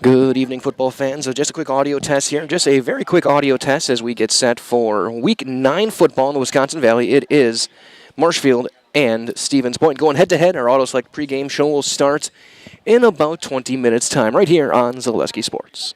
Good evening, football fans. So just a quick audio test here. Just a very quick audio test as we get set for Week 9 football in the Wisconsin Valley. It is Marshfield and Stevens Point going head-to-head. Our Auto Select pregame show will start in about 20 minutes' time right here on Zaleski Sports.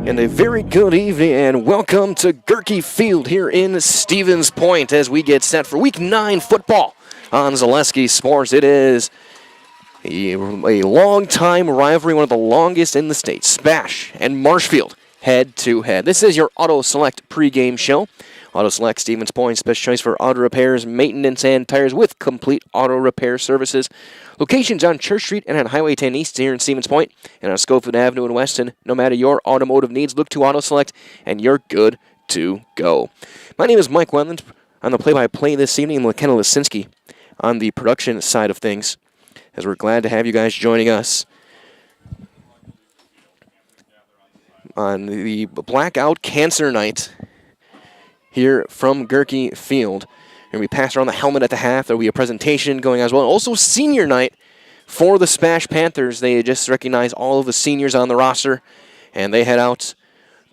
And a very good evening and welcome to Gerke Field here in Stevens Point as we get set for Week 9 football on Zaleski Sports. It is a long-time rivalry, one of the longest in the state. SPASH and Marshfield head-to-head. This is your Auto Select pregame show. Auto Select, Stevens Point, special choice for auto repairs, maintenance, and tires with complete auto repair services. Locations on Church Street and on Highway 10 East here in Stevens Point and on Schofield Avenue in Weston. No matter your automotive needs, look to Auto Select and you're good to go. My name is Mike Wendland. On the play-by-play this evening, McKenna Lisinski on the production side of things, as we're glad to have you guys joining us on the Blackout Cancer Night here from Gerke Field. And we pass around the helmet at the half. There will be a presentation going on as well. Also, senior night for the SPASH Panthers. They just recognize all of the seniors on the roster, and they head out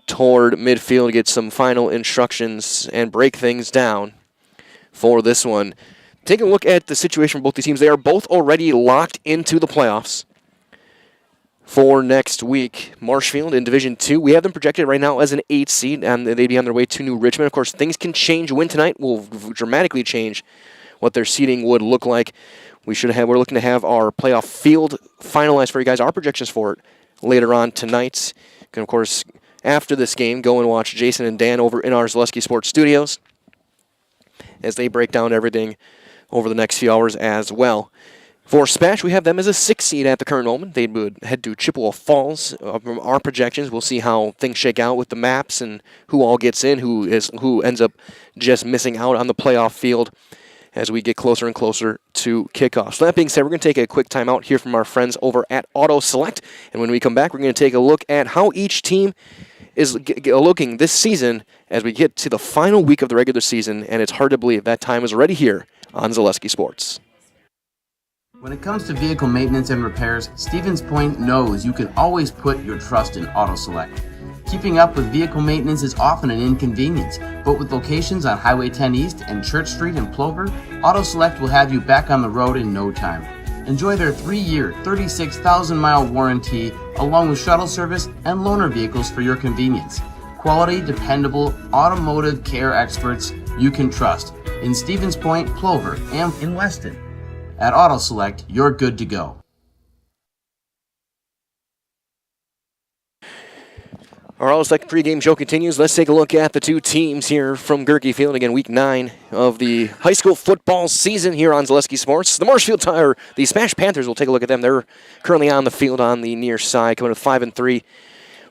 toward midfield to get some final instructions and break things down for this one. Take a look at the situation for both these teams. They are both already locked into the playoffs for next week. Marshfield in Division 2, we have them projected right now as an 8 seed, and they'd be on their way to New Richmond. Of course, things can change. Win tonight will dramatically change what their seeding would look like. We're looking to have our playoff field finalized for you guys. Our projections for it later on tonight. You can, of course, after this game, go and watch Jason and Dan over in our Zaleski Sports Studios as they break down everything over the next few hours as well. For SPASH, we have them as a 6 seed at the current moment. They would head to Chippewa Falls. From our projections, we'll see how things shake out with the maps and who all gets in, who ends up just missing out on the playoff field as we get closer and closer to kickoff. So that being said, we're going to take a quick time out here from our friends over at Auto Select. And when we come back, we're going to take a look at how each team is looking this season as we get to the final week of the regular season. And it's hard to believe that time is already here on Zaleski Sports. When it comes to vehicle maintenance and repairs, Stevens Point knows you can always put your trust in Auto Select. Keeping up with vehicle maintenance is often an inconvenience, but with locations on Highway 10 East and Church Street in Plover, Auto Select will have you back on the road in no time. Enjoy their 3-year, 36,000-mile warranty, along with shuttle service and loaner vehicles for your convenience. Quality, dependable, automotive care experts you can trust in Stevens Point, Plover, and in Weston. At Auto Select, you're good to go. Our Auto Select pregame show continues. Let's take a look at the two teams here from Gerke Field. Again, Week 9 of the high school football season here on Zaleski Sports. The the SPASH Panthers, we'll take a look at them. They're currently on the field on the near side, coming with 5-3,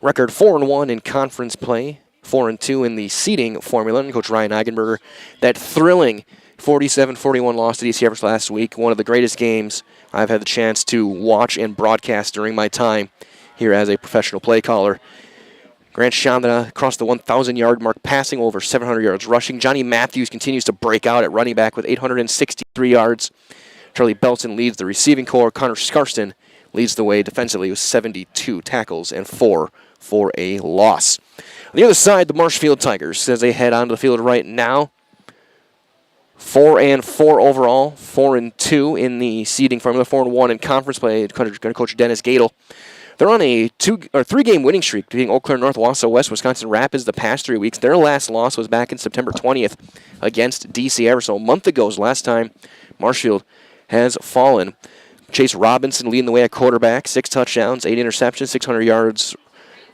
record 4-1 in conference play, 4-2 in the seeding formula. And Coach Ryan Eigenberger, that thrilling 47-41 loss to DC Everest last week. One of the greatest games I've had the chance to watch and broadcast during my time here as a professional play caller. Grant Chandra crossed the 1,000-yard mark, passing over 700 yards rushing. Johnny Matthews continues to break out at running back with 863 yards. Charlie Belton leads the receiving corps. Connor Scarston leads the way defensively with 72 tackles and 4 for a loss. On the other side, the Marshfield Tigers, as they head onto the field right now, 4-4 overall, 4-2 in the seeding formula, 4-1 in conference play. Coach Dennis Gadel. They're on a 3-game winning streak, beating Eau Claire North, Wausau West, Wisconsin Rapids the past 3 weeks. Their last loss was back in September 20th against DC Everest. So a month ago was the last time Marshfield has fallen. Chase Robinson leading the way at quarterback, 6 touchdowns, 8 interceptions, 600 yards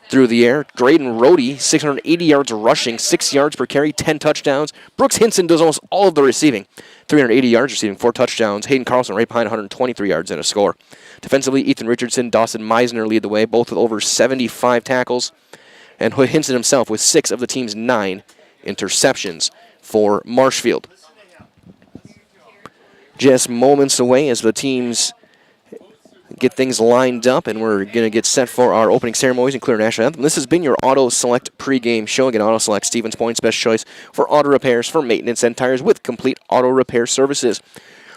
through the air. Graydon Rohde, 680 yards rushing, 6 yards per carry, 10 touchdowns. Brooks Hinson does almost all of the receiving, 380 yards receiving, 4 touchdowns. Hayden Carlson right behind, 123 yards and a score. Defensively, Ethan Richardson, Dawson Meisner lead the way, both with over 75 tackles. And Hinson himself with 6 of the team's 9 interceptions for Marshfield. Just moments away as the teams get things lined up, and we're going to get set for our opening ceremonies and clear national anthem. This has been your Auto Select pregame show. Again, Auto Select, Stevens Point's best choice for auto repairs, for maintenance and tires with complete auto repair services.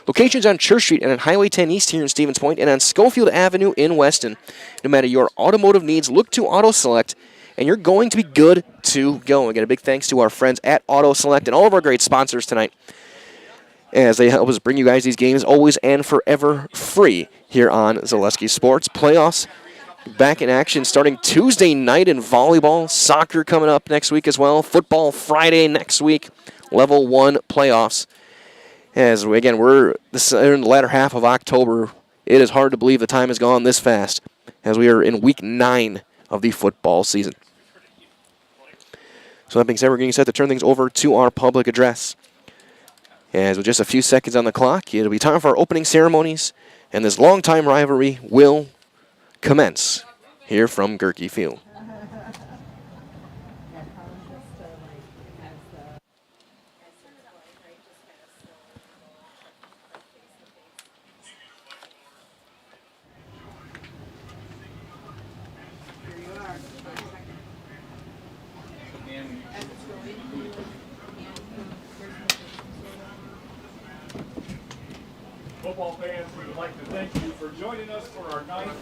Locations on Church Street and on Highway 10 East here in Stevens Point and on Schofield Avenue in Weston. No matter your automotive needs, look to Auto Select, and you're going to be good to go. Again, a big thanks to our friends at Auto Select and all of our great sponsors tonight, as they help us bring you guys these games always and forever free here on Zaleski Sports. Playoffs back in action starting Tuesday night in volleyball. Soccer coming up next week as well. Football Friday next week. Level 1 playoffs. As again, we're in the latter half of October. It is hard to believe the time has gone this fast as we are in week 9 of the football season. So that being said, we're getting set to turn things over to our public address. As with just a few seconds on the clock, it'll be time for our opening ceremonies, and this long-time rivalry will commence here from Gerke Field. Football fans, we would like to thank you for joining us for our 9th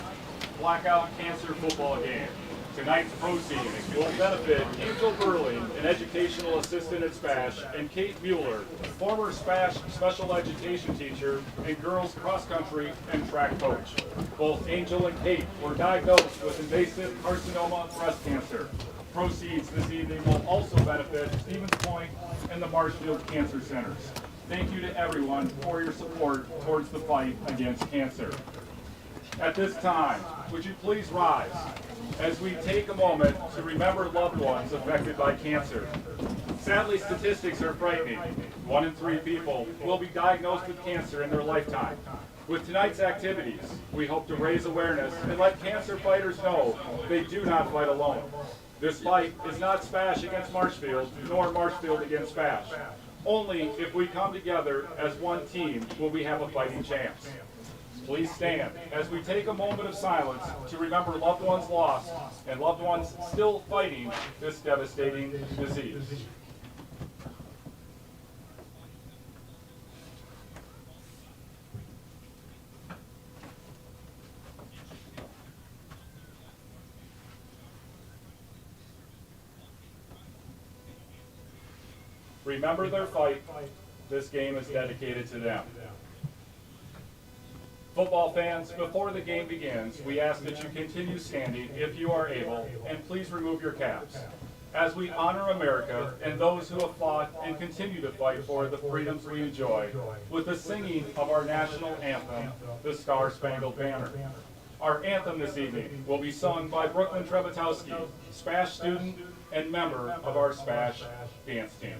Blackout Cancer football game. Tonight's proceeds will benefit Angel Burling, an educational assistant at SPASH, and Kate Mueller, former SPASH special education teacher and girls cross-country and track coach. Both Angel and Kate were diagnosed with invasive carcinoma breast cancer. Proceeds this evening will also benefit Stevens Point and the Marshfield Cancer Centers. Thank you to everyone for your support towards the fight against cancer. At this time, would you please rise as we take a moment to remember loved ones affected by cancer. Sadly, statistics are frightening. 1 in 3 people will be diagnosed with cancer in their lifetime. With tonight's activities, we hope to raise awareness and let cancer fighters know they do not fight alone. This fight is not SPASH against Marshfield, nor Marshfield against SPASH. Only if we come together as one team will we have a fighting chance. Please stand as we take a moment of silence to remember loved ones lost and loved ones still fighting this devastating disease. Remember their fight. This game is dedicated to them. Football fans, before the game begins, we ask that you continue standing if you are able, and please remove your caps. As we honor America and those who have fought and continue to fight for the freedoms we enjoy, with the singing of our national anthem, the Star-Spangled Banner. Our anthem this evening will be sung by Brooklyn Trebetowski, SPASH student and member of our SPASH dance team.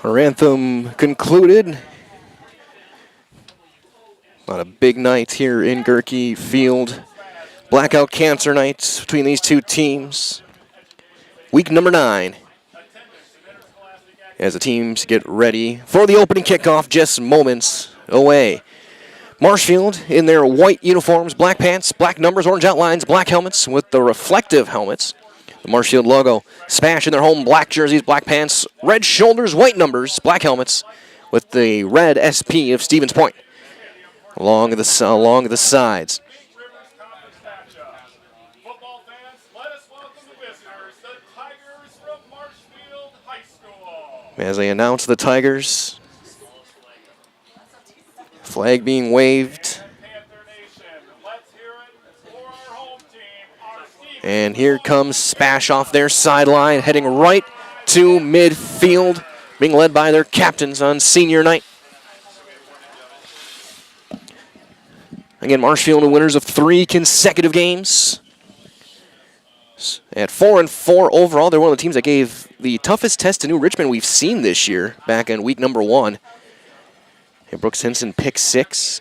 Our anthem concluded. A lot of big nights here in Gerke Field. Blackout Cancer nights between these two teams. Week number 9. as the teams get ready for the opening kickoff just moments away. Marshfield in their white uniforms, black pants, black numbers, orange outlines, black helmets with the reflective helmets. The Marshfield logo. SPASH in their home black jerseys, black pants, red shoulders, white numbers, black helmets with the red SP of Stevens Point along the sides. Football fans, let us welcome the visitors, the Tigers from Marshfield High School. As they announce the Tigers, flag being waved. And here comes SPASH off their sideline, heading right to midfield, being led by their captains on senior night. Again, Marshfield are winners of 3 consecutive games. At 4-4 overall, they're one of the teams that gave the toughest test to New Richmond we've seen this year, back in week number 1. And Brooks Henson pick 6.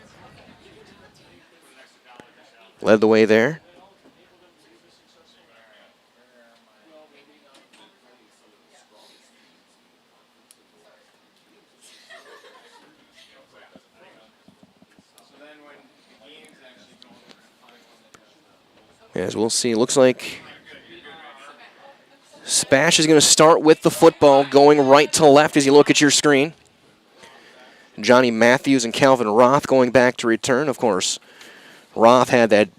Led the way there. As we'll see, looks like SPASH is going to start with the football going right to left as you look at your screen. Johnny Matthews and Calvin Roth going back to return. Of course, Roth had that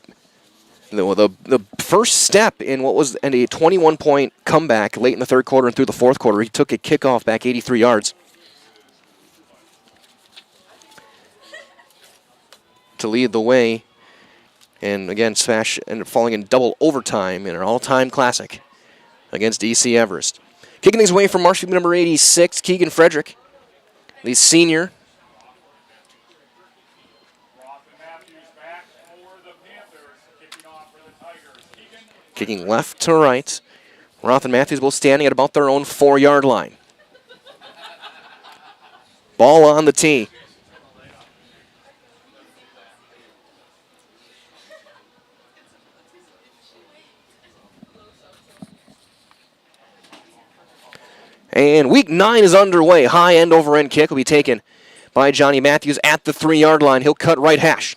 the first step in what was a 21-point comeback late in the third quarter and through the fourth quarter. He took a kickoff back 83 yards to lead the way. And again, SPASH ended up falling in double overtime in an all-time classic against DC Everest. Kicking things away from Marshfield number 86, Keegan Frederick, the senior. Kicking left to right. Roth and Matthews both standing at about their own 4-yard line. Ball on the tee. And week 9 is underway. High end over end kick will be taken by Johnny Matthews at the 3-yard line. He'll cut right hash.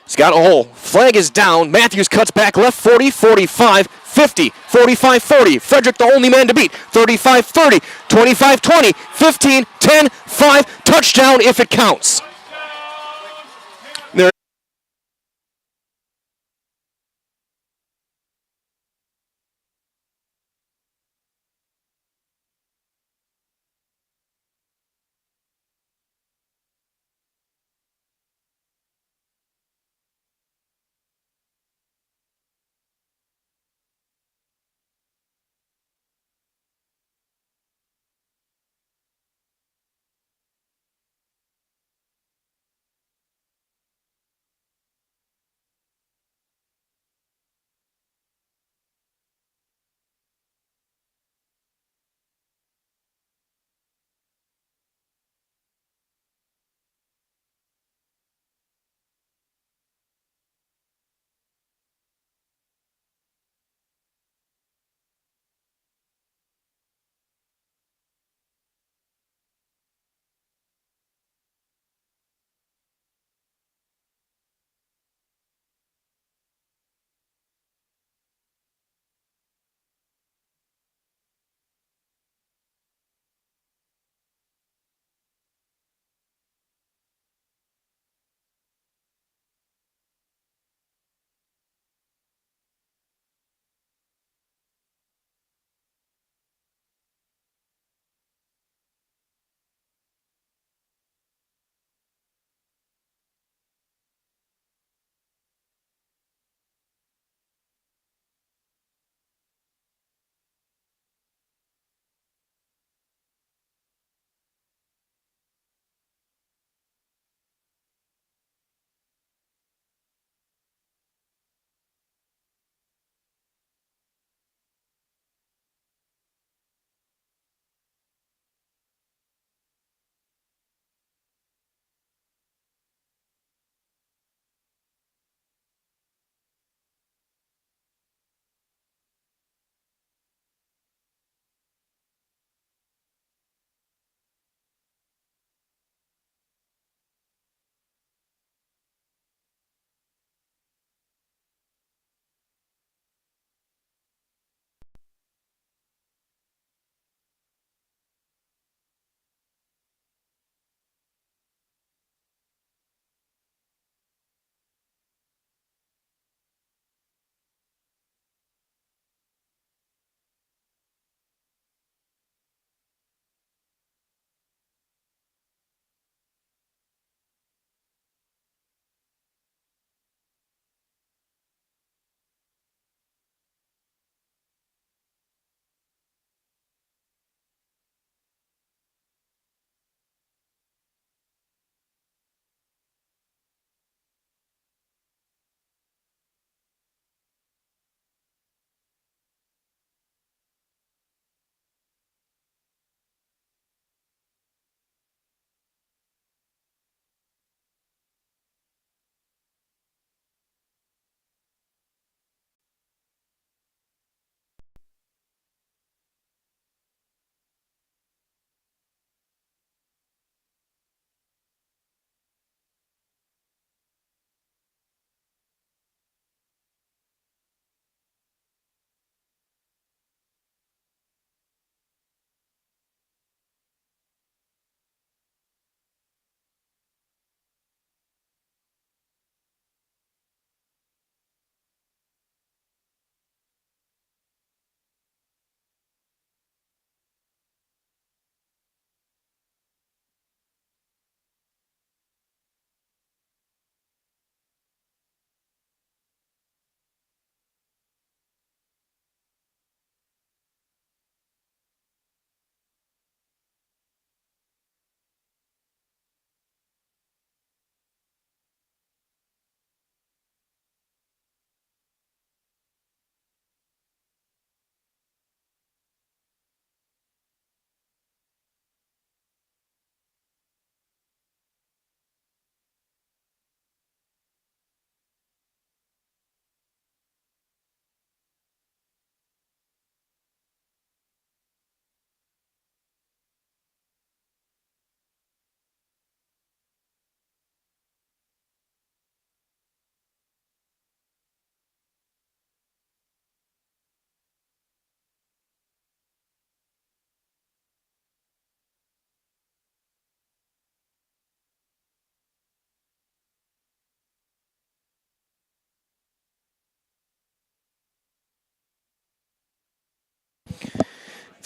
He's got a hole. Flag is down. Matthews cuts back left 40, 45, 50, 45, 40. Frederick the only man to beat. 35, 30, 25, 20, 15, 10, 5. Touchdown if it counts. There.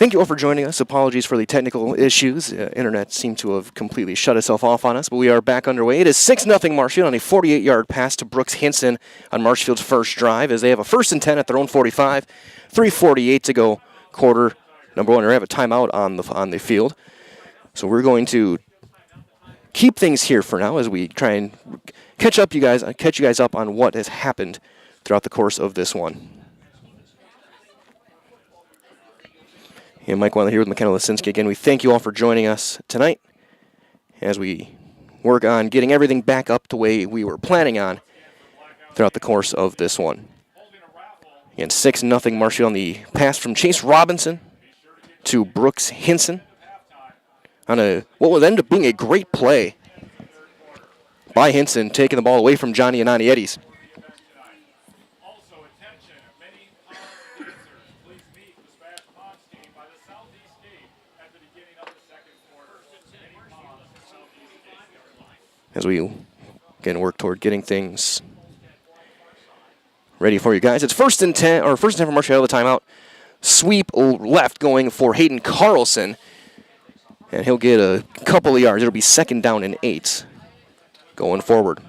Thank you all for joining us. Apologies for the technical issues. Internet seemed to have completely shut itself off on us, but we are back underway. It is 6-0 Marshfield on a 48-yard pass to Brooks Hinson on Marshfield's first drive as they have a 1st and 10 at their own 45. 3:48 to go, quarter number 1. Or have a timeout on the field. So we're going to keep things here for now as we try and catch you guys up on what has happened throughout the course of this one. And Mike Weiler here with McKenna Lisinski. Again, we thank you all for joining us tonight as we work on getting everything back up the way we were planning on throughout the course of this one. Again, 6-0 Marshfield on the pass from Chase Robinson to Brooks Hinson on what will end up being a great play by Hinson, taking the ball away from Johnny Ananiettis. As we again work toward getting things ready for you guys. It's 1st and 10 for Marshfield out of the timeout. Sweep left going for Hayden Carlson. And he'll get a couple of yards. It'll be 2nd down and 8 going forward.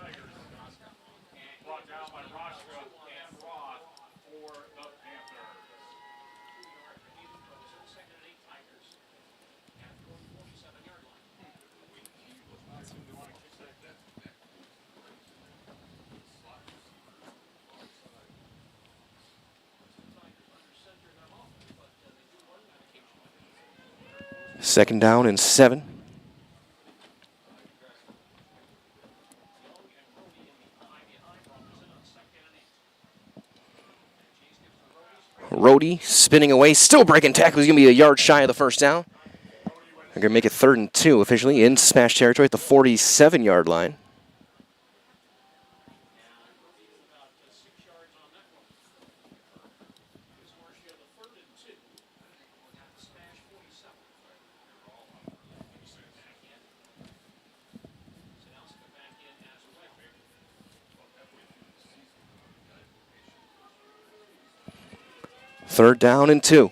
Second down and 7. Rhodey spinning away, still breaking tackles. He's going to be a yard shy of the first down. They're going to make it 3rd and 2 officially in SPASH territory at the 47-yard line. Third down and 2.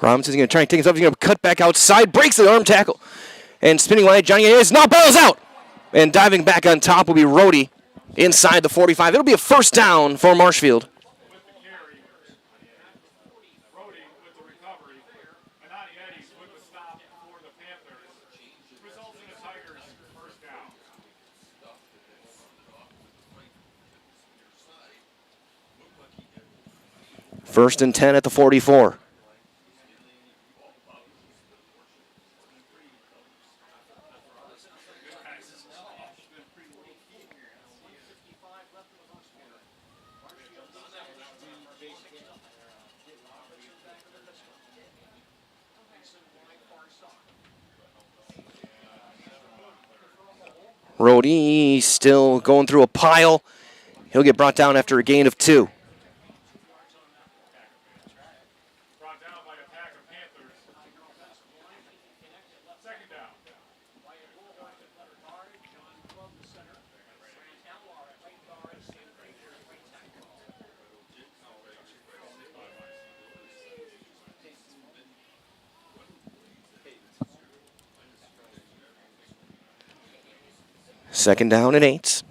Robinson's going to try and take himself. He's going to cut back outside, breaks the arm tackle. And spinning wide, Johnny is now balls out. And diving back on top will be Rhodey inside the 45. It'll be a 1st down for Marshfield. First and 10 at the 44. Rhodey still going through a pile. He'll get brought down after a gain of 2. Second down and 8.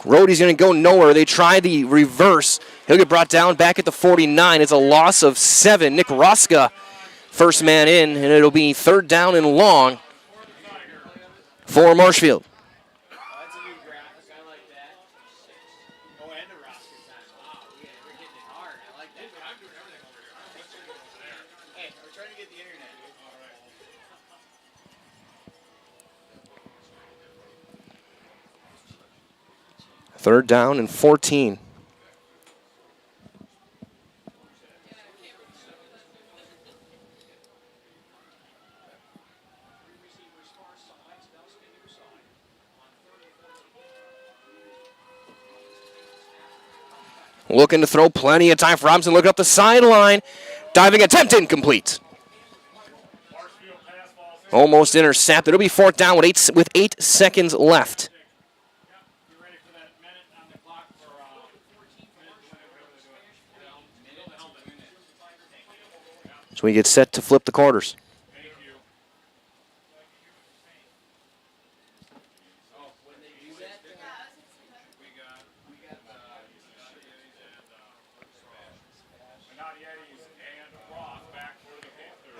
Rhodey's going to go nowhere. They try the reverse. He'll get brought down back at the 49. It's a loss of 7. Nick Roska, first man in, and it'll be 3rd down and long for Marshfield. Third down and 14. Looking to throw, plenty of time for Robinson. Looking up the sideline. Diving attempt incomplete. Almost intercepted. It'll be fourth down with 8 seconds left. So we get set to flip the quarters.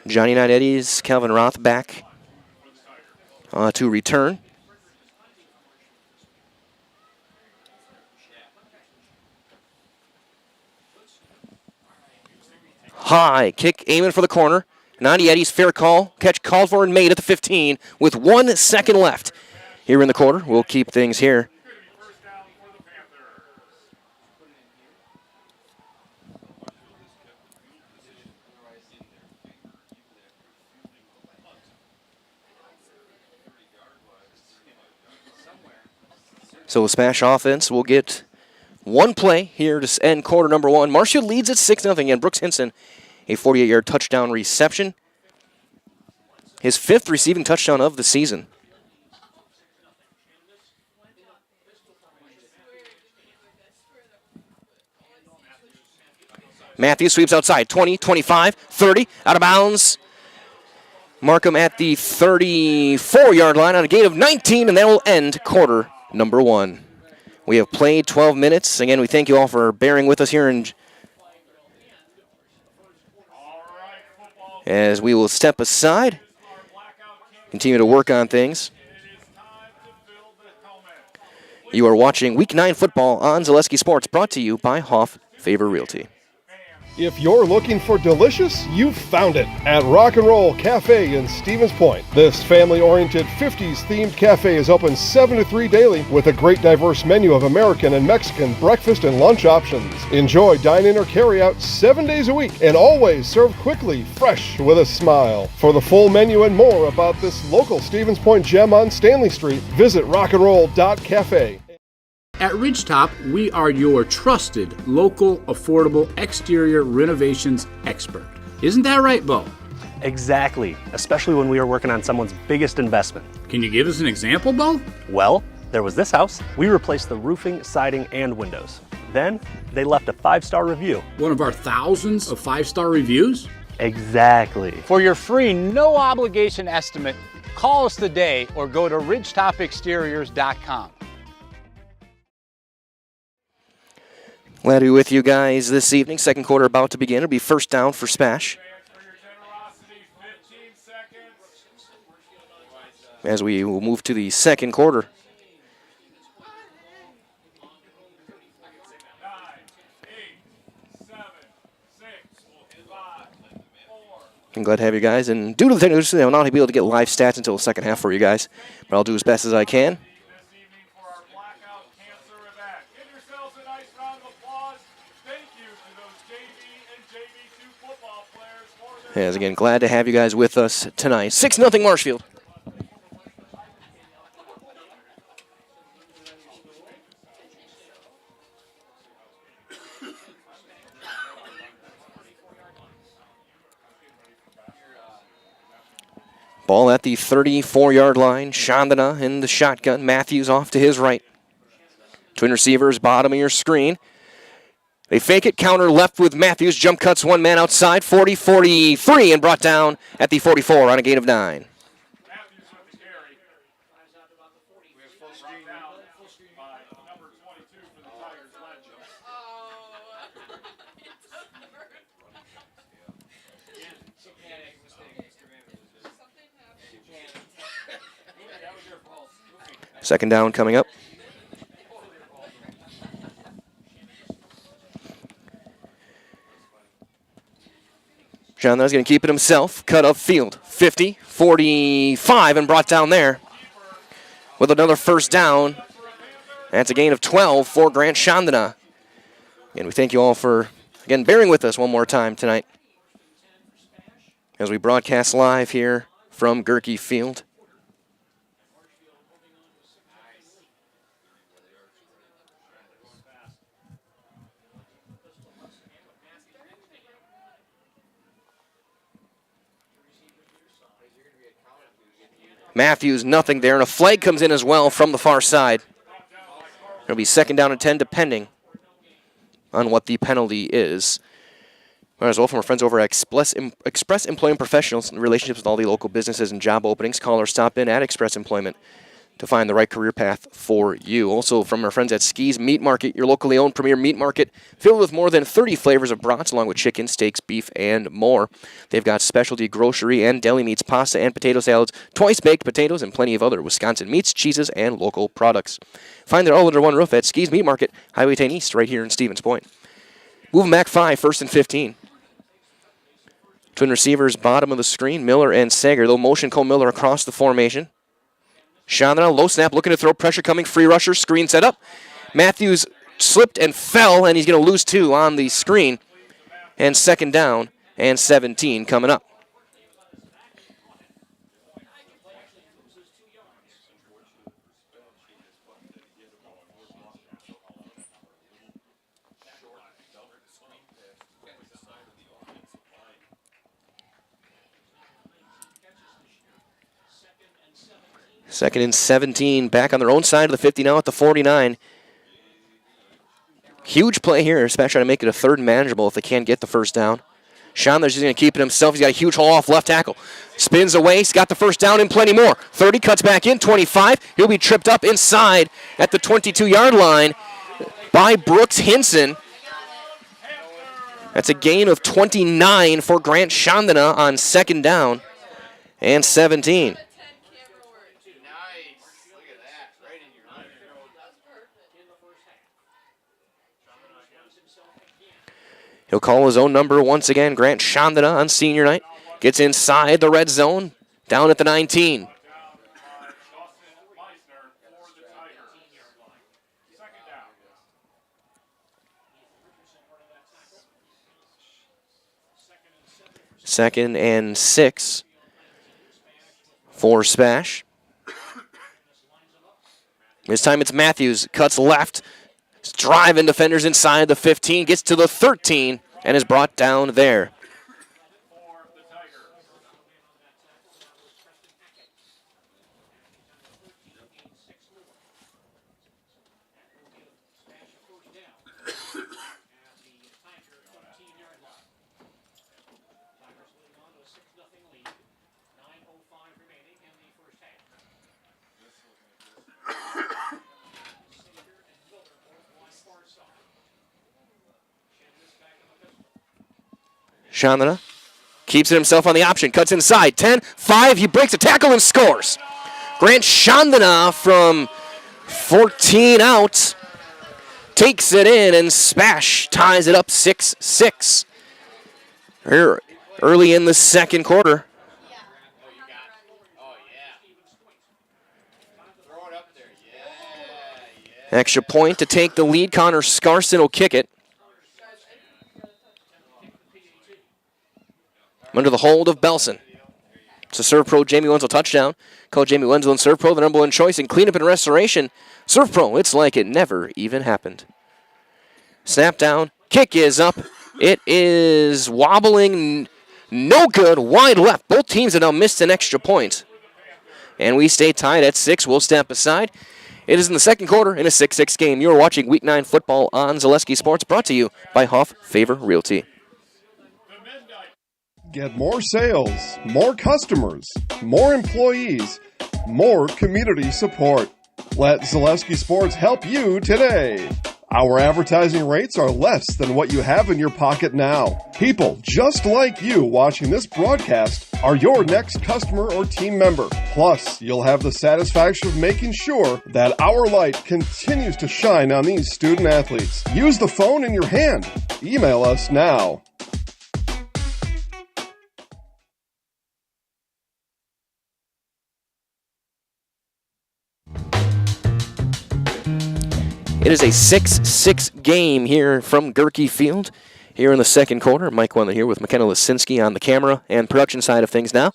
Johnny Knight Eddies, Calvin Roth back to return. High kick, aiming for the corner. 90 Eddies, fair call. Catch called for and made at the 15 with 1 second left. Here in the quarter, we'll keep things here. So the SPASH offense will get one play here to end quarter number 1. Marshfield leads at 6-0, and Brooks Hinson, a 48-yard touchdown reception. His 5th receiving touchdown of the season. Matthews sweeps outside, 20, 25, 30, out of bounds. Markham at the 34-yard line on a gain of 19, and that will end quarter number 1. We have played 12 minutes. Again, we thank you all for bearing with us here as we will step aside, continue to work on things. You are watching Week 9 football on Zaleski Sports, brought to you by Hoff Favor Realty. If you're looking for delicious, you've found it at Rock and Roll Cafe in Stevens Point. This family-oriented 50s-themed cafe is open 7 to 3 daily with a great diverse menu of American and Mexican breakfast and lunch options. Enjoy dine-in or carry-out 7 days a week and always served quickly, fresh, with a smile. For the full menu and more about this local Stevens Point gem on Stanley Street, visit rockandroll.cafe. At Ridgetop, we are your trusted, local, affordable exterior renovations expert. Isn't that right, Bo? Exactly, especially when we are working on someone's biggest investment. Can you give us an example, Bo? Well, there was this house. We replaced the roofing, siding, and windows. Then, they left a 5-star review. One of our thousands of 5-star reviews? Exactly. For your free, no-obligation estimate, call us today or go to ridgetopexteriors.com. Glad to be with you guys this evening. Second quarter about to begin. It'll be first down for SPASH. As we will move to the second quarter. I'm glad to have you guys. And due to the technical issues, I will not be able to get live stats until the second half for you guys. But I'll do as best as I can. As again, glad to have you guys with us tonight. 6-0 Marshfield. Ball at the 34-yard line. Chandana in the shotgun. Matthews off to his right. Twin receivers, bottom of your screen. They fake it, counter left with Matthews. Jump cuts one man outside, 40-43, and brought down at the 44 on a gain of 9. Second down coming up. John Leonard's going to keep it himself. Cut up field. 50, 45, and brought down there with another first down. That's a gain of 12 for Grant Chandana. And we thank you all for, again, bearing with us one more time tonight as we broadcast live here from Gerke Field. Matthews, nothing there, and a flag comes in as well from the far side. It'll be 2nd down and 10, depending on what the penalty is. As well from our friends over at Express Employment Professionals, in relationships with all the local businesses and job openings. Call or stop in at Express Employment to find the right career path for you. Also from our friends at Ski's Meat Market, your locally owned premier meat market, filled with more than 30 flavors of brats, along with chicken, steaks, beef, and more. They've got specialty grocery and deli meats, pasta and potato salads, twice-baked potatoes, and plenty of other Wisconsin meats, cheeses, and local products. Find it all under one roof at Ski's Meat Market, Highway 10 East, right here in Stevens Point. Moving back 5, 1st and 15. Twin receivers, bottom of the screen, Miller and Sager. They'll motion Cole Miller across the formation. Chandra, low snap, looking to throw, pressure coming, free rusher, screen set up. Matthews slipped and fell, and he's going to lose 2 on the screen. And 2nd down and 17 coming up. Second and 17, back on their own side of the 50 now at the 49. Huge play here, especially trying to make it a 3rd and manageable if they can't get the 1st down. Chandler's just going to keep it himself. He's got a huge haul off left tackle. Spins away. He's got the 1st down and plenty more. 30, cuts back in, 25. He'll be tripped up inside at the 22-yard line by Brooks Hinson. That's a gain of 29 for Grant Chandana on 2nd down and 17. He'll call his own number once again. Grant Chandana on senior night. Gets inside the red zone, down at the 19. Second and 6 for SPASH. This time it's Matthews. Cuts left. Driving defenders inside the 15. Gets to the 13 and is brought down there. Chandana keeps it himself on the option, cuts inside, 10, 5, he breaks a tackle and scores. Grant Chandana from 14 out takes it in, and SPASH ties it up 6-6. Early in the 2nd quarter. Extra point to take the lead. Connor Scarson will kick it. Under the hold of Belson. It's a serve pro, Jamie Wenzel touchdown. Coach Jamie Wenzel and serve pro, the number 1 choice in cleanup and restoration. Serve pro, it's like it never even happened. Snap down, kick is up. It is wobbling, no good, wide left. Both teams have now missed an extra point. And we stay tied at 6. We'll step aside. It is in the 2nd quarter in a 6-6 game. You're watching Week 9 football on Zaleski Sports, brought to you by Hoff Favor Realty. Get more sales, more customers, more employees, more community support. Let Zaleski Sports help you today. Our advertising rates are less than what you have in your pocket now. People just like you watching this broadcast are your next customer or team member. Plus, you'll have the satisfaction of making sure that our light continues to shine on these student athletes. Use the phone in your hand. Email us now. It is a 6-6 game here from Gerke Field here in the 2nd quarter. Mike Wendler here with McKenna Lisinski on the camera and production side of things now.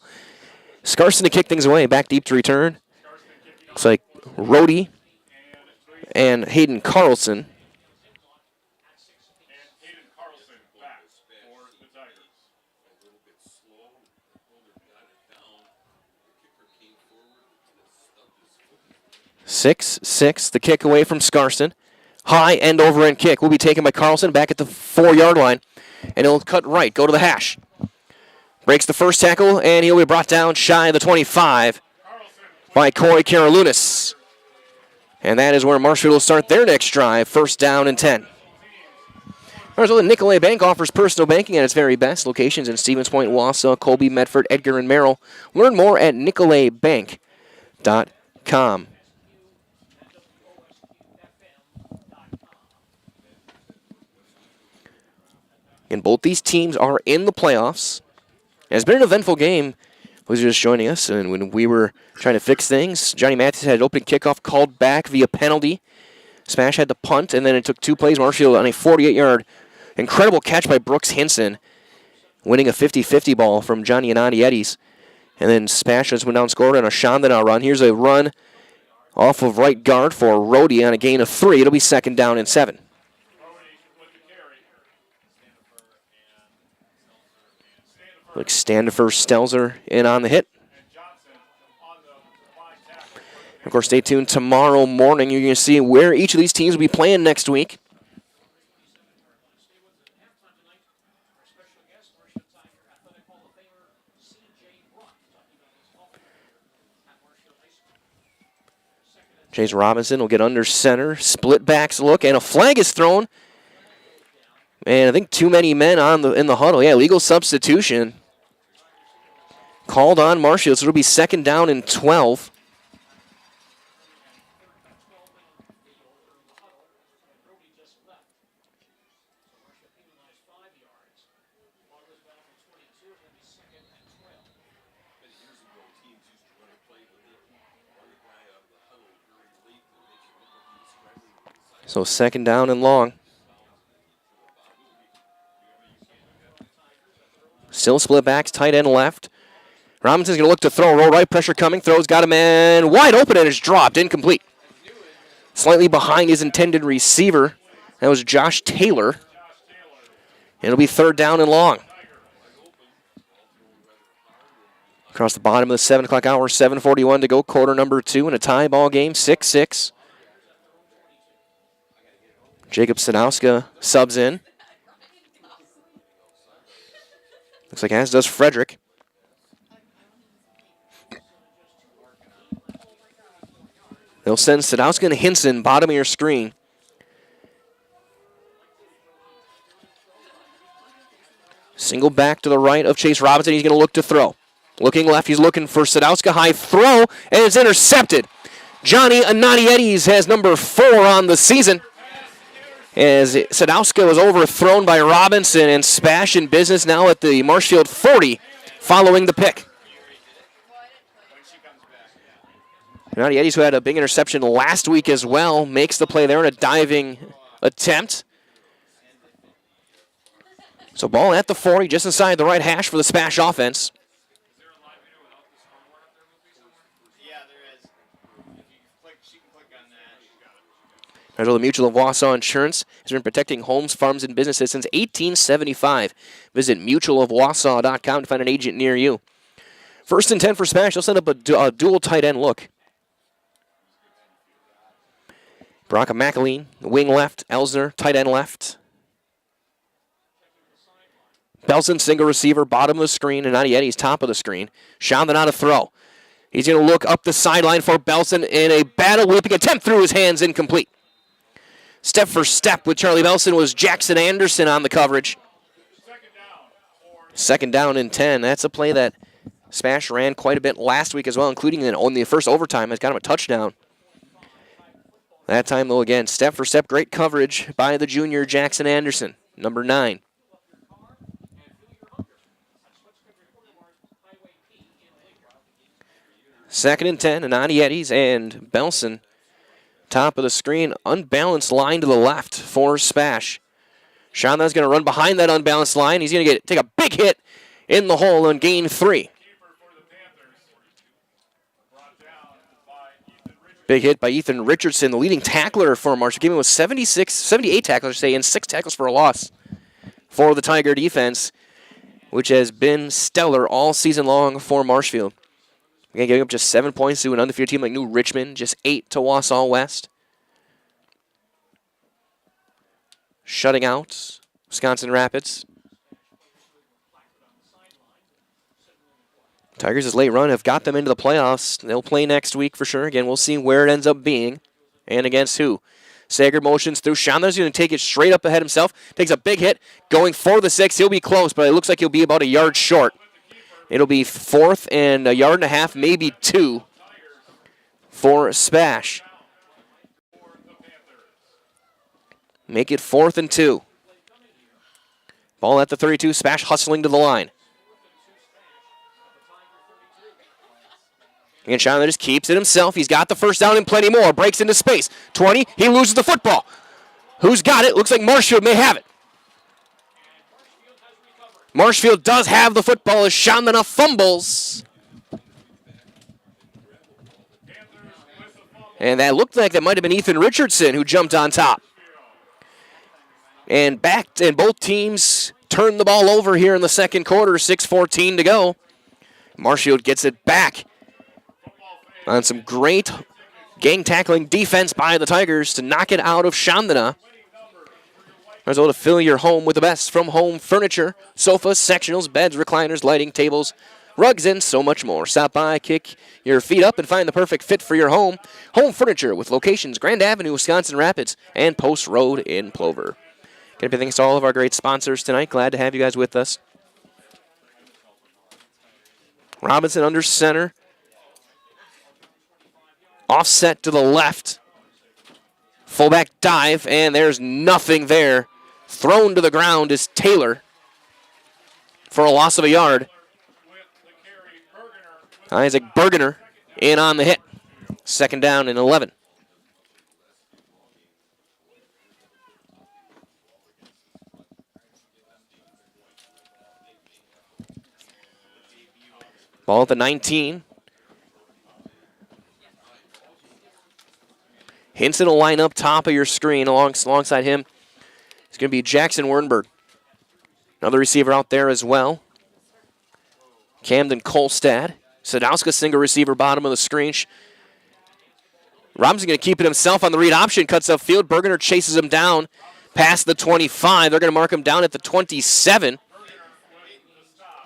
Scarson to kick things away, back deep to return. Looks like Rhodey and Hayden Carlson. 6-6. The kick away from Scarston. High end over end kick will be taken by Carlson back at the 4-yard line. And he'll cut right, go to the hash. Breaks the first tackle, and he'll be brought down shy of the 25 by Corey Karalunas. And that is where Marshfield will start their next drive, first down and 10. All right, so the Nicolay Bank offers personal banking at its very best. Locations in Stevens Point, Wausau, Colby, Medford, Edgar, and Merrill. Learn more at nicolaybank.com. And both these teams are in the playoffs. It's been an eventful game. Was just joining us, and when we were trying to fix things, Johnny Mathis had an open kickoff called back via penalty. Smash had to punt, and then it took 2 plays. Marshfield on a 48-yard incredible catch by Brooks Hinson, winning a 50-50 ball from Johnny Anandietis. And then Smash just went down, scored on a Chandana run. Here's a run off of right guard for Rhodey on a gain of 3. It'll be second down and 7. Like Standifer, Stelzer in on the hit. Of course, stay tuned tomorrow morning. You're going to see where each of these teams will be playing next week. Chase Robinson will get under center. Split backs look, and a flag is thrown. And I think too many men in the huddle. Yeah, legal substitution called on Marshfield, so it'll be second down and 12. So second down and long. Still split backs, tight end left. Robinson's going to look to throw. Roll right, pressure coming. Throws, got a man wide open, and it's dropped. Incomplete. Slightly behind his intended receiver. That was Josh Taylor. It'll be third down and long. Across the bottom of the 7 o'clock hour, 7:41 to go, quarter number 2 in a tie ball game, 6-6. Jacob Sadowska subs in. Looks like as does Frederick. They'll send Sadowska and Hinson, bottom of your screen. Single back to the right of Chase Robinson. He's going to look to throw. Looking left, he's looking for Sadowska. High throw, and it's intercepted. Johnny Anandietis has number 4 on the season. As Sadowska was overthrown by Robinson, and Spash in business now at the Marshfield 40 following the pick. Anandietis, who had a big interception last week as well, makes the play there in a diving attempt. So ball at the 40, just inside the right hash for the Spash offense. The Mutual of Wausau Insurance has been protecting homes, farms, and businesses since 1875. Visit mutualofwausau.com to find an agent near you. First and 10 for Spash. They'll set up a dual tight end look. Baraka McAleen, wing left. Elsner, tight end left. Belson, single receiver, bottom of the screen, and Anandietis, top of the screen. Shondan on a throw. He's going to look up the sideline for Belson in a battle leaping attempt through his hands, incomplete. Step for step with Charlie Belson was Jackson Anderson on the coverage. Second down and 10. That's a play that Spash ran quite a bit last week as well, including in the first overtime. It's got him a touchdown. That time, though, again, step for step, great coverage by the junior Jackson Anderson, number 9. Second and 10, Anandietis and Belson. Top of the screen, unbalanced line to the left for Spash. Shonda's going to run behind that unbalanced line. He's going to take a big hit in the hole and gain 3. Big hit by Ethan Richardson, the leading tackler for Marshfield. Game was 78 tackles, and 6 tackles for a loss for the Tiger defense, which has been stellar all season long for Marshfield. Again, giving up just 7 points to an undefeated team like New Richmond, just 8 to Wausau West. Shutting out Wisconsin Rapids. Tigers' late run have got them into the playoffs. They'll play next week for sure. Again, we'll see where it ends up being and against who. Sager motions through. Chandler's going to take it straight up ahead himself. Takes a big hit. Going for the 6. He'll be close, but it looks like he'll be about a yard short. It'll be 4th and a yard and a half, maybe 2 for SPASH. Make it 4th and 2. Ball at the 32. SPASH hustling to the line. And Chandler just keeps it himself. He's got the first down and plenty more. Breaks into space. 20. He loses the football. Who's got it? Looks like Marshfield may have it. Marshfield does have the football as Chandler fumbles. And that looked like that might have been Ethan Richardson who jumped on top. And both teams turned the ball over here in the second quarter. 6:14 to go. Marshfield gets it back on some great gang tackling defense by the Tigers to knock it out of Chandana. As well to fill your home with the best from home furniture, sofas, sectionals, beds, recliners, lighting, tables, rugs, and so much more. Stop by, kick your feet up, and find the perfect fit for your home. Home furniture with locations Grand Avenue, Wisconsin Rapids, and Post Road in Plover. Again, big thanks to all of our great sponsors tonight. Glad to have you guys with us. Robinson under center. Offset to the left. Fullback dive, and there's nothing there. Thrown to the ground is Taylor for a loss of a yard. Isaac Bergener in on the hit. 2nd down and 11. Ball at the 19. Hinson will line up top of your screen alongside him. It's going to be Jackson Wernberg. Another receiver out there as well. Camden Kolstad. Sadowska, single receiver, bottom of the screen. Robinson going to keep it himself on the read option. Cuts upfield. Bergener chases him down past the 25. They're going to mark him down at the 27.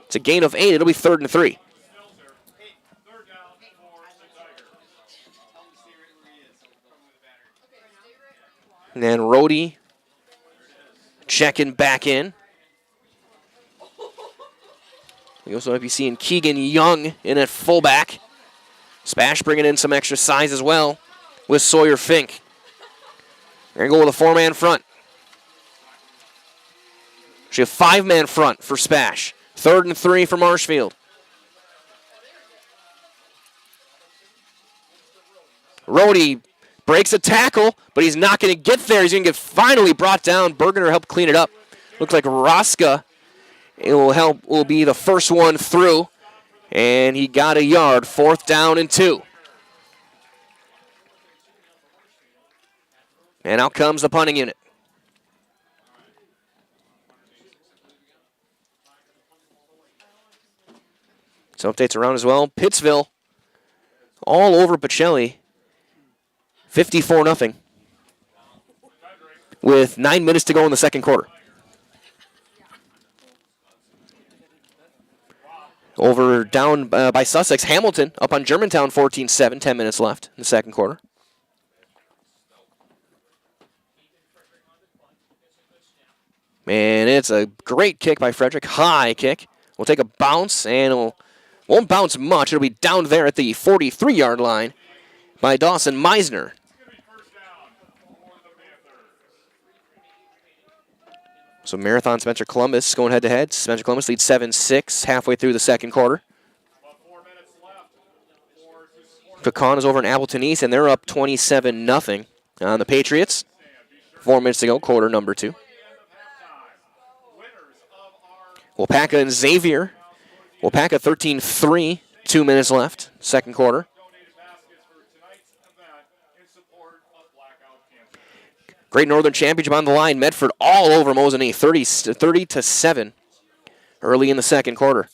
It's a gain of 8. It'll be 3rd and 3. And then Rhodey checking back in. We also might be seeing Keegan Young in at fullback. SPASH bringing in some extra size as well with Sawyer Fink. They're going to go with a 4-man front. She have 5-man front for SPASH. 3rd and 3 for Marshfield. Rhodey breaks a tackle, but he's not going to get there. He's going to get finally brought down. Bergener helped clean it up. Looks like Roska will be the first one through, and he got a yard. 4th down and 2. And out comes the punting unit. Some updates around as well. Pittsville all over Pacelli. 54-0 with 9 minutes to go in the second quarter. Over down by Sussex, Hamilton up on Germantown 14-7, 10 minutes left in the second quarter. And it's a great kick by Frederick, high kick. We'll take a bounce, and it won't bounce much. It'll be down there at the 43-yard line by Dawson Meisner. So Marathon Spencer Columbus going head-to-head. Spencer Columbus leads 7-6 halfway through the second quarter. Pecan is over in Appleton East, and they're up 27-0 on the Patriots. 4 minutes to go, quarter number 2. Wapaka and Xavier. Wapaka 13-3, 2 minutes left, second quarter. Great Northern Championship on the line. Medford all over Mosinee, 30-7 early in the second quarter.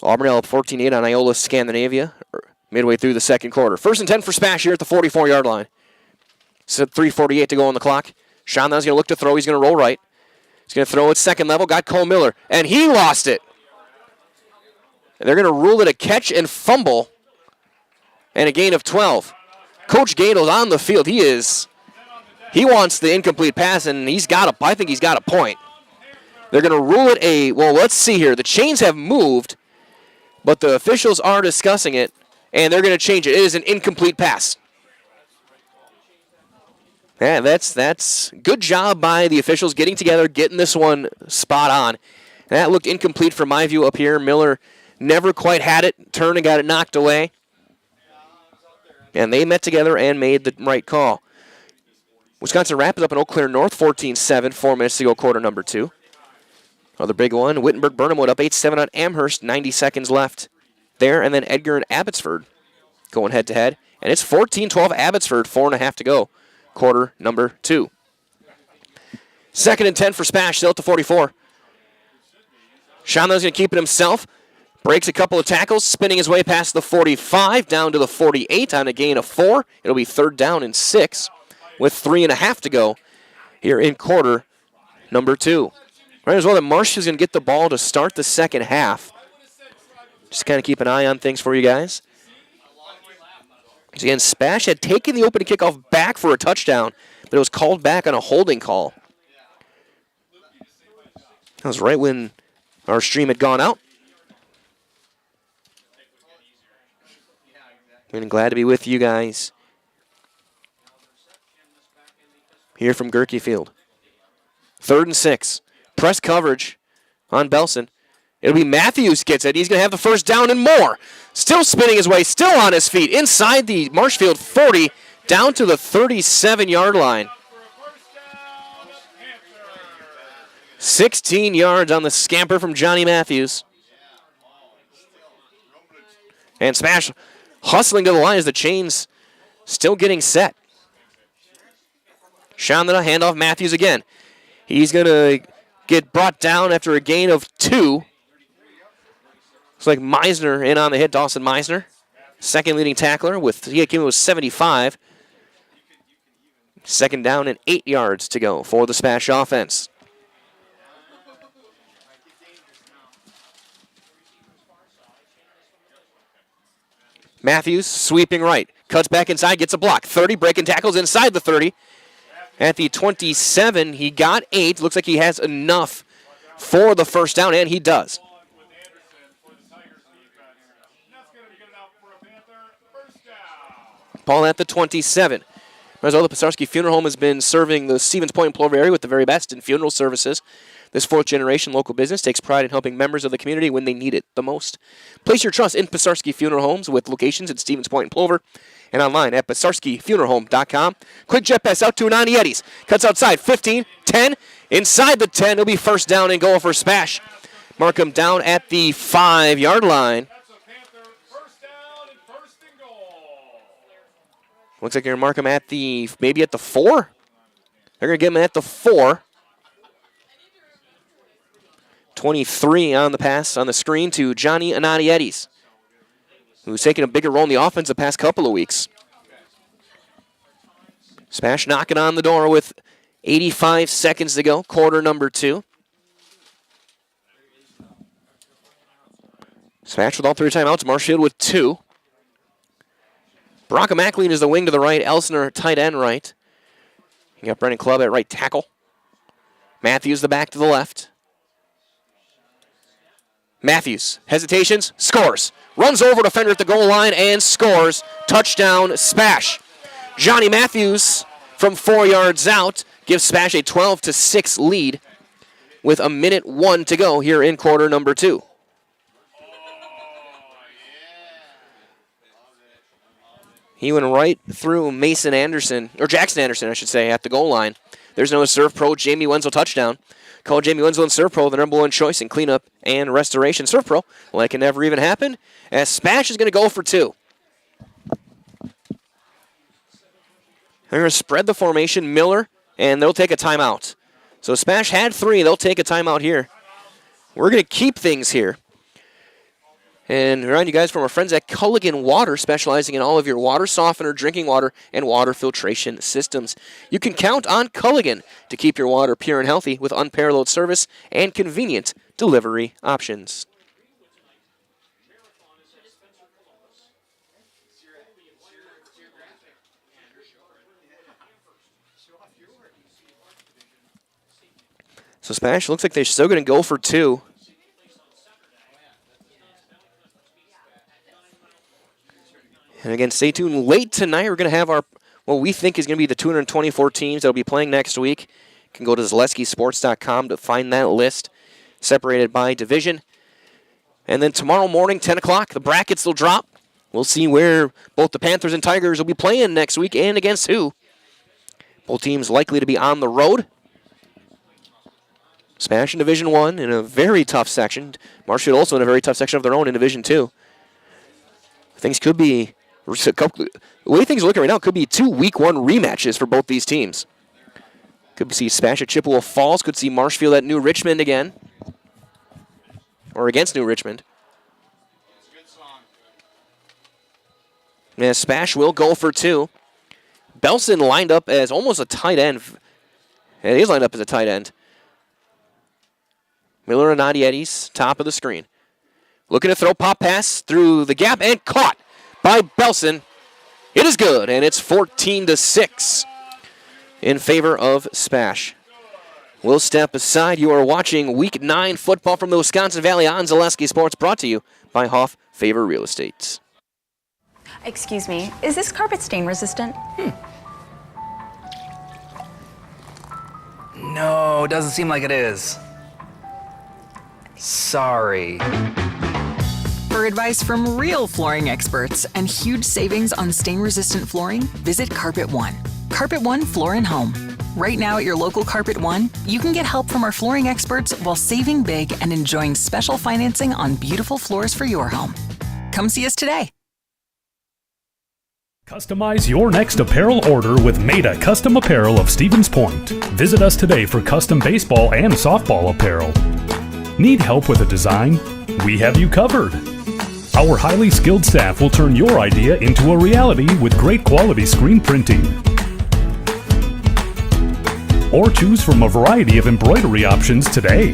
Auburndale up 14-8 on Iola Scandinavia midway through the second quarter. 1st and 10 for SPASH here at the 44-yard line. So 3:48 to go on the clock. Shonda's going to look to throw. He's going to roll right. He's going to throw at second level. Got Cole Miller, and he lost it. And they're going to rule it a catch and fumble and a gain of 12. Coach Gadel's on the field. He wants the incomplete pass, and I think he's got a point. They're going to rule it well, let's see here. The chains have moved, but the officials are discussing it, and they're going to change it. It is an incomplete pass. Yeah, that's good job by the officials getting together, getting this one spot on. And that looked incomplete from my view up here. Miller never quite had it, turned and got it knocked away. And they met together and made the right call. Wisconsin Rapids up in Eau Claire North, 14-7, 4 minutes to go, quarter number 2. Another big one, Wittenberg-Burnhamwood up 8-7 on Amherst, 90 seconds left there. And then Edgar and Abbotsford going head-to-head. And it's 14-12 Abbotsford, 4.5 to go. Quarter number 2. 2nd and 10 for SPASH, still at the 44. Shonda's going to keep it himself. Breaks a couple of tackles, spinning his way past the 45, down to the 48 on a gain of 4. It'll be 3rd down and 6 with 3.5 to go here in quarter number 2. Right as well that Marshfield's going to get the ball to start the second half. Just kind of keep an eye on things for you guys. So again, SPASH had taken the opening kickoff back for a touchdown, but it was called back on a holding call. That was right when our stream had gone out. And glad to be with you guys here from Gerke Field. 3rd and 6. Press coverage on Belson. It'll be Matthews gets it. He's going to have the first down and more. Still spinning his way, still on his feet, inside the Marshfield 40, down to the 37-yard line. 16 yards on the scamper from Johnny Matthews. And SPASH hustling to the line as the chains still getting set. Chandra, handoff Matthews again. He's going to get brought down after a gain of 2. Looks like Meisner in on the hit, Dawson Meisner. Second leading tackler he came in with 75. 2nd down and 8 yards to go for the SPASH offense. Matthews sweeping right. Cuts back inside, gets a block. 30, breaking tackles inside the 30. At the 27, he got 8. Looks like he has enough for the first down, and he does. Ball at the 27. As well, the Pisarski Funeral Home has been serving the Stevens Point and Plover area with the very best in funeral services. This 4th-generation local business takes pride in helping members of the community when they need it the most. Place your trust in Pisarski Funeral Homes with locations in Stevens Point and Plover and online at pisarskifuneralhome.com. Quick jet pass out to Anani. Cuts outside, 15, 10, inside the 10. It'll be first down and goal for SPASH. Mark him down at the 5-yard line. Looks like they're going to mark him at maybe at the 4. They're going to get him at the 4. 23 on the pass on the screen to Johnny Anadietis, who's taken a bigger role in the offense the past couple of weeks. SPASH knocking on the door with 85 seconds to go, quarter number 2. SPASH with all 3 timeouts, Marshfield with 2. Bronco McLean is the wing to the right, Elsner tight end right. You got Brennan Clubb at right tackle. Matthews the back to the left. Matthews, hesitations, scores. Runs over defender at the goal line and scores. Touchdown, SPASH. Johnny Matthews from 4 yards out gives SPASH a 12-6 lead with 1:01 to go here in quarter number 2. He went right through Jackson Anderson, I should say, at the goal line. There's no Serve Pro Jamie Wenzel touchdown. Call Jamie Wenzel and Serve Pro the number 1 choice in cleanup and restoration. Serve Pro, like it never even happened, as SPASH is going to go for 2. They're going to spread the formation, Miller, and they'll take a timeout. So SPASH had 3. They'll take a timeout here. We're going to keep things here. And remind you guys from our friends at Culligan Water, specializing in all of your water softener, drinking water, and water filtration systems. You can count on Culligan to keep your water pure and healthy with unparalleled service and convenient delivery options. So SPASH looks like they're still going to go for 2. And again, stay tuned. Late tonight, we're going to have our, what we think is going to be the 224 teams that will be playing next week. You can go to ZaleskiSports.com to find that list, separated by division. And then tomorrow morning, 10 o'clock, the brackets will drop. We'll see where both the Panthers and Tigers will be playing next week and against who. Both teams likely to be on the road. SPASH in Division 1 in a very tough section. Marshfield also in a very tough section of their own in Division 2. Things could be, the way things are looking right now, could be 2 Week 1 rematches for both these teams. Could see SPASH at Chippewa Falls, could see Marshfield at New Richmond again. Or against New Richmond. Yeah, SPASH will go for 2. Belson lined up as almost a tight end. Yeah, he is lined up as a tight end. Miller and Nadietis, top of the screen. Looking to throw, pop pass through the gap and caught by Belson. It is good, and it's 14-6 in favor of SPASH. We'll step aside. You are watching Week 9 football from the Wisconsin Valley on Zaleski Sports, brought to you by Hoff Favor Real Estate. Excuse me, is this carpet stain resistant? No, doesn't seem like it is. Sorry. For advice from real flooring experts and huge savings on stain-resistant flooring, visit Carpet One. Carpet One Floor and Home. Right now at your local Carpet One, you can get help from our flooring experts while saving big and enjoying special financing on beautiful floors for your home. Come see us today. Customize your next apparel order with Maida Custom Apparel of Stevens Point. Visit us today for custom baseball and softball apparel. Need help with a design? We have you covered. Our highly skilled staff will turn your idea into a reality with great quality screen printing. Or choose from a variety of embroidery options today.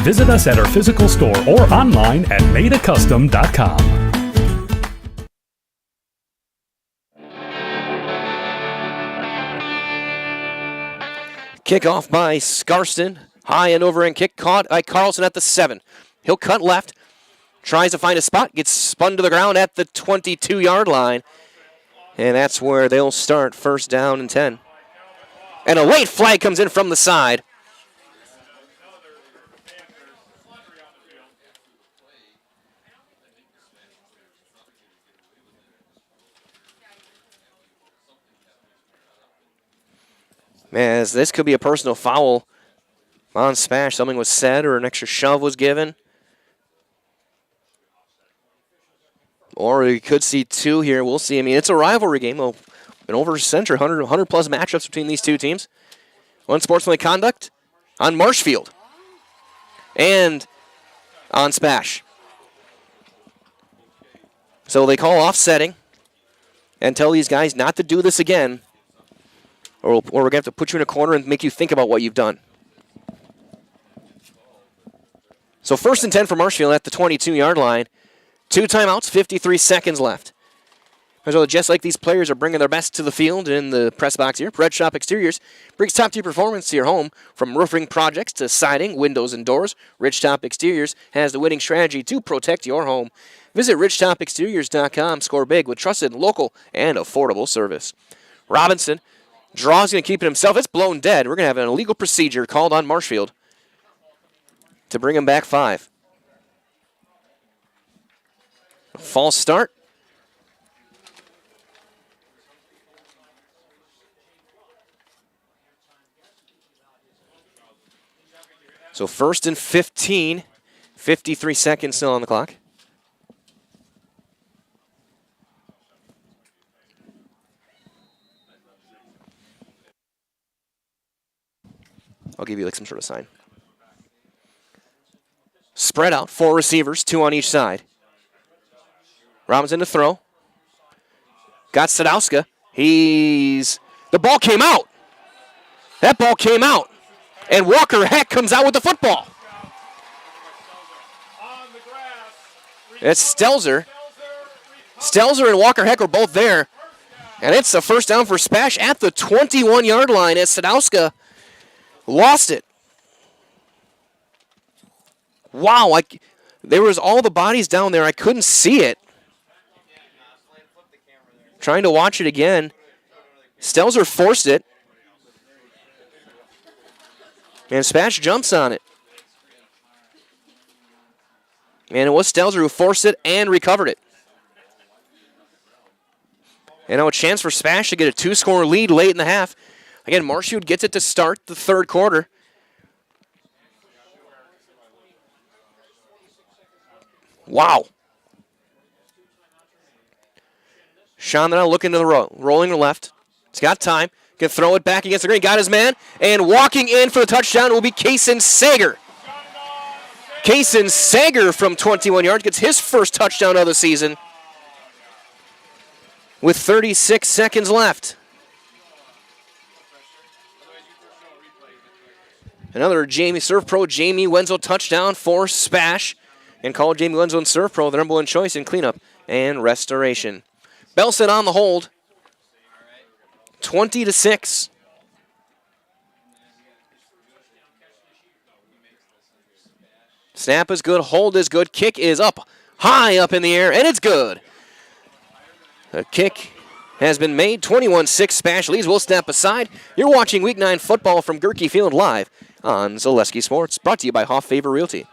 Visit us at our physical store or online at maidacustom.com. Kickoff by Scarston. High and over and kick caught by Carlson at the 7. He'll cut left. Tries to find a spot. Gets spun to the ground at the 22-yard line. And that's where they'll start, first down and 10. And a late flag comes in from the side. Man, this could be a personal foul on SPASH. Something was said or an extra shove was given. Or we could see 2 here. We'll see. I mean, it's a rivalry game. An over a century, 100-plus matchups between these two teams. Unsportsmanlike conduct on Marshfield and on SPASH. So they call offsetting and tell these guys not to do this again, or we're going to have to put you in a corner and make you think about what you've done. So first and 10 for Marshfield at the 22-yard line. 2 timeouts, 53 seconds left. So just like these players are bringing their best to the field in the press box here, Red Shop Exteriors brings top-tier performance to your home. From roofing projects to siding, windows, and doors, Ridgetop Exteriors has the winning strategy to protect your home. Visit ridgetopexteriors.com. Score big with trusted, local, and affordable service. Robinson draws, going to keep it himself. It's blown dead. We're going to have an illegal procedure called on Marshfield to bring him back 5. False start. So first and 15, 53 seconds still on the clock. I'll give you like some sort of sign. Spread out, 4 receivers, 2 on each side. Robinson to throw. Got Sadowska. The ball came out. That ball came out. And Walker Heck comes out with the football. It's Stelzer. Stelzer and Walker Heck were both there. And it's a first down for SPASH at the 21-yard line as Sadowska lost it. Wow, there was all the bodies down there. I couldn't see it. Trying to watch it again. Stelzer forced it. And SPASH jumps on it. And it was Stelzer who forced it and recovered it. And now a chance for SPASH to get a 2-score lead late in the half. Again, Marshfield gets it to start the third quarter. Wow. Chandra looking to the rolling to the left. He's got time. Can throw it back against the green. Got his man. And walking in for the touchdown will be Kaysen Sager. Kaysen Sager from 21 yards gets his first touchdown of the season with 36 seconds left. Another Serve Pro Jamie Wenzel touchdown for SPASH. And call Jamie Wenzel and Serve Pro the number 1 choice in cleanup and restoration. Belson on the hold. 20-6. Snap is good, hold is good, kick is up, high up in the air, and it's good. The kick has been made. 21-6 SPASH leads. We'll step aside. You're watching Week 9 football from Gerke Field live on Zaleski Sports, brought to you by Hoff Favor Realty.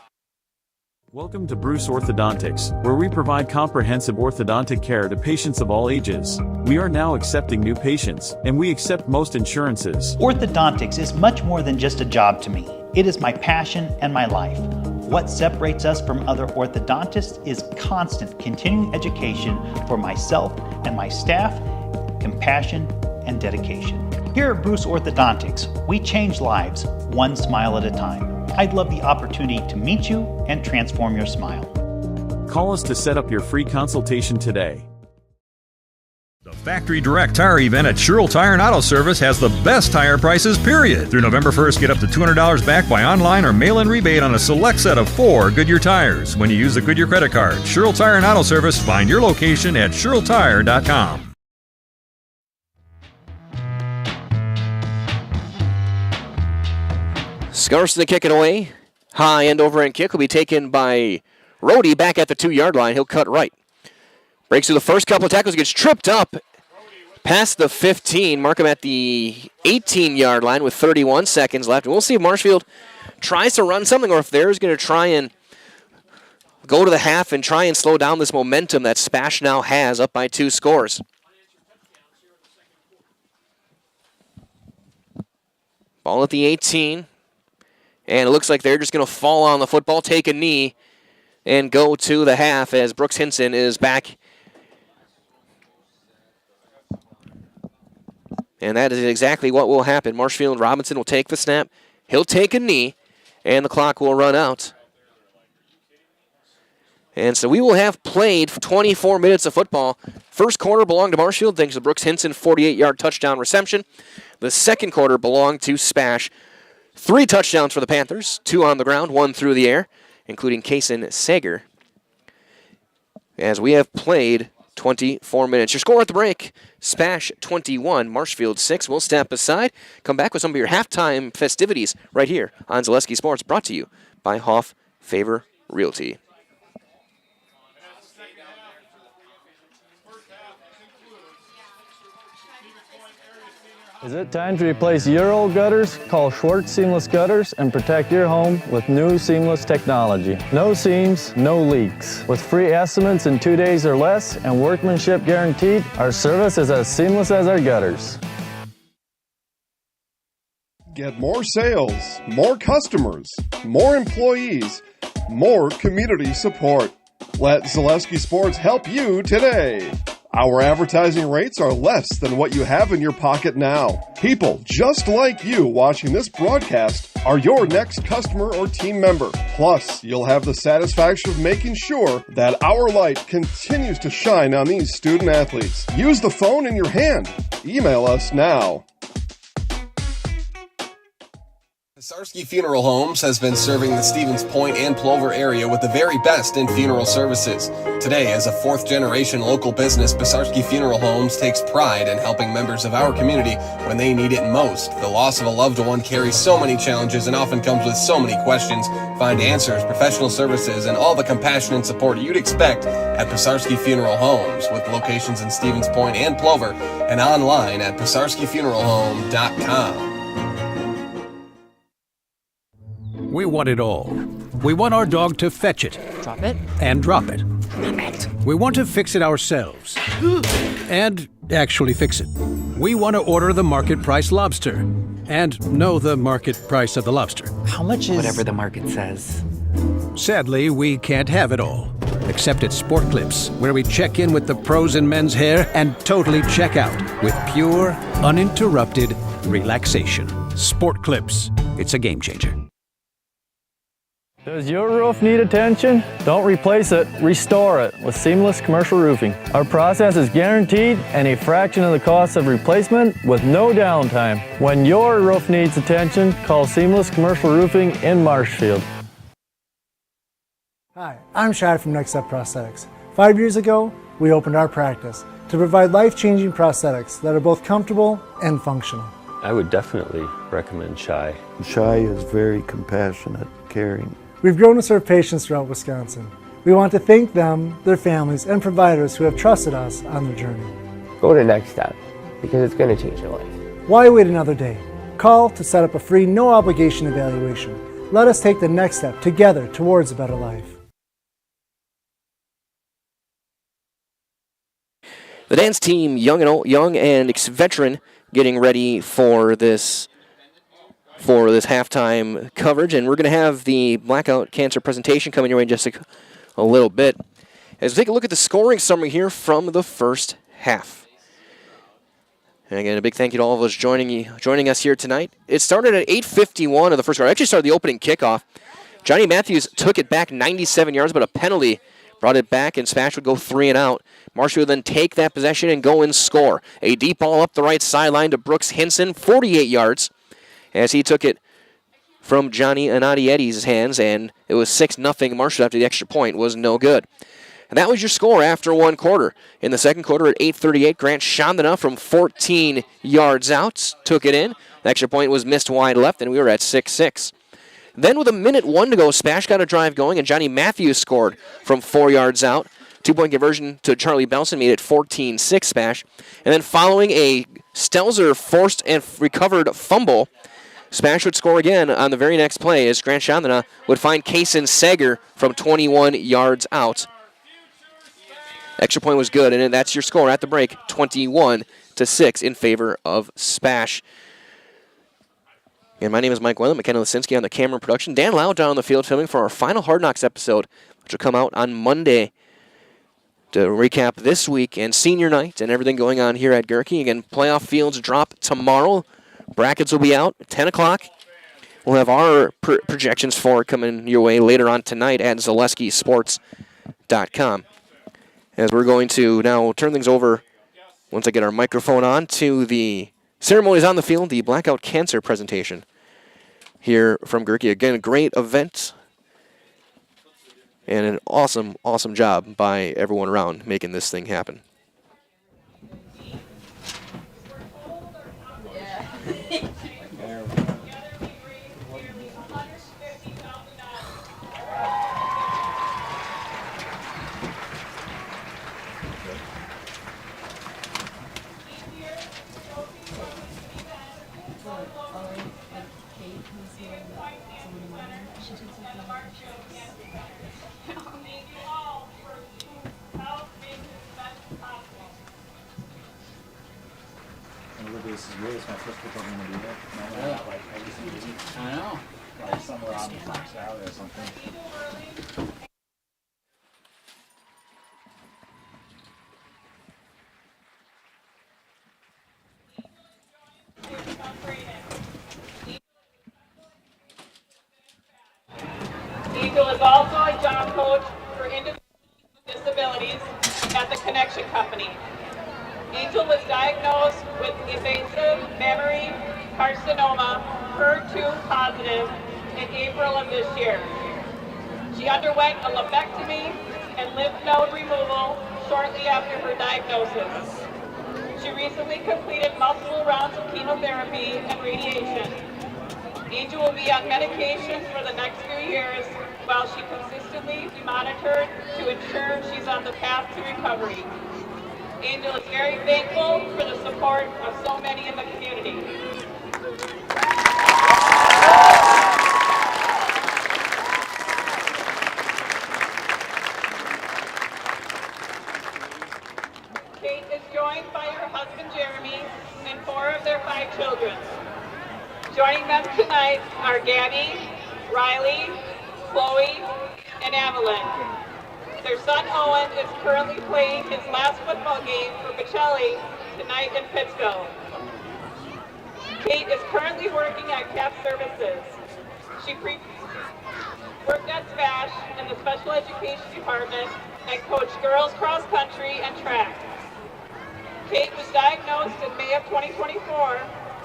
Welcome to Bruce Orthodontics, where we provide comprehensive orthodontic care to patients of all ages. We are now accepting new patients, and we accept most insurances. Orthodontics is much more than just a job to me. It is my passion and my life. What separates us from other orthodontists is constant continuing education for myself and my staff, compassion and dedication. Here at Bruce Orthodontics, we change lives one smile at a time. I'd love the opportunity to meet you and transform your smile. Call us to set up your free consultation today. The Factory Direct Tire event at Sherrill Tire and Auto Service has the best tire prices, period. Through November 1st, get up to $200 back by online or mail-in rebate on a select set of 4 Goodyear tires when you use the Goodyear credit card. Sherrill Tire and Auto Service. Find your location at SherrillTire.com. Scarson to kick it away. High end over end kick will be taken by Rhodey back at the 2-yard line. He'll cut right. Breaks through the first couple of tackles, gets tripped up past the 15. Mark him at the 18-yard line with 31 seconds left. And we'll see if Marshfield tries to run something or if they're going to try and go to the half and try and slow down this momentum that SPASH now has up by 2 scores. Ball at the 18. And it looks like they're just going to fall on the football, take a knee, and go to the half as Brooks Hinson is back. And that is exactly what will happen. Marshfield Robinson will take the snap. He'll take a knee, and the clock will run out. And so we will have played 24 minutes of football. First quarter belonged to Marshfield thanks to Brooks Hinson, 48-yard touchdown reception. The second quarter belonged to SPASH. 3 touchdowns for the Panthers, 2 on the ground, 1 through the air, including Kaysen Sager. As we have played 24 minutes. Your score at the break, SPASH 21, Marshfield 6. We'll step aside, come back with some of your halftime festivities right here on Zaleski Sports, brought to you by Hoff Favor Realty. Is it time to replace your old gutters? Call Schwartz Seamless Gutters and protect your home with new seamless technology. No seams, no leaks. With free estimates in 2 days or less and workmanship guaranteed, our service is as seamless as our gutters. Get more sales, more customers, more employees, more community support. Let Zaleski Sports help you today. Our advertising rates are less than what you have in your pocket now. People just like you watching this broadcast are your next customer or team member. Plus, you'll have the satisfaction of making sure that our light continues to shine on these student athletes. Use the phone in your hand. Email us now. Pisarski Funeral Homes has been serving the Stevens Point and Plover area with the very best in funeral services. Today, as a fourth-generation local business, Pisarski Funeral Homes takes pride in helping members of our community when they need it most. The loss of a loved one carries so many challenges and often comes with so many questions. Find answers, professional services, and all the compassion and support you'd expect at Pisarski Funeral Homes, with locations in Stevens Point and Plover, and online at pisarskifuneralhome.com. We want it all. We want our dog to fetch it. Drop it. And drop it. Name it. We want to fix it ourselves. And actually fix it. We want to order the market price lobster. And know the market price of the lobster. How much is... Whatever the market says. Sadly, we can't have it all. Except at Sport Clips, where we check in with the pros in men's hair and totally check out with pure, uninterrupted relaxation. Sport Clips. It's a game changer. Does your roof need attention? Don't replace it, restore it with Seamless Commercial Roofing. Our process is guaranteed and a fraction of the cost of replacement with no downtime. When your roof needs attention, call Seamless Commercial Roofing in Marshfield. Hi, I'm Shad from Next Step Prosthetics. 5 years ago, we opened our practice to provide life-changing prosthetics that are both comfortable and functional. I would definitely recommend Shai. Shai is very compassionate, caring. We've grown to serve patients throughout Wisconsin. We want to thank them, their families, and providers who have trusted us on their journey. Go to Next Step, because it's going to change your life. Why wait another day? Call to set up a free, no-obligation evaluation. Let us take the next step together towards a better life. The dance team, young and veteran, getting ready for this halftime coverage, and we're going to have the Blackout Cancer presentation coming your way in just a little bit. As we take a look at the scoring summary here from the first half. And again, a big thank you to all of us joining us here tonight. It started at 8:51 of the first quarter. Actually started the opening kickoff. Johnny Matthews took it back 97 yards, but a penalty brought it back, and SPASH would go 3 and out. Marshfield would then take that possession and go and score. A deep ball up the right sideline to Brooks Hinson, 48 yards. As he took it from Johnny Anadietti's hands, and it was 6-0. Marshfield after the extra point was no good. And that was your score after one quarter. In the second quarter at 8:38, Grant Chandana from 14 yards out took it in. The extra point was missed wide left, and we were at 6-6. Then with 1:01 to go, SPASH got a drive going, and Johnny Matthews scored from 4 yards out. 2-point conversion to Charlie Belson made it 14-6 SPASH. And then following a Stelzer forced and recovered fumble, SPASH would score again on the very next play as Grant Chandana would find Kaysen Sager from 21 yards out. Extra point was good, and that's your score at the break, 21-6 in favor of SPASH. And my name is Mike Whalen, McKenna Lisinski on the camera and production. Dan Lau down on the field filming for our final Hard Knocks episode, which will come out on Monday to recap this week and senior night and everything going on here at Gerke. Again, playoff fields drop tomorrow. Brackets will be out at 10 o'clock. We'll have our projections for it coming your way later on tonight at ZaleskiSports.com. As we're going to now turn things over, once I get our microphone on, to the ceremonies on the field, the Blackout Cancer presentation here from Gerke. Again, a great event and an awesome, awesome job by everyone around making this thing happen. This is weird. It's my first football game to do that. I know. Like somewhere on the Fox Valley or something. Angel is also a job coach for individuals with disabilities at the Connection Company. Angel was diagnosed with invasive mammary carcinoma, HER2 positive, in April of this year. She underwent a lumpectomy and lymph node removal shortly after her diagnosis. She recently completed multiple rounds of chemotherapy and radiation. Angel will be on medication for the next few years while she consistently be monitored to ensure she's on the path to recovery. Angel is very thankful for the support of so many in the community. Kate is joined by her husband Jeremy and 4 of their 5 children. Joining them tonight are Gabby, Riley, Chloe, and Evelyn. Their son Owen is currently playing his last football game for Bocelli tonight in Pittsfield. Kate is currently working at CAP Services. She worked at SPASH in the special education department and coached girls cross country and track. Kate was diagnosed in May of 2024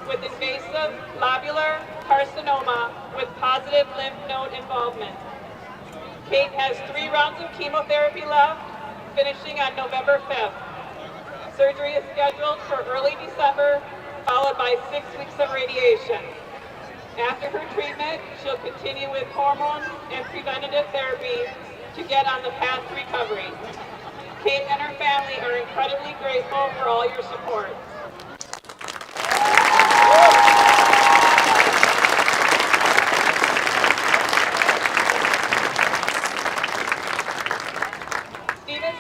with invasive lobular carcinoma with positive lymph node involvement. Kate has 3 rounds of chemotherapy left, finishing on November 5th. Surgery is scheduled for early December, followed by 6 weeks of radiation. After her treatment, she'll continue with hormone and preventative therapy to get on the path to recovery. Kate and her family are incredibly grateful for all your support.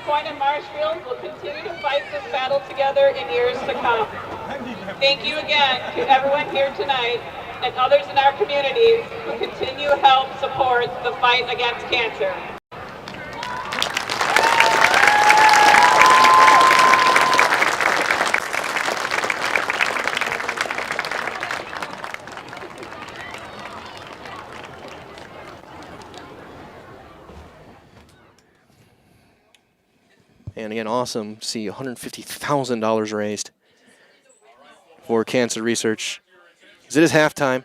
Point and Marshfield will continue to fight this battle together in years to come. Thank you again to everyone here tonight and others in our communities who continue to help support the fight against cancer. And again, awesome to see $150,000 raised for cancer research. As it is halftime,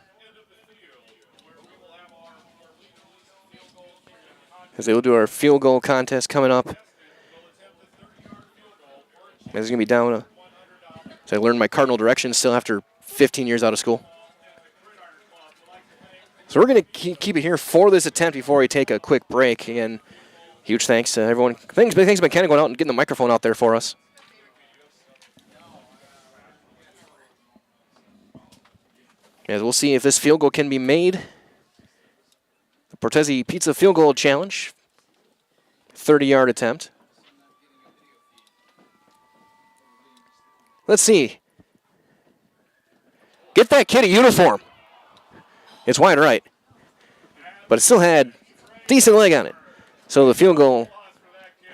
as they will do our field goal contest coming up. As it's going to be down. So I learned my cardinal directions still after 15 years out of school. So we're going to keep it here for this attempt before we take a quick break. Again, huge thanks to everyone. Thanks McKenna going out and getting the microphone out there for us. As we'll see if this field goal can be made. The Portesi Pizza Field Goal Challenge. 30-yard attempt. Let's see. Get that kid a uniform. It's wide right. But it still had decent leg on it. So the field goal,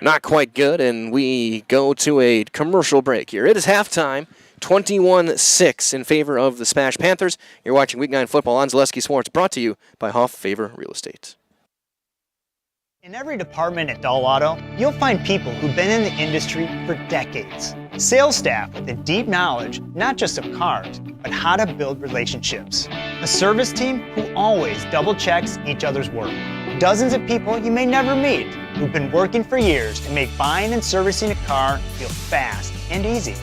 not quite good, and we go to a commercial break here. It is halftime, 21-6 in favor of the SPASH Panthers. You're watching Week 9 football on Zaleski Sports, brought to you by Hoff Favor Real Estate. In every department at Dull Auto, you'll find people who've been in the industry for decades. Sales staff with a deep knowledge, not just of cars, but how to build relationships. A service team who always double checks each other's work. Dozens of people you may never meet who've been working for years to make buying and servicing a car feel fast and easy.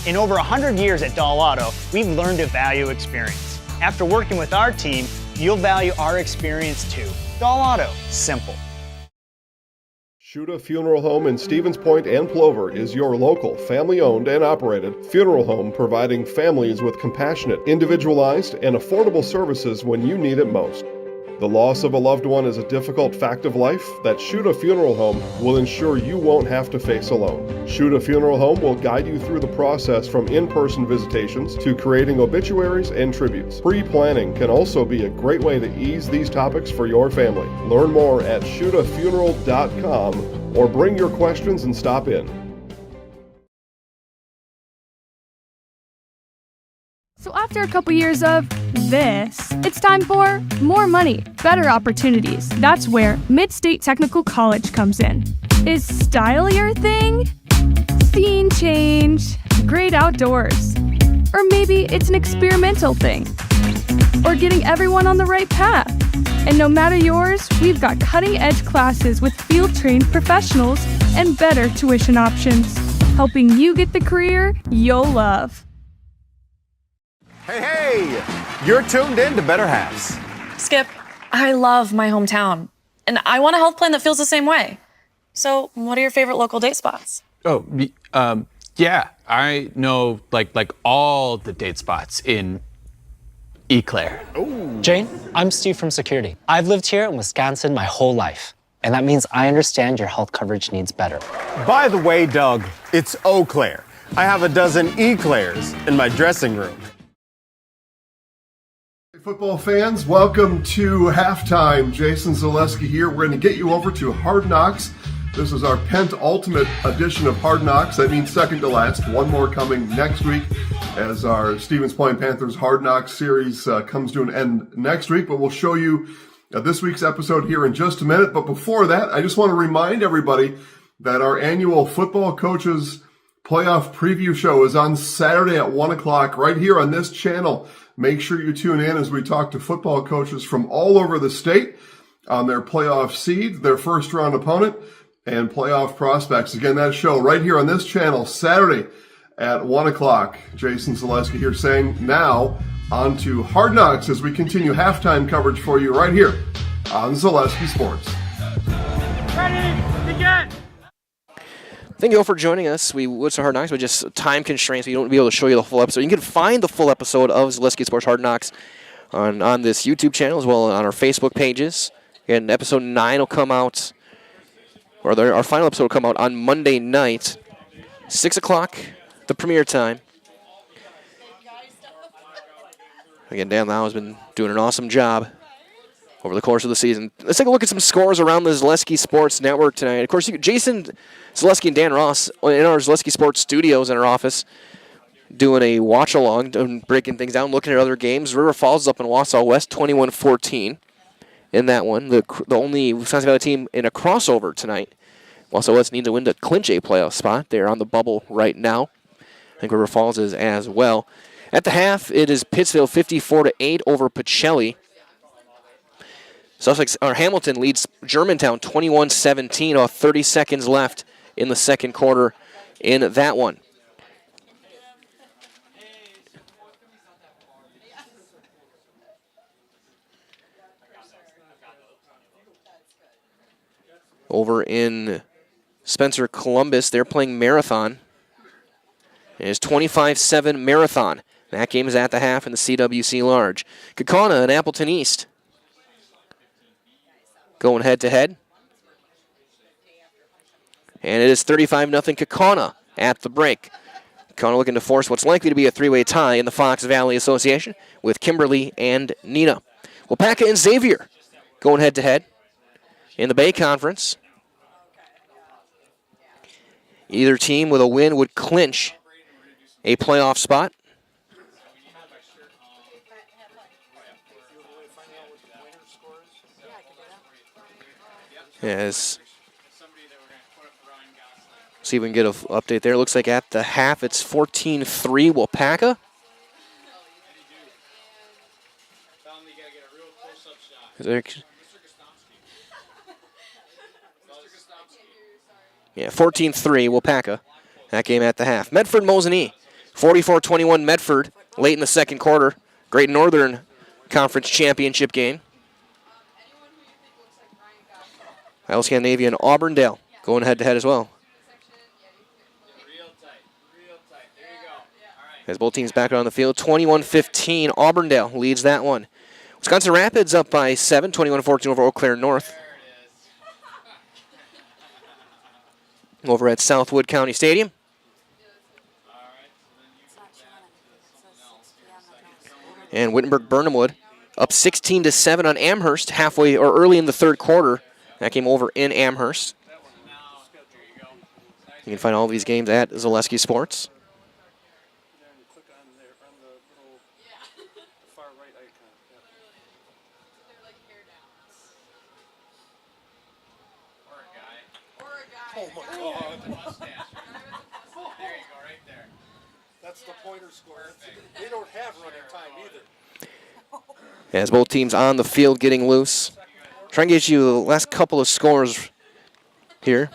In over 100 years at Dull Auto, we've learned to value experience. After working with our team, you'll value our experience too. Dull Auto, simple. Shuda Funeral Home in Stevens Point and Plover is your local, family-owned and operated funeral home providing families with compassionate, individualized, and affordable services when you need it most. The loss of a loved one is a difficult fact of life that Shuda Funeral Home will ensure you won't have to face alone. Shuda Funeral Home will guide you through the process from in-person visitations to creating obituaries and tributes. Pre-planning can also be a great way to ease these topics for your family. Learn more at shudafuneral.com or bring your questions and stop in. So after After a couple years of this, it's time for more money, better opportunities. That's where Mid-State Technical College comes in. Is style your thing? Scene change, great outdoors. Or maybe it's an experimental thing. Or getting everyone on the right path. And no matter yours, we've got cutting-edge classes with field-trained professionals and better tuition options, helping you get the career you'll love. Hey, you're tuned in to Better Halves. Skip, I love my hometown, and I want a health plan that feels the same way. So, what are your favorite local date spots? Oh, yeah, I know like all the date spots in Eclair. Jane, I'm Steve from security. I've lived here in Wisconsin my whole life, and that means I understand your health coverage needs better. By the way, Doug, it's Eau Claire. I have a dozen Eclairs in my dressing room. Football fans, welcome to halftime. Jason Zaleski here. We're going to get you over to Hard Knocks. This is our penultimate edition of Hard Knocks. That means second to last. One more coming next week as our Stevens Point Panthers Hard Knocks series comes to an end next week. But we'll show you this week's episode here in just a minute. But before that, I just want to remind everybody that our annual Football Coaches Playoff Preview Show is on Saturday at 1 o'clock right here on this channel. Make sure you tune in as we talk to football coaches from all over the state on their playoff seed, their first-round opponent, and playoff prospects. Again, that show right here on this channel, Saturday at 1 o'clock. Jason Zaleski here saying now on to Hard Knocks as we continue halftime coverage for you right here on Zaleski Sports. Ready, begin! Thank you all for joining us. What's a Hard Knocks, but just time constraints, so you don't be able to show you the full episode. You can find the full episode of Zaleski Sports Hard Knocks on this YouTube channel as well as on our Facebook pages. And episode 9 will come out, or our final episode will come out on Monday night, 6 o'clock, the premiere time. Again, Dan Lau has been doing an awesome job over the course of the season. Let's take a look at some scores around the Zaleski Sports Network tonight. Of course, Jason Zaleski and Dan Ross in our Zaleski Sports studios in our office doing a watch-along, breaking things down, looking at other games. River Falls is up in Wausau West, 21-14 in that one. The only Wisconsin Valley team in a crossover tonight. Wausau West needs a win to clinch a playoff spot. They're on the bubble right now. I think River Falls is as well. At the half, it is Pittsville 54-8 over Pacelli. Sussex or Hamilton leads Germantown 21-17, about 30 seconds left in the second quarter in that one. Over in Spencer Columbus, they're playing Marathon. It is 25-7 Marathon. That game is at the half in the CWC Large. Kaukauna and Appleton East going head-to-head. And it is 35-0 Kaukauna at the break. Kaukauna looking to force what's likely to be a three-way tie in the Fox Valley Association with Kimberly and Nina. Wapaka and Xavier going head-to-head in the Bay Conference. Either team with a win would clinch a playoff spot. Yes. See if we can get an update there. Looks like at the half it's 14-3 Wapaka. Yeah, 14-3 Wapaka. That game at the half. Medford-Mosinee, 44-21 Medford late in the second quarter. Great Northern Conference Championship game. Isle Scandinavia and Auburndale going head-to-head as well. As both teams back on the field, 21-15, Auburndale leads that one. Wisconsin Rapids up by 7, 21-14 over Eau Claire North. Over at Southwood County Stadium. And Wittenberg-Burnhamwood up 16-7 on Amherst halfway or early in the third quarter. That game over in Amherst. You can find all of these games at Zaleski Sports. That's the pointer score. They don't have running time either. As both teams on the field getting loose. Trying to get you the last couple of scores here,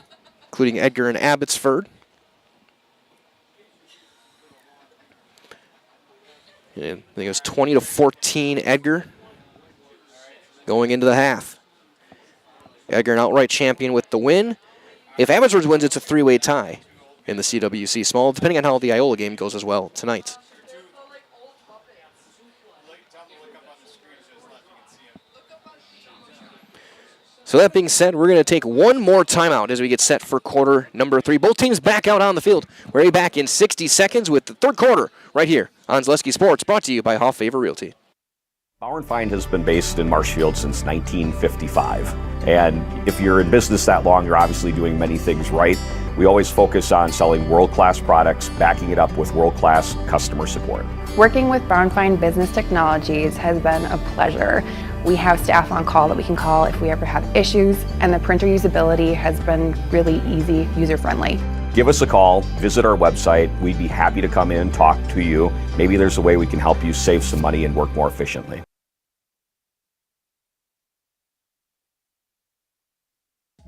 including Edgar and Abbotsford. And I think it was 20-14 Edgar going into the half. Edgar an outright champion with the win. If Abbotsford wins, it's a three-way tie in the CWC Small, depending on how the Iola game goes as well tonight. So that being said, we're going to take one more timeout as we get set for quarter number 3. Both teams back out on the field. We're going to be back in 60 seconds with the third quarter right here on Zaleski Sports, brought to you by Hoff Favor Realty. Bauer & Feind has been based in Marshfield since 1955. And if you're in business that long, you're obviously doing many things right. We always focus on selling world-class products, backing it up with world-class customer support. Working with Bauer & Feind Business Technologies has been a pleasure. We have staff on call that we can call if we ever have issues, and the printer usability has been really easy, user-friendly. Give us a call, visit our website. We'd be happy to come in, talk to you. Maybe there's a way we can help you save some money and work more efficiently.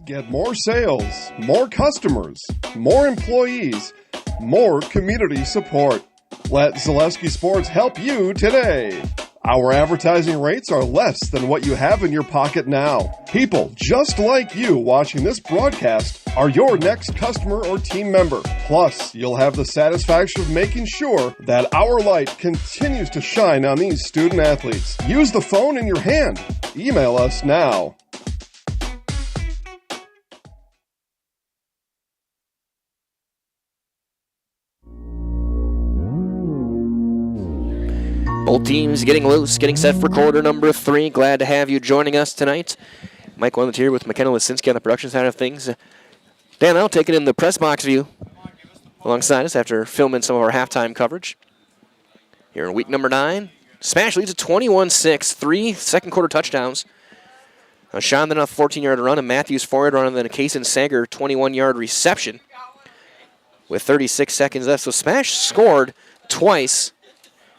Get more sales, more customers, more employees, more community support. Let Zaleski Sports help you today. Our advertising rates are less than what you have in your pocket now. People just like you watching this broadcast are your next customer or team member. Plus, you'll have the satisfaction of making sure that our light continues to shine on these student athletes. Use the phone in your hand. Email us now. Both teams getting loose, getting set for quarter number 3. Glad to have you joining us tonight. Mike Wendlandt here with McKenna Lisinski on the production side of things. Dan, I'll take it in the press box view alongside us after filming some of our halftime coverage. Here in week number 9, SPASH leads at 21-6, 3 second quarter touchdowns. Sean then a 14-yard run, and Matthews 4-yard run, and then a Kaysen Sager 21-yard reception with 36 seconds left. So SPASH scored twice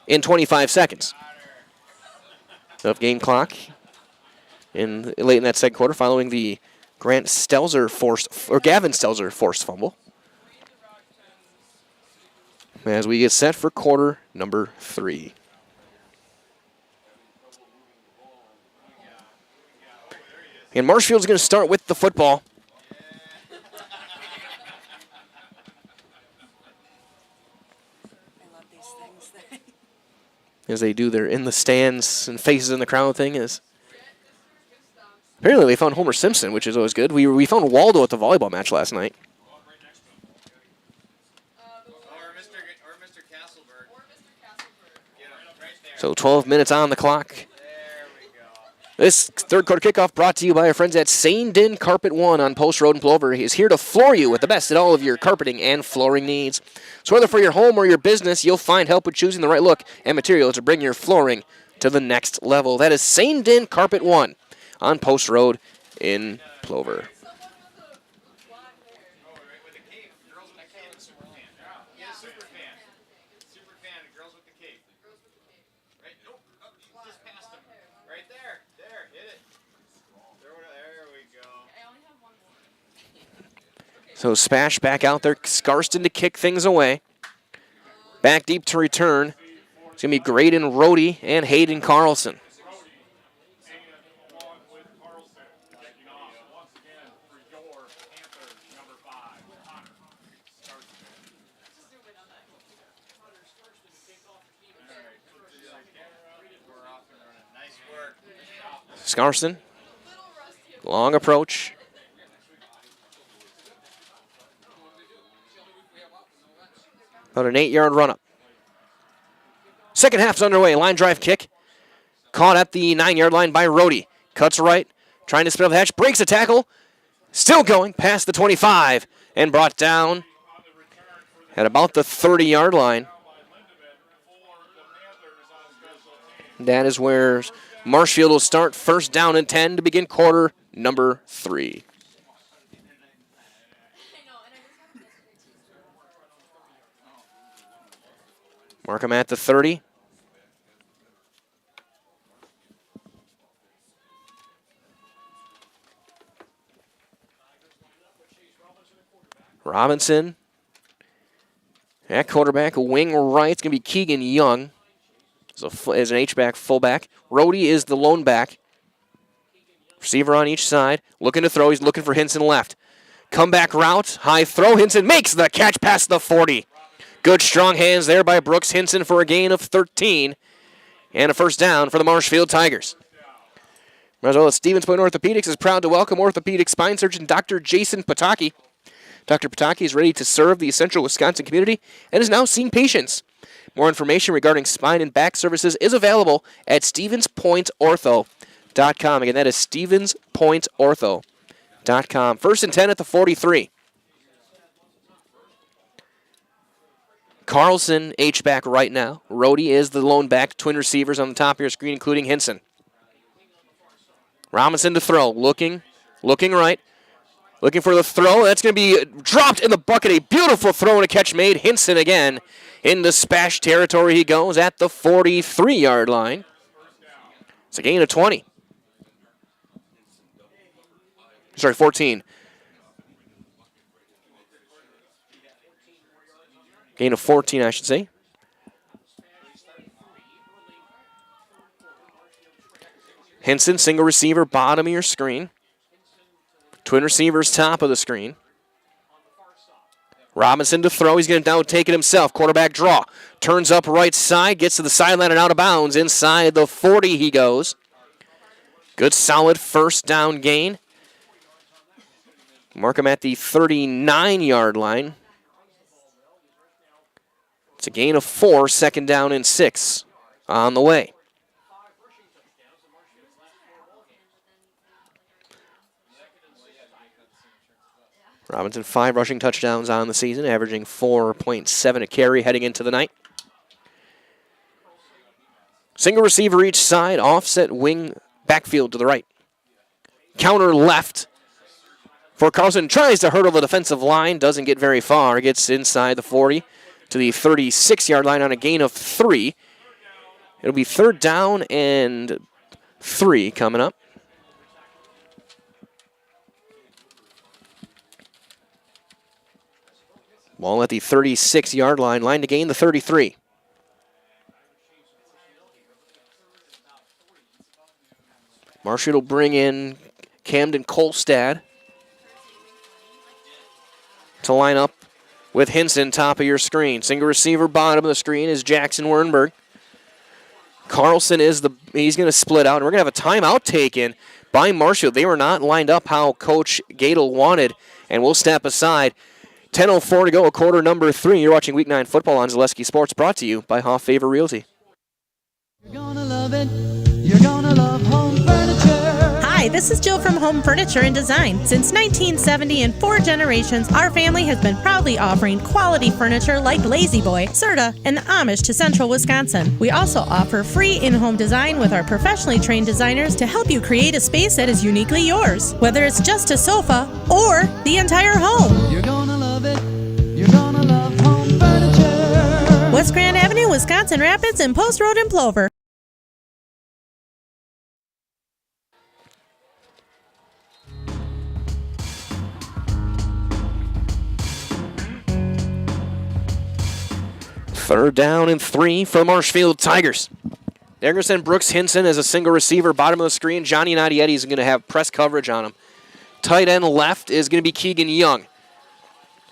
in 25 seconds of game clock late in that second quarter, following the Gavin Stelzer forced fumble. As we get set for quarter number 3. And Marshfield's going to start with the football. As they do their in the stands and faces in the crowd thing. Is apparently they found Homer Simpson, which is always good. We found Waldo at the volleyball match last night. So 12 minutes on the clock. This third quarter kickoff brought to you by our friends at St. Din Carpet One on Post Road in Plover. He is here to floor you with the best at all of your carpeting and flooring needs. So whether for your home or your business, you'll find help with choosing the right look and material to bring your flooring to the next level. That is St. Din Carpet One on Post Road in Plover. So SPASH back out there. Scarston to kick things away. Back deep to return. It's going to be Graydon Rohde and Hayden Carlson. Scarston. Long approach. About an 8-yard run-up. Second half's underway. Line drive kick. Caught at the 9-yard line by Rohde. Cuts right. Trying to spin up the hatch. Breaks a tackle. Still going past the 25. And brought down at about the 30-yard line. That is where Marshfield will start first down and 10 to begin quarter number 3. Markham at the 30. Robinson at quarterback, wing right. It's going to be Keegan Young as an H-back fullback. Rhodey is the lone back. Receiver on each side, looking to throw. He's looking for Hinson left. Comeback route, high throw. Hinson makes the catch past the 40. Good strong hands there by Brooks Hinson for a gain of 13 and a first down for the Marshfield Tigers. As well as Stevens Point Orthopedics is proud to welcome orthopedic spine surgeon Dr. Jason Pataki. Dr. Pataki is ready to serve the central Wisconsin community and is now seeing patients. More information regarding spine and back services is available at StevensPointOrtho.com. Again, that is StevensPointOrtho.com. First and 10 at the 43. Carlson, H-back right now. Rhodey is the lone back. Twin receivers on the top of your screen, including Hinson. Robinson to throw. Looking right. Looking for the throw. That's going to be dropped in the bucket. A beautiful throw and a catch made. Hinson again into SPASH territory he goes at the 43-yard line. It's a gain of 20. Sorry, 14. Gain of 14, I should say. Hinson, single receiver, bottom of your screen. Twin receivers, top of the screen. Robinson to throw. He's going to now take it himself. Quarterback draw. Turns up right side, gets to the sideline and out of bounds. Inside the 40 he goes. Good solid first down gain. Mark him at the 39-yard line. It's a gain of 4, second down and 6 on the way. Robinson, 5 rushing touchdowns on the season, averaging 4.7 a carry heading into the night. Single receiver each side, offset wing backfield to the right. Counter left for Carlson. Tries to hurdle the defensive line, doesn't get very far. Gets inside the 40 to the 36-yard line on a gain of 3. It'll be third down and 3 coming up. Ball at the 36-yard line, line to gain the 33. Marshfield will bring in Camden Kolstad to line up with Hinson, top of your screen. Single receiver, bottom of the screen is Jackson Wernberg. Carlson is he's going to split out, and we're going to have a timeout taken by Marshfield. They were not lined up how Coach Gadel wanted, and we'll step aside. 10:04 to go, quarter number 3. You're watching Week 9 football on Zaleski Sports, brought to you by Hoff Favor Realty. You're gonna love it. You're gonna love home furniture. Hi, this is Jill from Home Furniture and Design. Since 1970, in 4 generations, our family has been proudly offering quality furniture like Lazy Boy, Serta, and the Amish to Central Wisconsin. We also offer free in-home design with our professionally trained designers to help you create a space that is uniquely yours, whether it's just a sofa or the entire home. You're gonna love it. You're gonna love home furniture. West Grand Avenue, Wisconsin Rapids, and Post Road in Plover. Third down and 3 for the Marshfield Tigers. They're going to send Brooks Hinson as a single receiver, bottom of the screen. Johnny Nadietti is going to have press coverage on him. Tight end left is going to be Keegan Young.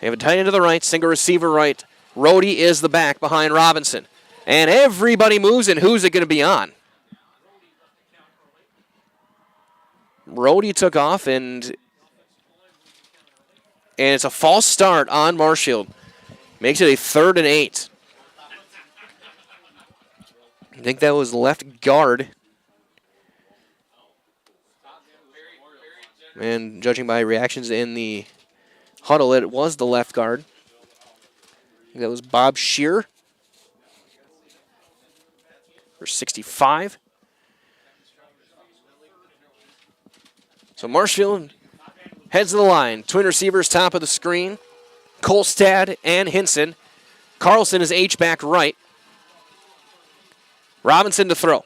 They have a tight end to the right, single receiver right. Rhodey is the back behind Robinson. And everybody moves, and who's it going to be on? Rhodey took off, and it's a false start on Marshfield. Makes it a 3rd and 8. I think that was left guard. And judging by reactions in the huddle, it was the left guard. I think that was Bob Shear for 65. So Marshfield heads to the line. Twin receivers top of the screen. Kolstad and Hinson. Carlson is H-back right. Robinson to throw.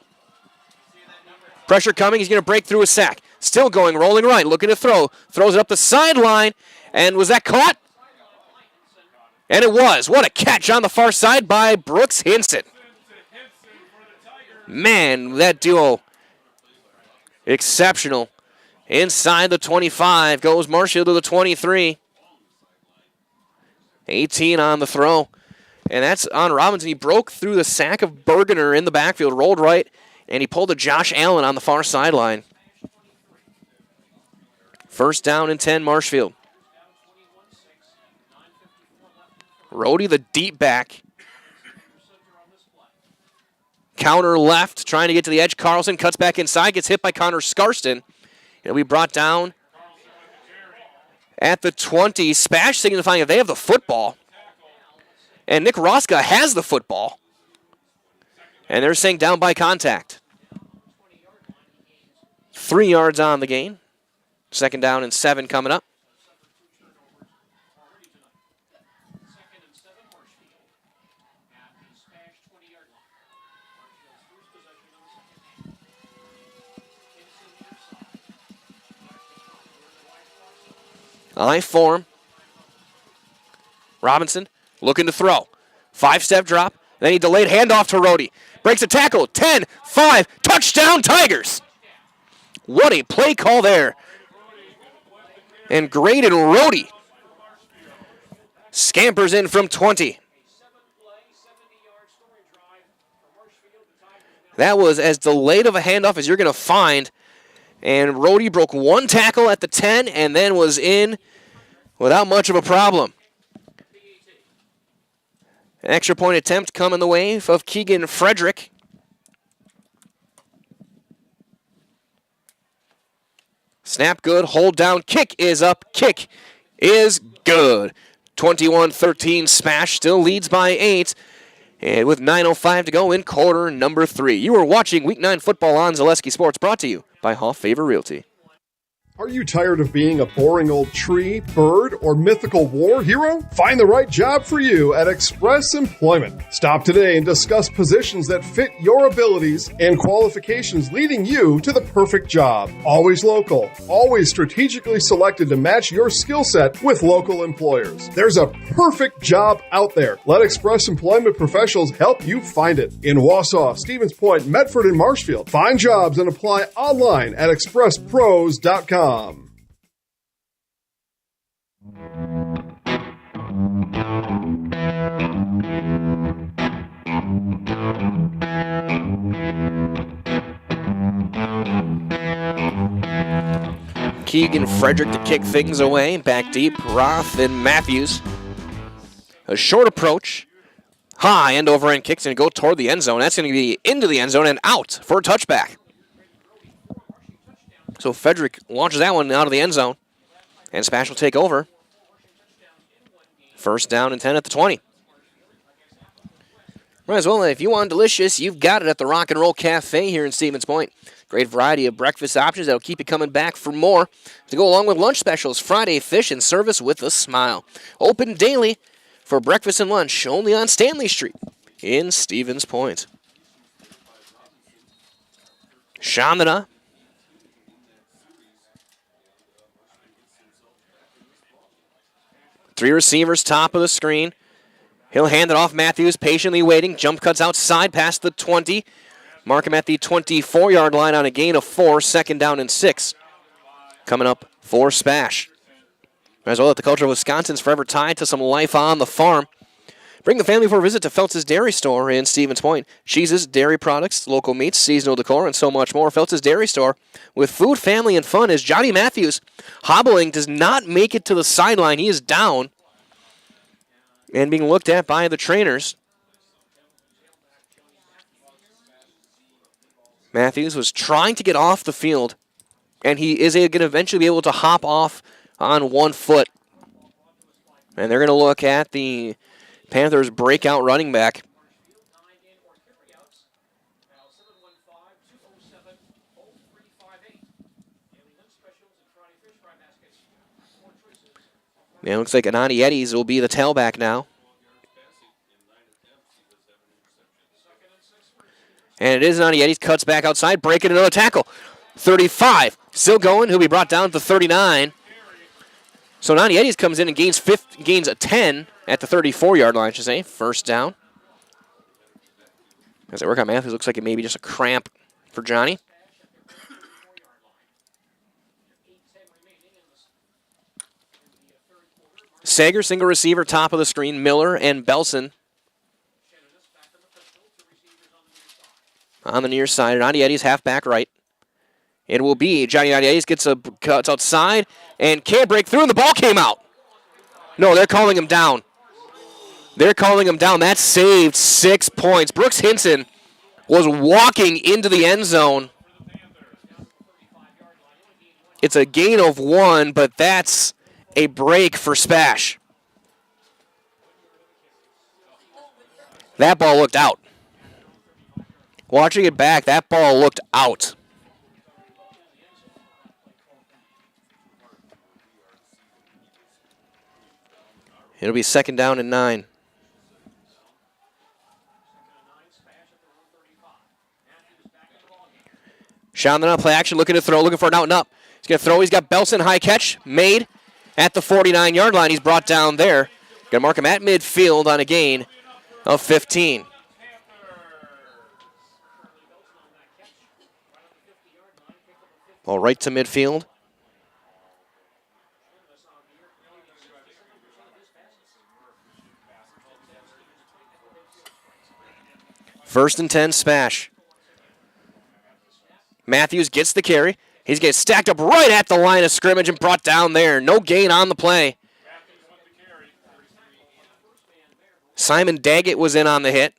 Pressure coming. He's going to break through a sack. Still going, rolling right, looking to throw. Throws it up the sideline. And was that caught? And it was. What a catch on the far side by Brooks Hinson. Man, that duo, exceptional. Inside the 25 goes Marshfield to the 23. 18 on the throw. And that's on Robinson. He broke through the sack of Bergener in the backfield, rolled right, and he pulled a Josh Allen on the far sideline. First down and 10, Marshfield. Rhodey, the deep back. Counter left, trying to get to the edge. Carlson cuts back inside, gets hit by Connor Scarston. It'll be brought down at the 20. SPASH signifying that they have the football. And Nick Roska has the football. And they're saying down by contact. 3 yards on the gain. Second down and 7 coming up. I form. Robinson looking to throw. 5-step drop. Then he delayed handoff to Rhodey. Breaks a tackle. 10, 5, touchdown Tigers. What a play call there. And Graydon Rhodey scampers in from 20. That was as delayed of a handoff as you're going to find. And Rhodey broke one tackle at the 10 and then was in without much of a problem. An extra point attempt coming the way of Keegan Frederick. Snap good, hold down, kick is up, kick is good. 21-13 SPASH still leads by 8. And with 9:05 to go in quarter number 3. You are watching Week 9 football on Zaleski Sports, brought to you by Hoff Favor Realty. Are you tired of being a boring old tree, bird, or mythical war hero? Find the right job for you at Express Employment. Stop today and discuss positions that fit your abilities and qualifications, leading you to the perfect job. Always local, always strategically selected to match your skill set with local employers. There's a perfect job out there. Let Express Employment professionals help you find it. In Wausau, Stevens Point, Medford, and Marshfield. Find jobs and apply online at expresspros.com. Keegan Frederick to kick things away. Back deep, Roth and Matthews. A short approach. High end over end kicks and go toward the end zone. That's going to be into the end zone and out for a touchback. So Frederick launches that one out of the end zone. And SPASH will take over. First down and 10 at the 20. Might as well, if you want delicious, you've got it at the Rock and Roll Cafe here in Stevens Point. Great variety of breakfast options that'll keep you coming back for more. To go along with lunch specials, Friday fish and service with a smile. Open daily for breakfast and lunch, only on Stanley Street in Stevens Point. Chandana. Three receivers, top of the screen. He'll hand it off. Matthews patiently waiting. Jump cuts outside past the 20. Mark him at the 24-yard line on a gain of 4. Second down and 6. Coming up for SPASH. Might as well let the culture of Wisconsin's forever tied to some life on the farm. Bring the family for a visit to Feltz's Dairy Store in Stevens Point. Cheeses, dairy products, local meats, seasonal decor, and so much more. Feltz's Dairy Store with food, family, and fun as Johnny Matthews, hobbling, does not make it to the sideline. He is down and being looked at by the trainers. Matthews was trying to get off the field, and he is going to eventually be able to hop off on one foot. And they're going to look at the Panthers breakout running back. Yeah, it looks like Anani Eddies will be the tailback now. And it is Nani Eddies, cuts back outside, breaking another tackle. 35, still going. He'll be brought down to 39. So Nani Eddies comes in and gains a 10 at the 34-yard line, I should say. First down. As they work on Matthews, looks like it may be just a cramp for Johnny. Sager, single receiver, top of the screen. Miller and Belson on the near side. Nani Eddies, halfback right. It will be Johnny Nani Eddies cuts outside and can't break through, and the ball came out. No, they're calling him down. They're calling him down. That saved 6 points. Brooks Hinson was walking into the end zone. It's a gain of 1, but that's a break for SPASH. That ball looked out. Watching it back, that ball looked out. It'll be 2nd down and 9. Chandler on play action, looking to throw, looking for an out and up. He's going to throw. He's got Belson, high catch, made at the 49-yard line. He's brought down there. Going to mark him at midfield on a gain of 15. Ball right to midfield. First and 10, SPASH. Matthews gets the carry. He's getting stacked up right at the line of scrimmage and brought down there. No gain on the play. Simon Daggett was in on the hit.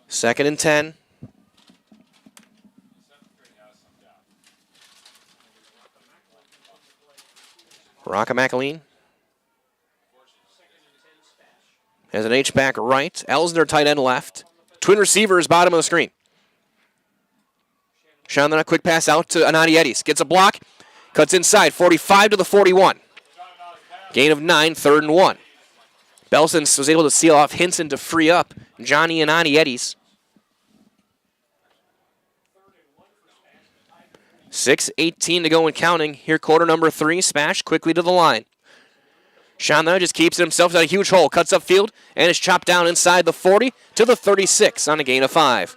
Second and 10. Rocca McAleen has an H-back right. Elsner tight end left. Twin receivers bottom of the screen. Chandler, a quick pass out to Nani Eddies. Gets a block. Cuts inside. 45 to the 41. Gain of 9, 3rd and 1. Belson was able to seal off Hinson to free up Johnny and Nani Eddies. 6:18 to go and counting. Here, quarter number 3. SPASH quickly to the line. Chandler just keeps it himself at a huge hole. Cuts upfield and is chopped down inside the 40 to the 36 on a gain of 5.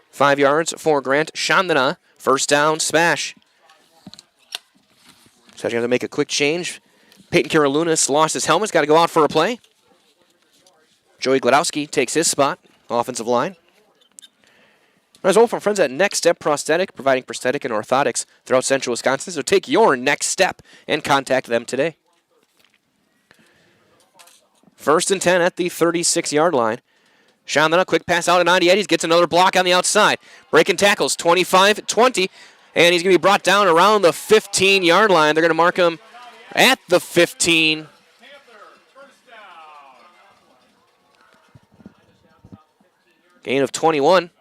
5 yards for Grant Chandana. First down, SPASH. So you have to make a quick change. Peyton Karalunas lost his helmet. Got to go out for a play. Joey Gladowski takes his spot. Offensive line. As well from friends at Next Step Prosthetic, providing prosthetic and orthotics throughout central Wisconsin. So take your next step and contact them today. First and 10 at the 36-yard line. Chandler, quick pass out to Nani Eddies, gets another block on the outside. Breaking tackles, 25-20, and he's going to be brought down around the 15-yard line. They're going to mark him at the 15. Gain of 21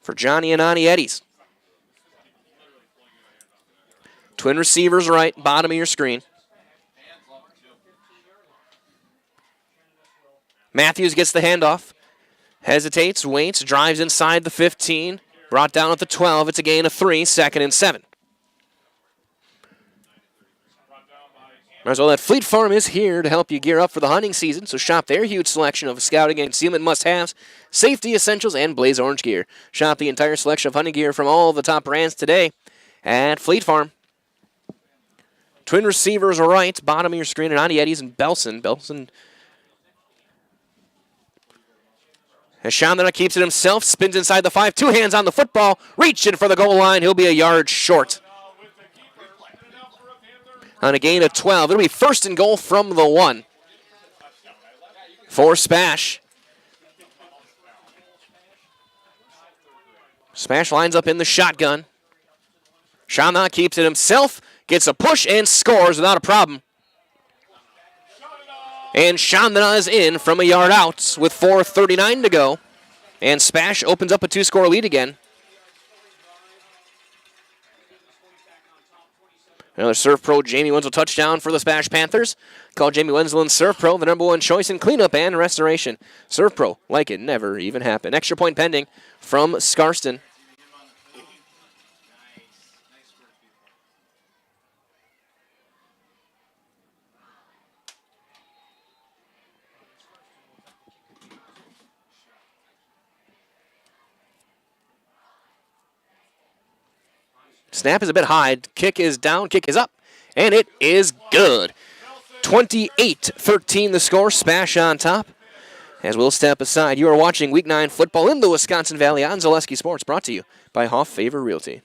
for Johnny and Nani Eddies. Twin receivers right, bottom of your screen. Matthews gets the handoff. Hesitates, waits, drives inside the 15. Brought down at the 12. It's a gain of 3, 2nd and 7. Might as well, that Fleet Farm is here to help you gear up for the hunting season, so shop their huge selection of scouting and concealment must-haves, safety essentials, and Blaze Orange gear. Shop the entire selection of hunting gear from all of the top brands today at Fleet Farm. Twin receivers right, bottom of your screen, and Nani Eddies and Belson. Belson as Chandler keeps it himself, spins inside the 5, 2 hands on the football, reaching for the goal line. He'll be a yard short. On a gain of 12, it'll be 1st and goal from the 1 for SPASH. SPASH lines up in the shotgun. Chandler keeps it himself, gets a push and scores without a problem. And Chandana is in from a yard out with 4:39 to go. And SPASH opens up a 2-score lead again. Another Surf Pro, Jamie Wenzel touchdown for the SPASH Panthers. Call Jamie Wenzel and Surf Pro the #1 choice in cleanup and restoration. Surf Pro, like it never even happened. Extra point pending from Scarston. Snap is a bit high. Kick is down. Kick is up. And it is good. 28-13 the score. SPASH on top. As we'll step aside, you are watching Week 9 football in the Wisconsin Valley on Zaleski Sports, brought to you by Hoff Favor Realty.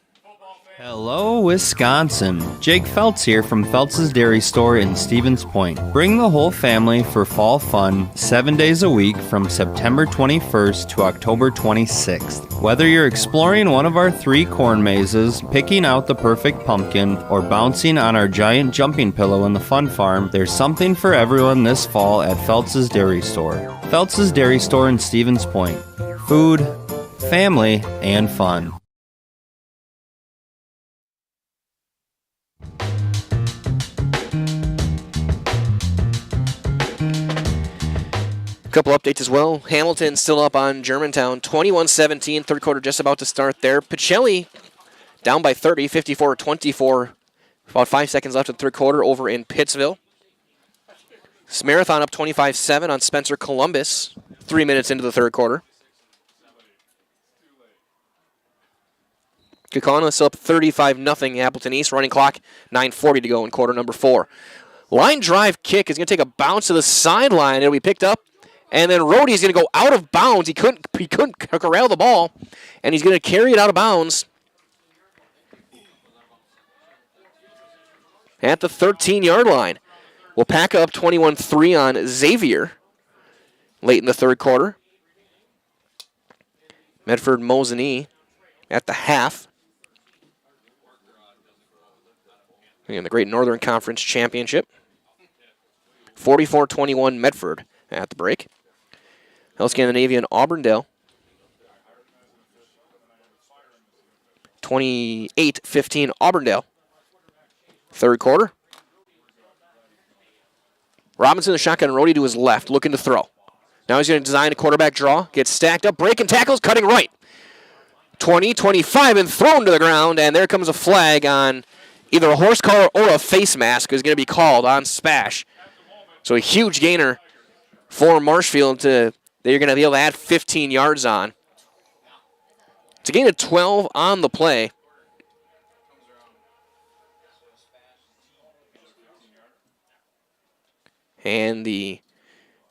Hello, Wisconsin. Jake Feltz here from Feltz's Dairy Store in Stevens Point. Bring the whole family for fall fun 7 days a week from September 21st to October 26th. Whether you're exploring one of our 3 corn mazes, picking out the perfect pumpkin, or bouncing on our giant jumping pillow in the fun farm, there's something for everyone this fall at Feltz's Dairy Store. Feltz's Dairy Store in Stevens Point. Food, family, and fun. Couple updates as well. Hamilton still up on Germantown, 21-17. Third quarter just about to start there. Pacelli down by 30, 54-24. About 5 seconds left in the third quarter over in Pittsville. Marathon up 25-7 on Spencer Columbus, 3 minutes into the third quarter. Kaukauna still up 35-0. Appleton East, running clock, 9:40 to go in quarter number 4. Line drive kick is going to take a bounce to the sideline. It'll be picked up. And then Rohde's going to go out of bounds. He couldn't corral the ball, and he's going to carry it out of bounds at the 13-yard line. We'll pack up 21-3 on Xavier late in the third quarter. Medford-Mosinee at the half in the Great Northern Conference Championship. 44-21 Medford at the break. Health Scandinavian Auburndale. 28-15 Auburndale. Third quarter. Robinson, the shotgun, Rohde to his left, looking to throw. Now he's going to design a quarterback draw. Gets stacked up, breaking tackles, cutting right. 20, 25, and thrown to the ground. And there comes a flag on either a horse collar or a face mask is going to be called on SPASH. So a huge gainer for Marshfield that you're going to be able to add 15 yards on. It's a gain of 12 on the play. And the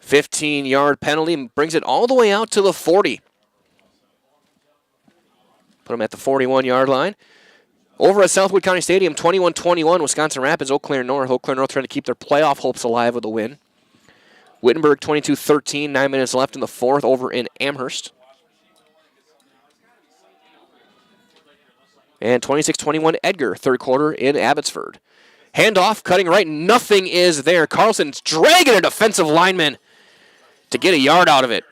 15-yard penalty brings it all the way out to the 40. Put them at the 41-yard line. Over at Southwood County Stadium, 21-21, Wisconsin Rapids, Eau Claire North. Eau Claire North trying to keep their playoff hopes alive with a win. Wittenberg, 22-13, 9 minutes left in the fourth over in Amherst. And 26-21, Edgar, third quarter in Abbotsford. Handoff, cutting right, nothing is there. Carlson's dragging a defensive lineman to get a yard out of it.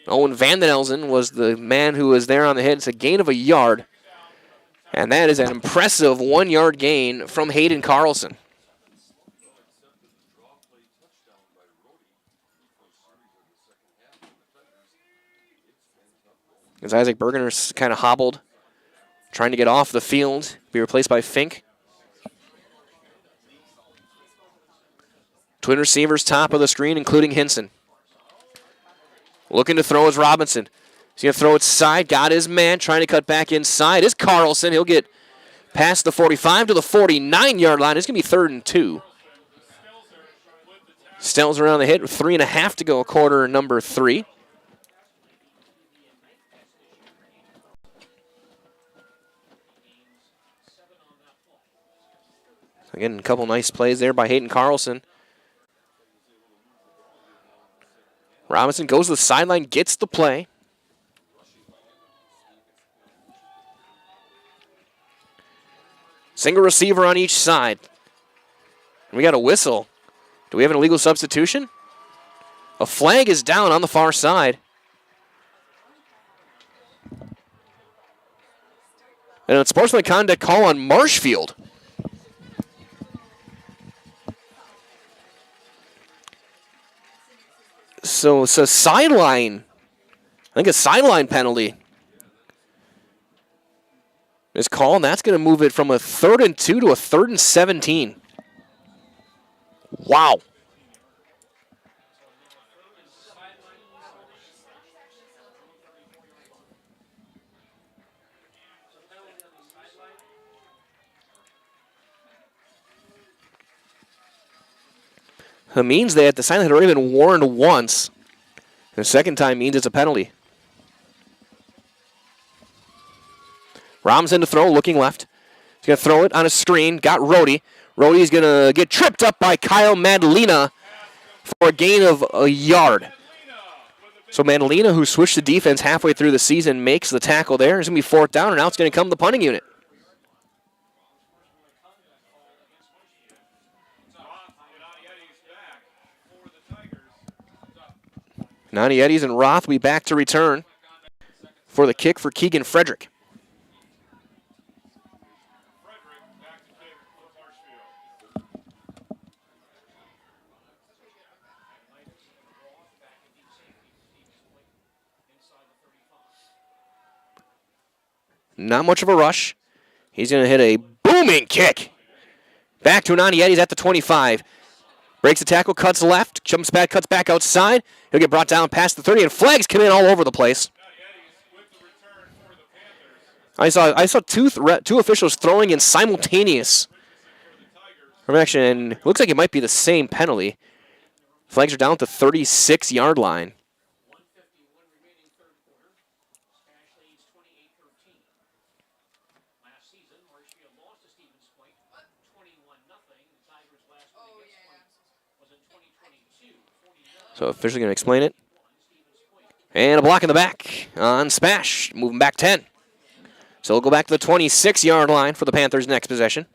Owen Vanden Elzen was the man who was there on the hit. It's a gain of a yard. And that is an impressive 1-yard gain from Hayden Carlson. As Isaac Bergener's kind of hobbled, trying to get off the field, be replaced by Fink. Twin receivers top of the screen, including Hinson. Looking to throw is Robinson. He's going to throw it side, got his man, trying to cut back inside is Carlson. He'll get past the 45 to the 49-yard line. It's going to be 3rd and 2. Stelzer on the hit with 3.5 to go, quarter number 3. Again, a couple nice plays there by Hayden Carlson. Robinson goes to the sideline, gets the play. Single receiver on each side. And we got a whistle. Do we have an illegal substitution? A flag is down on the far side. And a sportsmanlike conduct call on Marshfield. So it's a sideline. I think a sideline penalty is called, and that's going to move it from a 3rd and 2 to a 3rd and 17. Wow. That means that the sideline had already been warned once. The second time means it's a penalty. Robinson to throw, looking left. He's going to throw it on a screen. Got Rhodey. Rhodey's going to get tripped up by Kyle Madalena for a gain of a yard. So Madalena, who switched the defense halfway through the season, makes the tackle there. It's going to be 4th down, and now it's going to come to the punting unit. Nani Eddies and Roth will be back to return for the kick for Keegan Frederick. Not much of a rush. He's going to hit a booming kick. Back to Nani Eddies at the 25. Breaks the tackle, cuts left, jumps back, cuts back outside. He'll get brought down past the 30, and flags come in all over the place. I saw two officials throwing in simultaneous action, and it looks like it might be the same penalty. Flags are down at the 36-yard line. So officially going to explain it. And a block in the back on SPASH, moving back 10. So we'll go back to the 26-yard line for the Panthers' next possession.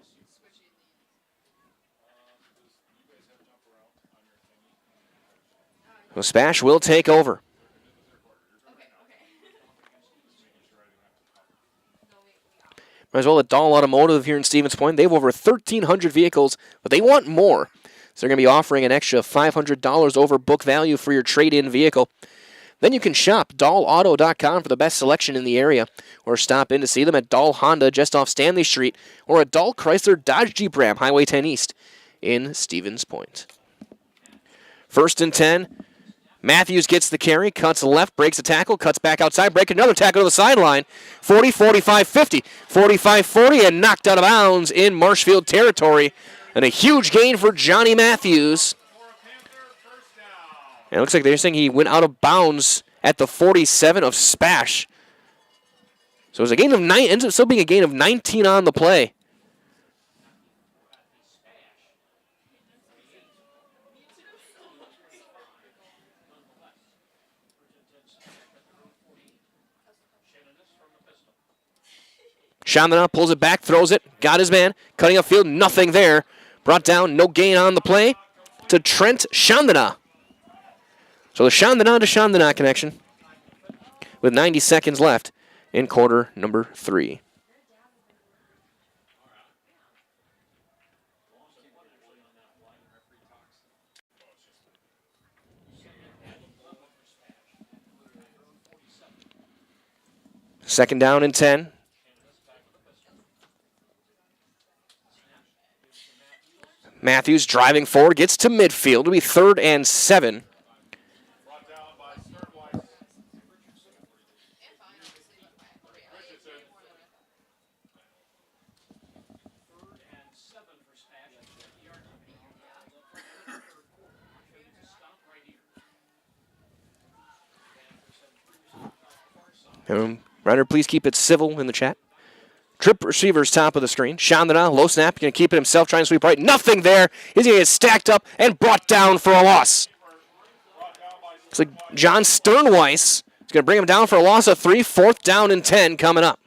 So SPASH will take over. Might as well at Dahl Automotive here in Stevens Point. They have over 1,300 vehicles, but they want more. So they're going to be offering an extra $500 over book value for your trade-in vehicle. Then you can shop DahlAuto.com for the best selection in the area, or stop in to see them at Dahl Honda just off Stanley Street, or at Dahl Chrysler Dodge Jeep Ram Highway 10 East in Stevens Point. 1st and 10. Matthews gets the carry, cuts left, breaks a tackle, cuts back outside, break another tackle to the sideline. 40, 45, 50, 45, 40, and knocked out of bounds in Marshfield territory. And a huge gain for Johnny Matthews. And it looks like they're saying he went out of bounds at the 47 of SPASH. So it was a gain of 9, ends up still being a gain of 19 on the play. Chandana pulls it back, throws it, got his man, cutting upfield, nothing there. Brought down, no gain on the play to Trent Chandana. So the Chandana to Chandana connection with 90 seconds left in quarter number 3. Second down and 10. Matthews driving forward, gets to midfield. It'll be 3rd and 7. Ryder, please keep it civil in the chat. Trip receiver's top of the screen. Chandana, low snap, going to keep it himself, trying to sweep right. Nothing there. He's going to get stacked up and brought down for a loss. Looks like John Sternweiss is going to bring him down for a loss of 3. 4th down and 10 coming up.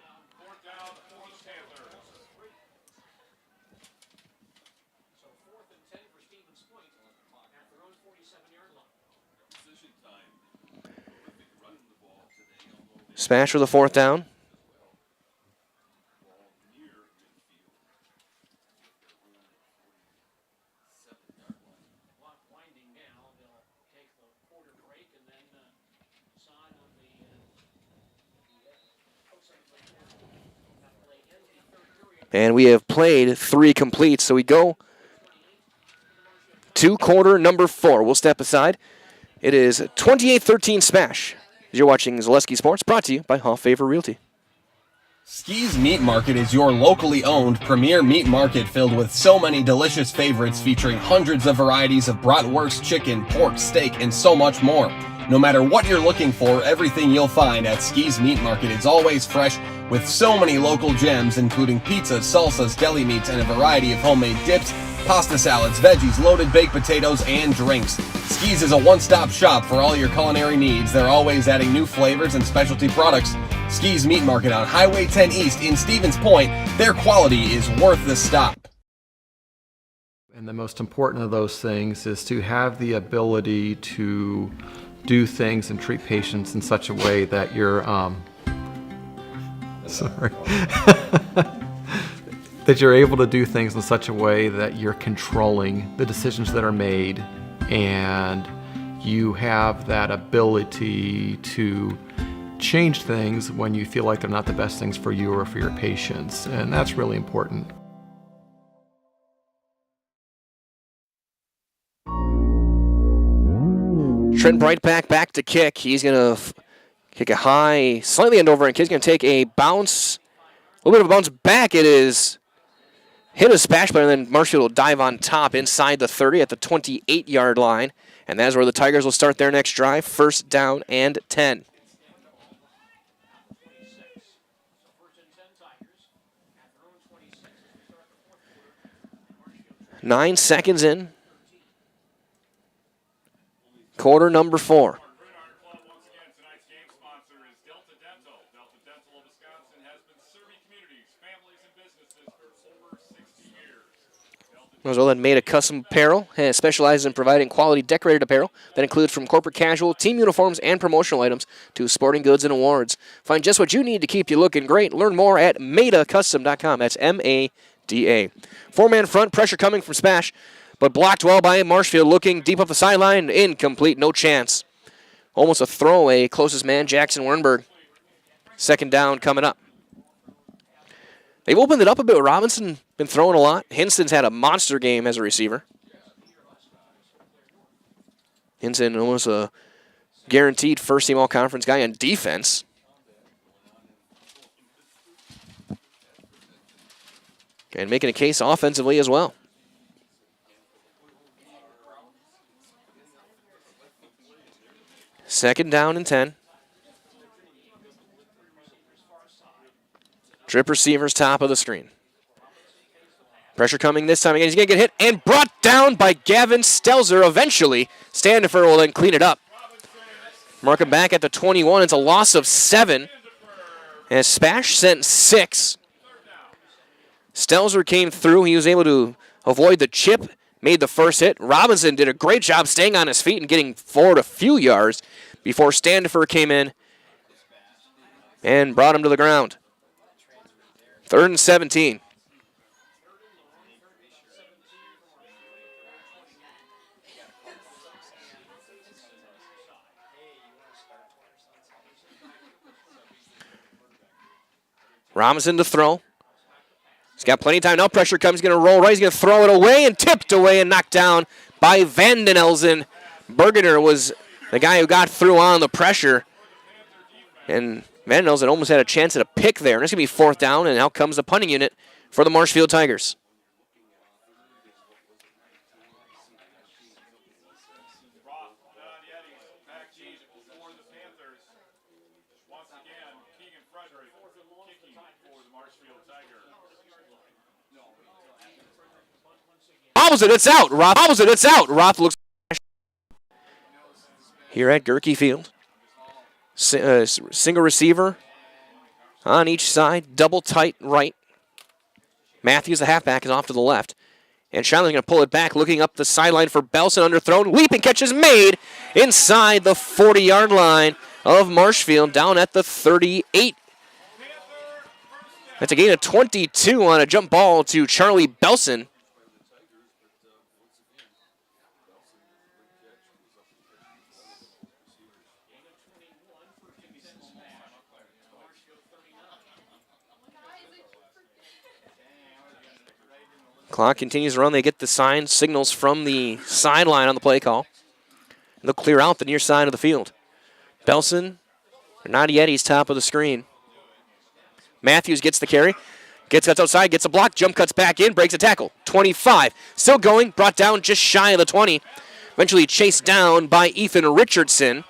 SPASH for the 4th down. And we have played 3 complete, so we go to quarter number 4. We'll step aside. It is 28-13 SPASH. You're watching Zaleski Sports, brought to you by Hall Favor Realty. Ski's Meat Market is your locally owned premier meat market filled with so many delicious favorites featuring hundreds of varieties of bratwurst, chicken, pork, steak, and so much more. No matter what you're looking for, everything you'll find at Ski's Meat Market is always fresh with so many local gems including pizzas, salsas, deli meats, and a variety of homemade dips, pasta salads, veggies, loaded baked potatoes, and drinks. Ski's is a one-stop shop for all your culinary needs. They're always adding new flavors and specialty products. Ski's Meat Market on Highway 10 East in Stevens Point. Their quality is worth the stop. And the most important of those things is to have the ability to do things and treat patients in such a way that you're that you're able to do things in such a way that you're controlling the decisions that are made, and you have that ability to change things when you feel like they're not the best things for you or for your patients, and that's really important. Trent Brightback back to kick. He's going to kick a high, slightly end over, and he's going to take a bounce, a little bit of a bounce back. It is hit a SPASH player, and then Marshfield will dive on top inside the 30 at the 28-yard line. And that's where the Tigers will start their next drive, 1st down and 10. Nine seconds in. Quarter number 4. Roswell had made a custom apparel and specializes in providing quality decorated apparel that includes from corporate casual, team uniforms, and promotional items to sporting goods and awards. Find just what you need to keep you looking great. Learn more at madacustom.com. That's M-A-D-A. 4-man front, pressure coming from SPASH, but blocked well by Marshfield, looking deep up the sideline, incomplete, no chance. Almost a throwaway, closest man, Jackson Wernberg. 2nd down coming up. They've opened it up a bit. Robinson been throwing a lot. Hinston's had a monster game as a receiver. Hinston almost a guaranteed first-team all-conference guy on defense. And making a case offensively as well. Second down and 10. Trip receivers top of the screen. Pressure coming this time again. He's going to get hit and brought down by Gavin Stelzer eventually. Standifer will then clean it up. Mark him back at the 21. It's a loss of 7. And SPASH sent 6. Stelzer came through. He was able to avoid the chip, made the first hit. Robinson did a great job staying on his feet and getting forward a few yards before Standifer came in and brought him to the ground. 3rd and 17. Robinson to throw. He's got plenty of time. Now pressure comes. He's going to roll right. He's going to throw it away and tipped away and knocked down by Vanden Elzen. Bergener was the guy who got through on the pressure. And Vanden Elzen almost had a chance at a pick there. And it's going to be 4th down, and out comes the punting unit for the Marshfield Tigers. Bobbles it, it's out. Roth bobbles it, it's out. Roth looks here at Gerke Field. Single receiver on each side, double tight right. Matthews, the halfback, is off to the left. And Shiloh's going to pull it back, looking up the sideline for Belson, underthrown. Leaping catch is made inside the 40-yard line of Marshfield, down at the 38. That's a gain of 22 on a jump ball to Charlie Belson. Clock continues to run. They get the signals from the sideline on the play call. And they'll clear out the near side of the field. Belson, not yet. He's top of the screen. Matthews gets the carry. Cuts outside, gets a block, jump cuts back in, breaks a tackle. 25. Still going, brought down just shy of the 20. Eventually chased down by Ethan Richardson.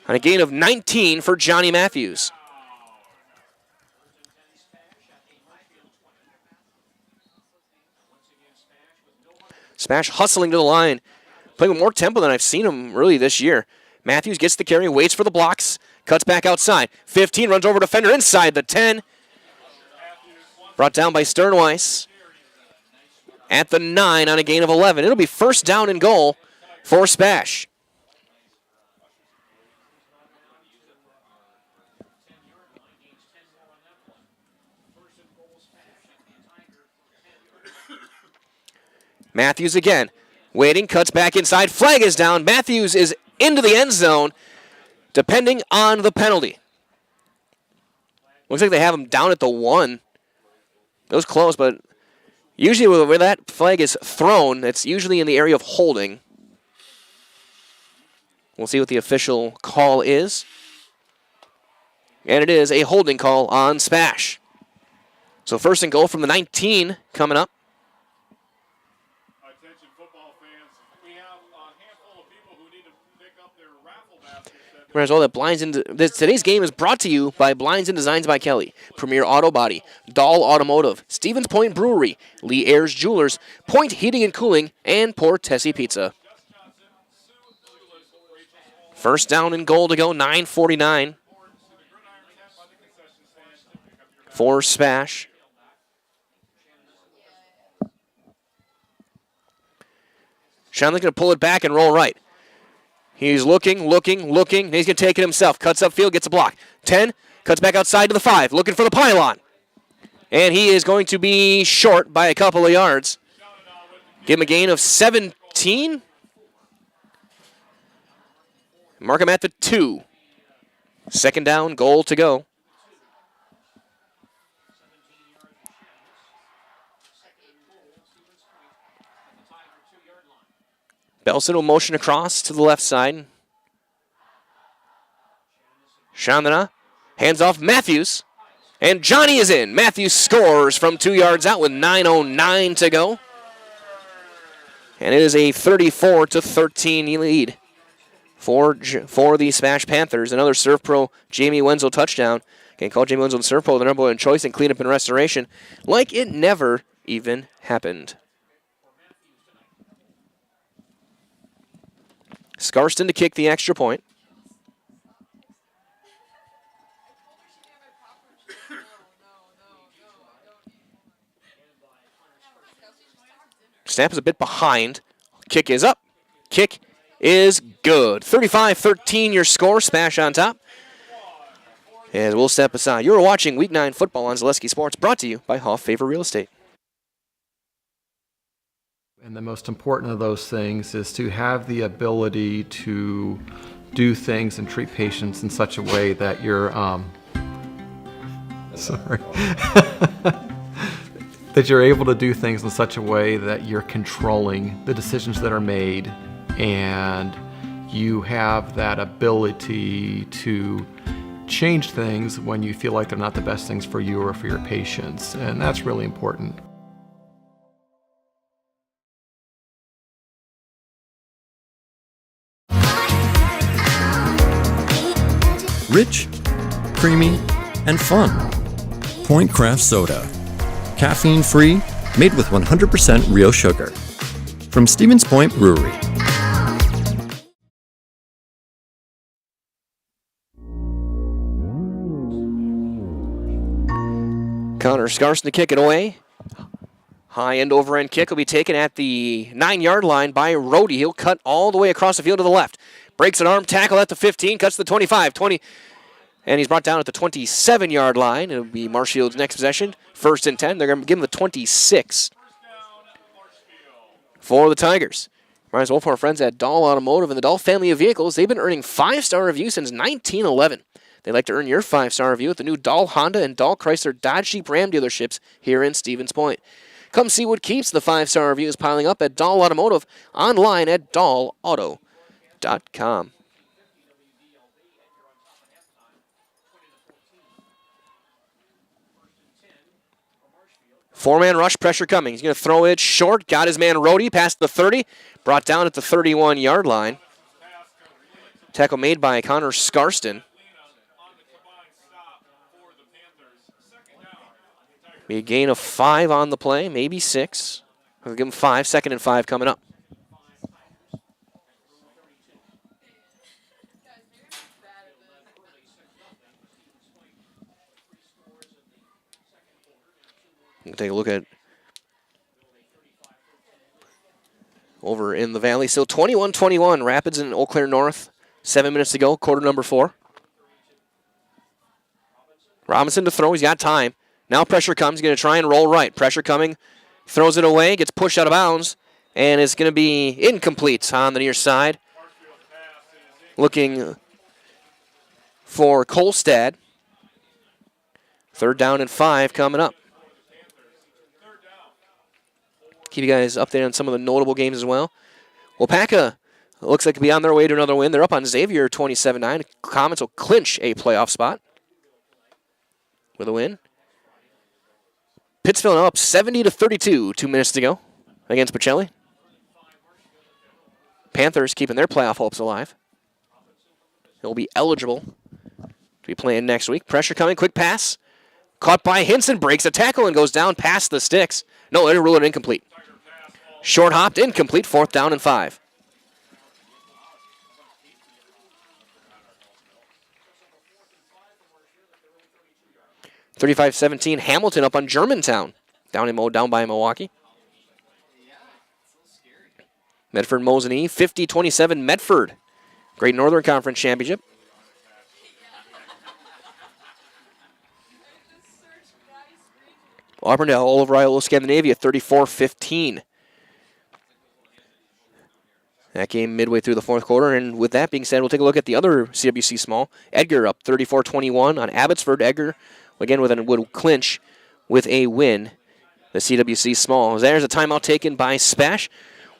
On a gain of 19 for Johnny Matthews. Spash hustling to the line. Playing with more tempo than I've seen him really this year. Matthews gets the carry, waits for the blocks, cuts back outside. 15, runs over defender inside the 10. Brought down by Sternweiss. At the 9 on a gain of 11. It'll be first down and goal for Spash. Matthews again. Waiting, cuts back inside. Flag is down. Matthews is into the end zone, depending on the penalty. Looks like they have him down at the 1. It was close, but usually where that flag is thrown, it's usually in the area of holding. We'll see what the official call is. And it is a holding call on Spash. So first and goal from the 19 coming up. Whereas all that Blinds and today's game is brought to you by Blinds and Designs by Kelly, Premier Auto Body, Dahl Automotive, Stevens Point Brewery, Lee Ayers Jewelers, Point Heating and Cooling, and Port Tessie Pizza. First down and goal to go, 9:49 for Spash. Shanley's going to pull it back and roll right. He's looking. He's going to take it himself. Cuts upfield, gets a block. 10, cuts back outside to the 5, looking for the pylon. And he is going to be short by a couple of yards. Give him a gain of 17. Mark him at the 2. Second down, goal to go. Belson will motion across to the left side. Chandana hands off Matthews. And Johnny is in. Matthews scores from 2 yards out with 9:09 to go. And it is a 34-13 lead for the Spash Panthers. Another Surf Pro Jamie Wenzel touchdown. Can call Jamie Wenzel the Surf Pro the number one choice in cleanup and restoration like it never even happened. Scarston to kick the extra point. Snap is a bit behind. Kick is up. Kick is good. 35-13 your score. Spash on top. As we'll step aside. You are watching Week 9 football on Zaleski Sports, brought to you by Hoff Favor Real Estate. And the most important of those things is to have the ability to do things and treat patients in such a way that you're, that you're able to do things in such a way that you're controlling the decisions that are made, and you have that ability to change things when you feel like they're not the best things for you or for your patients, and that's really important. Rich, creamy, and fun. Point Craft Soda. Caffeine-free, made with 100% real sugar. From Stevens Point Brewery. Connor Scarson to kick it away. High end over end kick will be taken at the 9-yard line by Rhodey. He'll cut all the way across the field to the left. Breaks an arm tackle at the 15, cuts the 25, 20, and he's brought down at the 27-yard line. It'll be Marshfield's next possession. First and 10. They're going to give him the 26 for the Tigers. Might as well for our friends at Dahl Automotive and the Dahl family of vehicles. They've been earning 5-star reviews since 1911. They'd like to earn your 5-star review at the new Dahl Honda and Dahl Chrysler Dodge Jeep Ram dealerships here in Stevens Point. Come see what keeps. The 5-star reviews piling up at Dahl Automotive, online at dahlauto.com. Four-man rush, pressure coming. He's going to throw it short. Got his man Rhodey past the 30. Brought down at the 31-yard line. Tackle made by Connor Scarston. Be a gain of 5 on the play, maybe 6. We'll give him 5. 2nd and 5 coming up. We'll take a look at over in the Valley. Still 21-21, Rapids and Eau Claire North. 7 minutes to go, quarter number 4. Robinson to throw, he's got time. Now pressure comes, he's going to try and roll right. Pressure coming, throws it away, gets pushed out of bounds, and it's going to be incomplete on the near side. Looking for Kolstad. 3rd down and 5 coming up. Keep you guys updated on some of the notable games as well. Wapaka looks like to be on their way to another win. They're up on Xavier 27-9. Comets will clinch a playoff spot with a win. Pittsfield now up 70-32, 2 minutes to go against Pacelli. Panthers keeping their playoff hopes alive. They'll be eligible to be playing next week. Pressure coming, quick pass. Caught by Hinson, breaks a tackle and goes down past the sticks. No, it'll rule it incomplete. Short hopped, incomplete, 4th down and 5. (35-17) Hamilton up on Germantown, down by Milwaukee. Medford Mosinee, 50-27 Medford. Great Northern Conference Championship. Auburndale all over Iowa Scandinavia, 34-15. That game midway through the 4th quarter, and with that being said, we'll take a look at the other CWC Small. Edgar up 34-21 on Abbotsford. Edgar, again, would clinch with a win. The CWC Small. There's a timeout taken by SPASH.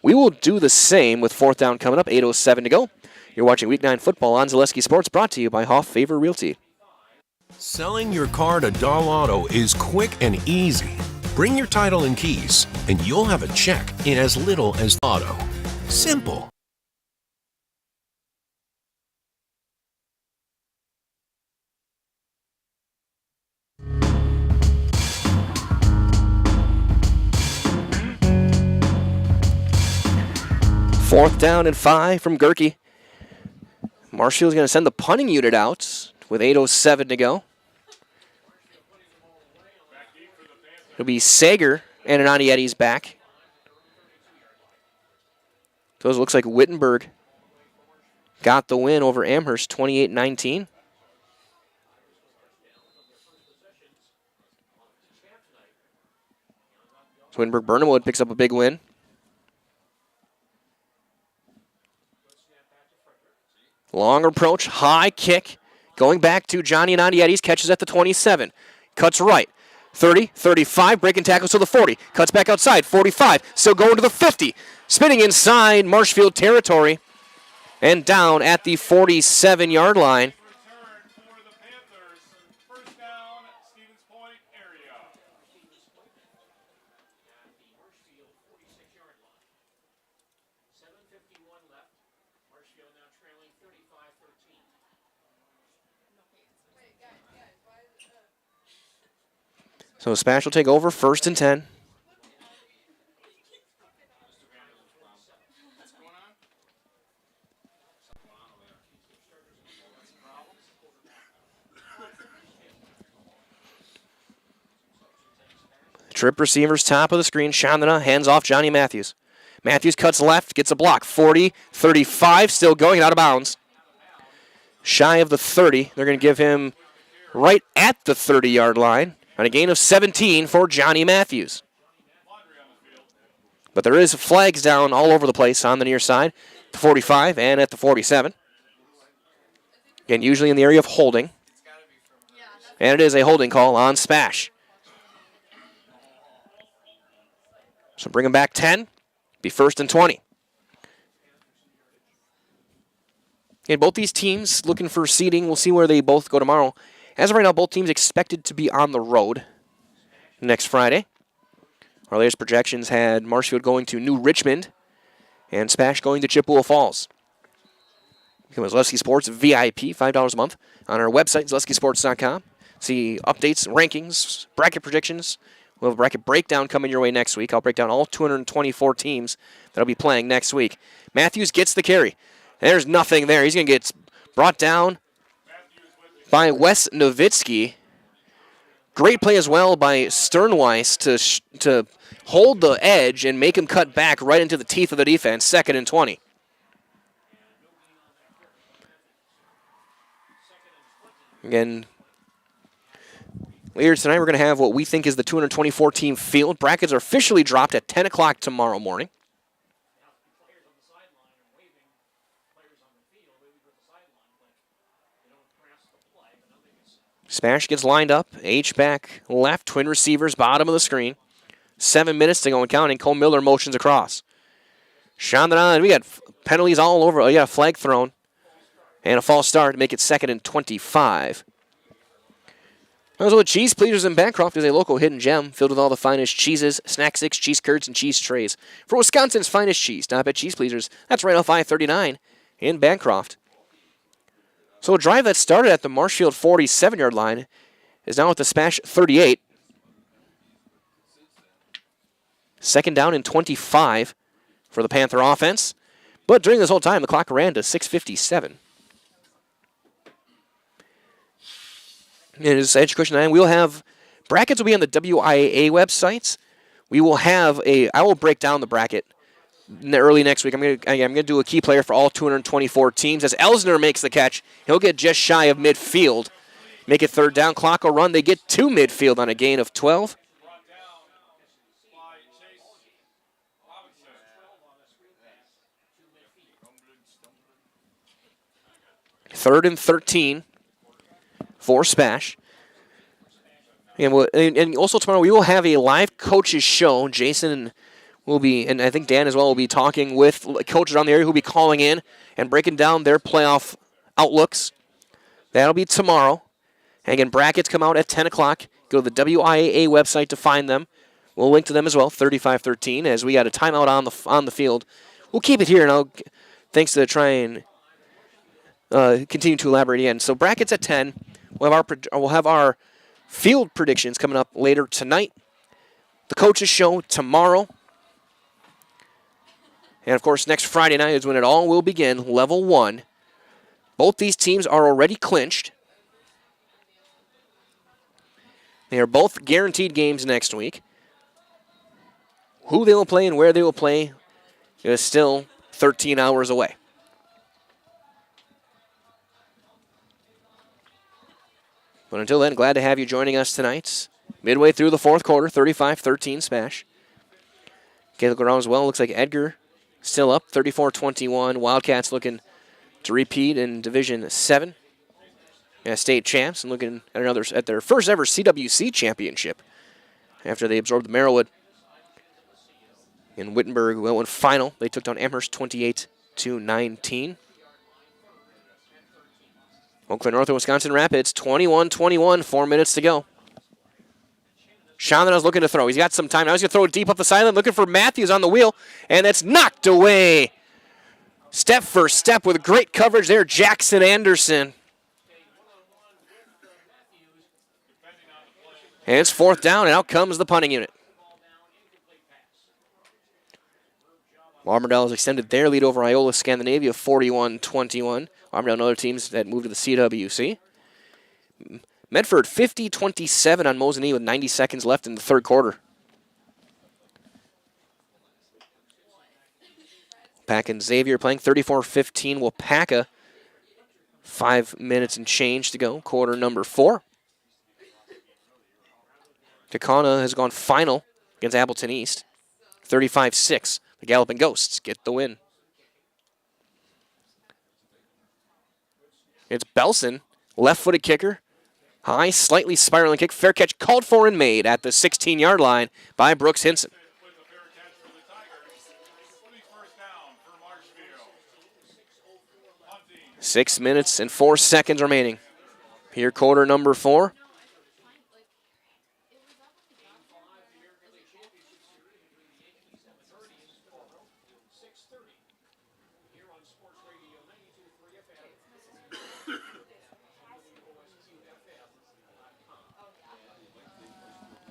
We will do the same with 4th down coming up, 8:07 to go. You're watching Week 9 football on Zaleski Sports, brought to you by Hoff Favor Realty. Selling your car to Dahl Auto is quick and easy. Bring your title and keys, and you'll have a check in as little as auto. Simple. Fourth down and 5 from Gerke. Marshfield's going to send the punting unit out with 8:07 to go. It'll be Sager and Ananietti's back. So it looks like Wittenberg got the win over Amherst, 28-19. So Wittenberg-Burnhamwood picks up a big win. Long approach, high kick, going back to Johnny Ananietti's, catches at the 27. Cuts right, 30, 35, breaking tackles to the 40. Cuts back outside, 45, still going to the 50. Spinning inside Marshfield territory and down at the 47-yard line. So SPASH will take over, 1st and 10. Trip receivers, top of the screen. Chandana hands off Johnny Matthews. Matthews cuts left, gets a block. 40, 35, still going, out of bounds. Shy of the 30. They're going to give him right at the 30-yard line. On a gain of 17 for Johnny Matthews. But there is flags down all over the place on the near side, the 45 and at the 47. Again, usually in the area of holding. And it is a holding call on SPASH. So bring them back 10. Be 1st and 20. And both these teams looking for seeding. We'll see where they both go tomorrow. As of right now, both teams expected to be on the road next Friday. Our latest projections had Marshfield going to New Richmond and SPASH going to Chippewa Falls. Become a Zaleski Sports VIP, $5 a month on our website, ZaleskiSports.com. See updates, rankings, bracket predictions. We'll have a bracket breakdown coming your way next week. I'll break down all 224 teams that will be playing next week. Matthews gets the carry. There's nothing there. He's going to get brought down by Wes Nowitzki. Great play as well by Sternweiss to hold the edge and make him cut back right into the teeth of the defense. 2nd and 20. Again, later tonight we're going to have what we think is the 224-team field. Brackets are officially dropped at 10 o'clock tomorrow morning. SPASH gets lined up. H-back left. Twin receivers, bottom of the screen. 7 minutes to go and counting. Cole Miller motions across. Chandran, we got penalties all over. Oh, yeah, a flag thrown. And a false start to make it 2nd and 25. Also, with Cheese Pleasers in Bancroft is a local hidden gem filled with all the finest cheeses, snack sticks, cheese curds, and cheese trays. For Wisconsin's finest cheese, stop at Cheese Pleasers. That's right off I-39 in Bancroft. So a drive that started at the Marshfield 47-yard line is now at the SPASH 38. 2nd down and 25 for the Panther offense. But during this whole time, the clock ran to 6:57. It is Edge Cushion 9. We'll have brackets will be on the WIAA websites. We will have I will break down the bracket early next week. I'm gonna do a key player for all 224 teams. As Elsner makes the catch, he'll get just shy of midfield. Make it 3rd down. Clock will run. They get to midfield on a gain of 12. Third and 13 for SPASH. And also tomorrow we will have a live coaches show. Jason will be, and I think Dan as well, will be talking with coaches around the area who will be calling in and breaking down their playoff outlooks. That'll be tomorrow. And again, brackets come out at 10 o'clock. Go to the WIAA website to find them. We'll link to them as well, 35-13, as we got a timeout on the field. We'll keep it here, and thanks to try and continue to elaborate again. So brackets at 10. We'll have our field predictions coming up later tonight. The coaches show tomorrow. And, of course, next Friday night is when it all will begin, level 1. Both these teams are already clinched. They are both guaranteed games next week. Who they will play and where they will play is still 13 hours away. But until then, glad to have you joining us tonight. Midway through the 4th quarter, 35-13 SPASH. Okay, look around as well. Looks like Edgar still up, 34-21. Wildcats looking to repeat in Division 7. Yeah, state champs and looking at their first ever CWC championship after they absorbed the Merrillwood. In Wittenberg, went final. They took down Amherst 28-19. Eau Claire North and Wisconsin Rapids, 21-21, 4 minutes to go. Chandran's looking to throw. He's got some time. Now he's going to throw it deep up the sideline, looking for Matthews on the wheel, and that's knocked away. Step for step with great coverage there, Jackson Anderson. And it's 4th down, and out comes the punting unit. Armidale has extended their lead over Iola Scandinavia, 41-21. Armidale and other teams that moved to the CWC. Medford 50-27 on Mosinee with 90 seconds left in the 3rd quarter. Pack and Xavier playing 34-15. Wapaka, 5 minutes and change to go, quarter number 4. Takana has gone final against Appleton East, 35-6. The Galloping Ghosts get the win. It's Belson, left-footed kicker. High, slightly spiraling kick. Fair catch called for and made at the 16-yard line by Brooks Hinson. 6 minutes and 4 seconds remaining. Here, quarter number 4.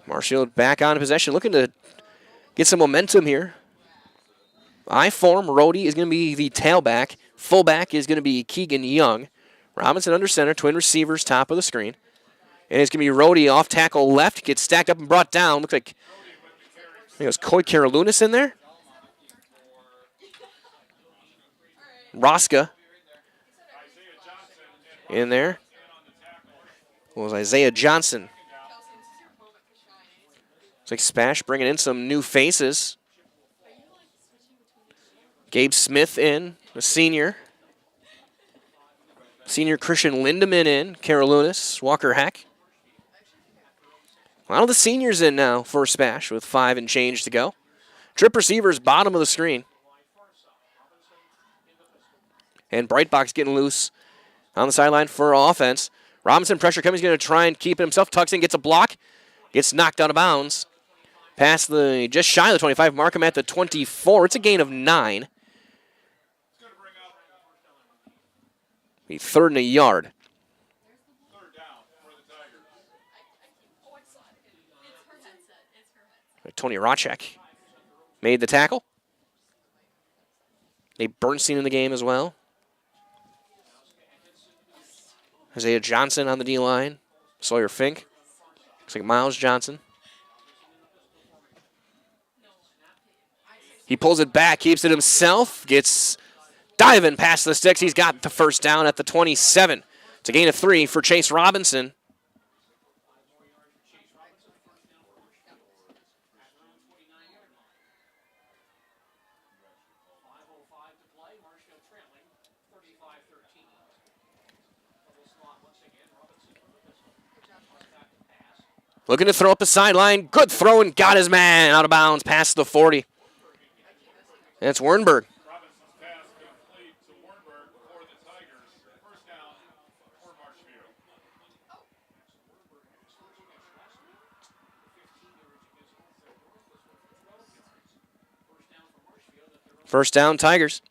Marshfield back on possession, looking to get some momentum here. I form, Rhodey is going to be the tailback. Fullback is going to be Keegan Young. Robinson under center, twin receivers, top of the screen. And it's going to be Rhodey off tackle left, gets stacked up and brought down. Looks like, I think it was Coy Karalunas in there. Roska in there. It was Isaiah Johnson. Looks like SPASH bringing in some new faces. Gabe Smith in, a senior. Senior Christian Lindemann in, Karalunas, Walker Heck. A lot of the seniors in now for SPASH with 5 and change to go. Trip receivers, bottom of the screen. And Brightbox getting loose on the sideline for offense. Robinson pressure coming. He's going to try and keep it himself. Tucks in, gets a block. Gets knocked out of bounds. Past the, just shy of the 25. Mark him at the 24. It's a gain of 9. Be 3rd and a yard. Tony Racek made the tackle. Nate Bernstein in the game as well. Isaiah Johnson on the D-line. Sawyer Fink. Looks like Miles Johnson. He pulls it back, keeps it himself, gets diving past the sticks. He's got the first down at the 27. It's a gain of 3 for Chase Robinson. Looking to throw up the sideline. Good throw and got his man out of bounds past the 40. And it's Wernberg. First down, Tigers.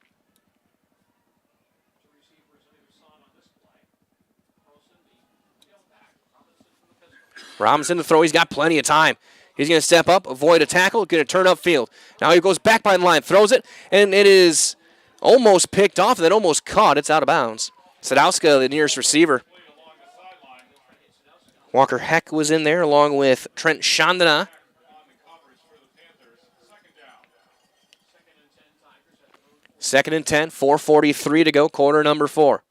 Robinson to throw. He's got plenty of time. He's going to step up, avoid a tackle, going to turn upfield. Now he goes back by the line, throws it, and it is almost picked off and then almost caught. It's out of bounds. Sadowska, the nearest receiver. Walker Heck was in there along with Trent Chandana. Second and 10, 4:43 to go, quarter number 4.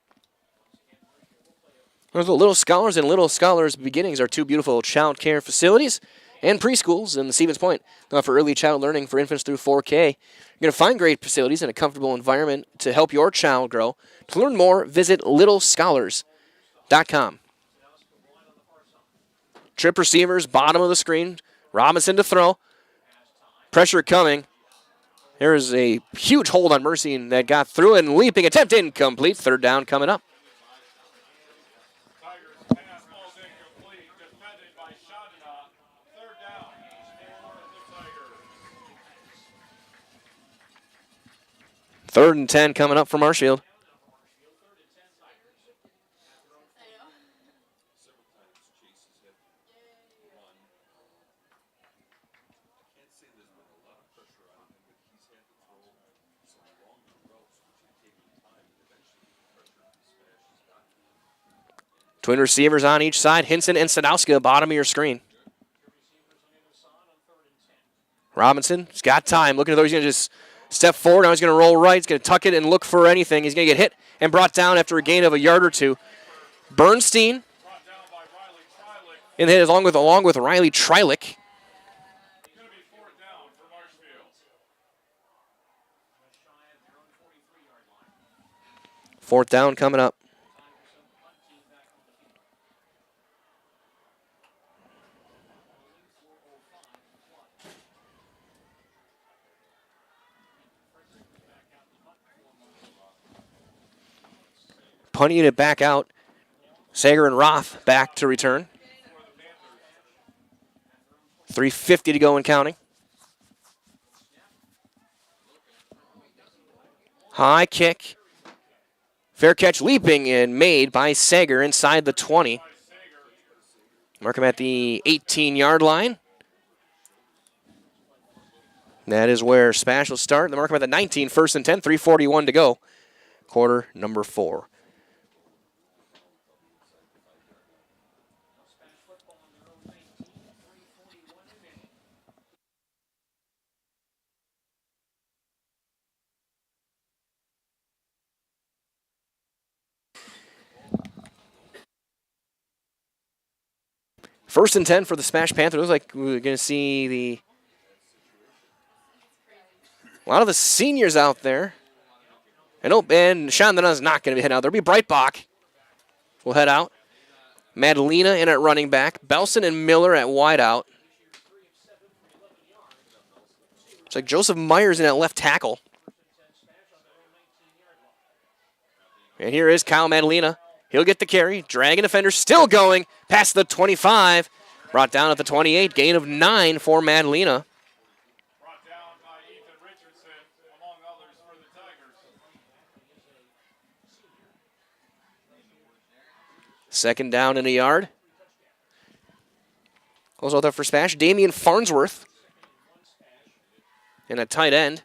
There's the Little Scholars and Little Scholars Beginnings are 2 beautiful child care facilities and preschools in the Stevens Point. They offer early child learning for infants through 4K. You're going to find great facilities and a comfortable environment to help your child grow. To learn more, visit littlescholars.com. Trip receivers, bottom of the screen. Robinson to throw. Pressure coming. There is a huge hold on Mercy that got through and leaping attempt incomplete. 3rd down coming up. Third and 10 coming up for Marshfield. Twin receivers on each side. Hinson and Sadowska, bottom of your screen. Robinson's got time. Looking at those, he's going to just step forward. Now he's going to roll right. He's going to tuck it and look for anything. He's going to get hit and brought down after a gain of a yard or 2. Bernstein in the hit along with Riley Trilek. Fourth down coming up. punting it back out. Sager and Roth back to return. 3:50 to go and counting. High kick. Fair catch leaping and made by Sager inside the 20. Mark him at the 18-yard line. That is where SPASH will start. They mark him at the 19, 1st and 10, 3:41 to go. Quarter number 4. First and 10 for the SPASH Panthers. Looks like we're going to see a lot of the seniors out there. And Sean Dona's not going to be heading out. There'll be Breitbach will head out. Madalena in at running back. Belson and Miller at wide out. It's like Joseph Myers in at left tackle. And here is Kyle Madalena. He'll get the carry. Dragon defender still going past the 25. Brought down at the 28. Gain of 9 for Madalena. Second down in a yard. Goes out there for SPASH. Damian Farnsworth. And a tight end.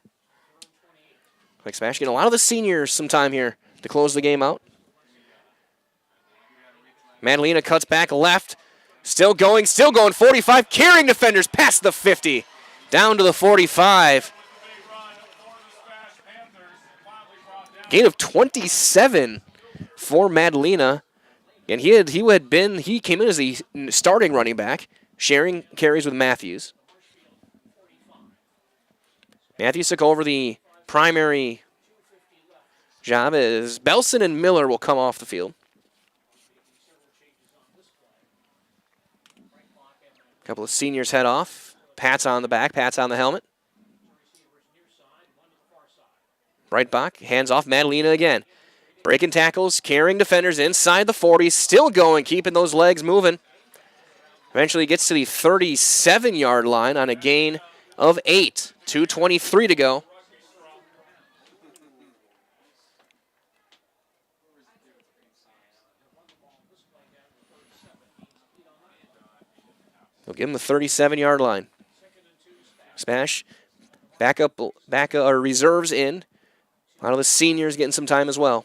Like SPASH getting a lot of the seniors some time here to close the game out. Madalena cuts back left. Still going 45. Carrying defenders past the 50. Down to the 45. Gain of 27 for Madalena. And he came in as the starting running back, sharing carries with Matthews. Matthews took over the primary job as Belson and Miller will come off the field. A couple of seniors head off. Pats on the back, pats on the helmet. Breitbach hands off Madalena again. Breaking tackles, carrying defenders inside the 40, still going, keeping those legs moving. Eventually gets to the 37-yard line on a gain of 8. 2:23 to go. They'll give him the 37-yard line. SPASH, our reserves in. A lot of the seniors getting some time as well.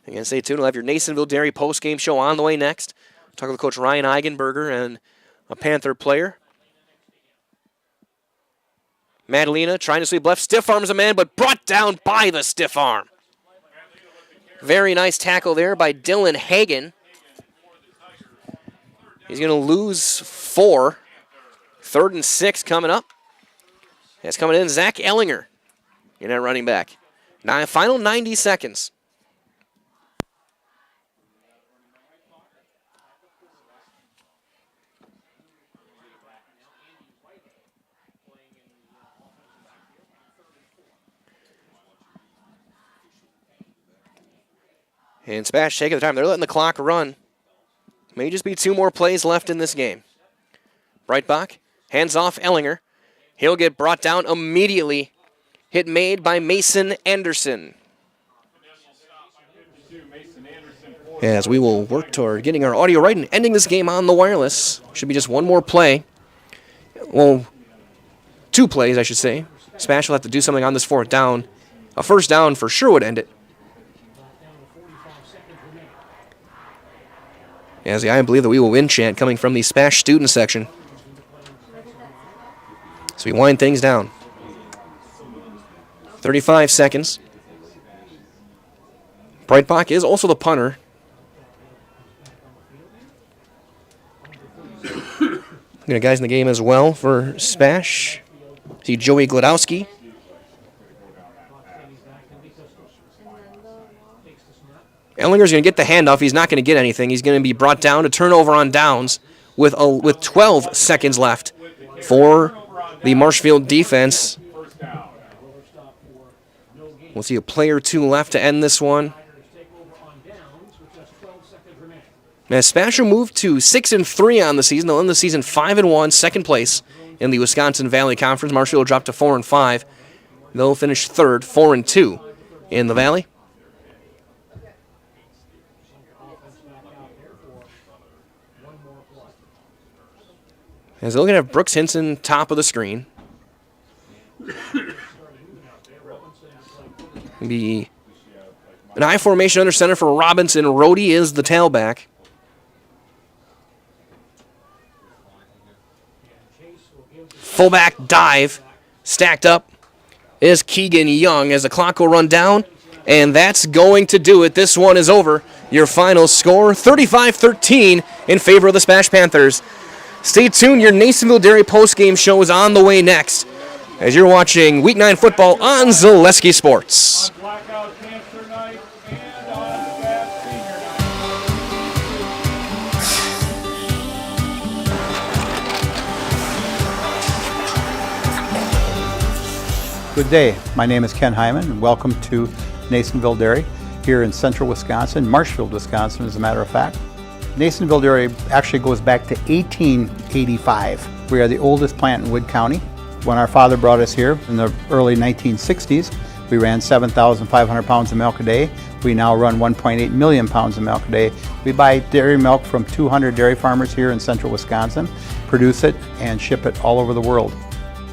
Again, stay tuned. We'll have your Nasonville Dairy post-game show on the way next. Talk with Coach Ryan Eigenberger and a Panther player. Madalena trying to sweep left. Stiff arms a man, but brought down by the stiff arm. Very nice tackle there by Dylan Hagan. He's going to lose 4. 3rd and 6 coming up. That's coming in. Zach Ellinger in at running back. Final 90 seconds. And SPASH taking the time. They're letting the clock run. May just be 2 more plays left in this game. Breitbach hands off Ellinger. He'll get brought down immediately. Hit made by Mason Anderson. As we will work toward getting our audio right and ending this game on the wireless. Should be just 1 more play. Well, 2 plays, I should say. SPASH will have to do something on this 4th down. A first down for sure would end it. As I believe that we will win chant coming from the SPASH student section. So we wind things down. 35 seconds. Breitbach is also the punter. Got guys in the game as well for SPASH. See Joey Glodowski. Ellinger's going to get the handoff. He's not going to get anything. He's going to be brought down to turnover on downs with 12 seconds left for the Marshfield defense. We'll see a play or two left to end this one. As SPASH will move to 6-3 on the season, they'll end the season 5-1, second place in the Wisconsin Valley Conference. Marshfield will drop to 4-5. They'll finish third, 4-2 in the Valley. As they're looking at Brooks Hinson, top of the screen. Be an I formation under center for Robinson. Rhodey is the tailback. Fullback dive. Stacked up is Keegan Young as the clock will run down. And that's going to do it. This one is over. Your final score, 35-13 in favor of the SPASH Panthers. Stay tuned. Your Nasonville Dairy postgame show is on the way next as you're watching Week 9 football on Zaleski Sports. Good day. My name is Ken Hyman, and welcome to Nasonville Dairy here in central Wisconsin, Marshfield, Wisconsin, as a matter of fact. Nasonville Dairy actually goes back to 1885. We are the oldest plant in Wood County. When our father brought us here in the early 1960s, we ran 7,500 pounds of milk a day. We now run 1.8 million pounds of milk a day. We buy dairy milk from 200 dairy farmers here in central Wisconsin, produce it, and ship it all over the world.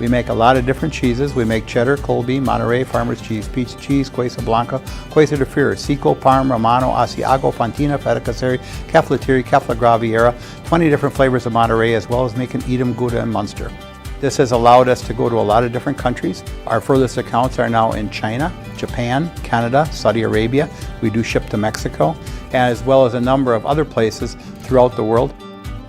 We make a lot of different cheeses. We make cheddar, Colby, Monterey, Farmer's Cheese, Peach Cheese, Quesa Blanca, Quesa de Freer, Seco, Parm, Romano, Asiago, Fontina, Feta Caseri, Caflatiri, Cafla Graviera, 20 different flavors of Monterey, as well as making Edam, Gouda, and Munster. This has allowed us to go to a lot of different countries. Our furthest accounts are now in China, Japan, Canada, Saudi Arabia. We do ship to Mexico, as well as a number of other places throughout the world.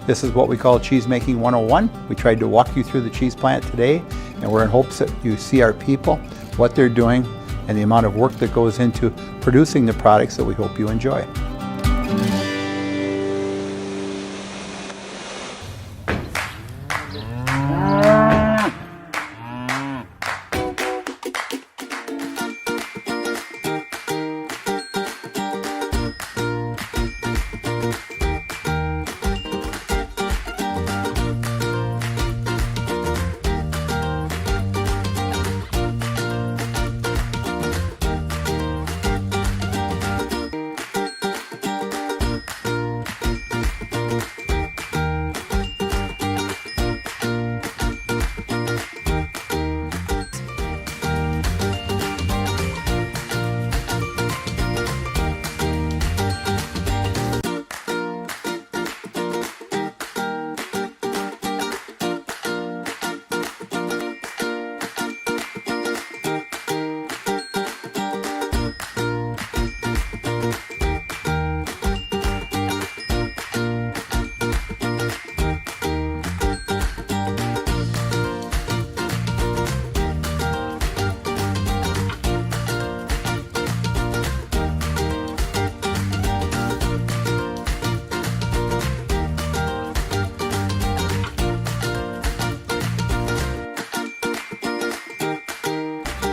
This is what we call Cheese Making 101. We tried to walk you through the cheese plant today, and we're in hopes that you see our people, what they're doing, and the amount of work that goes into producing the products that we hope you enjoy.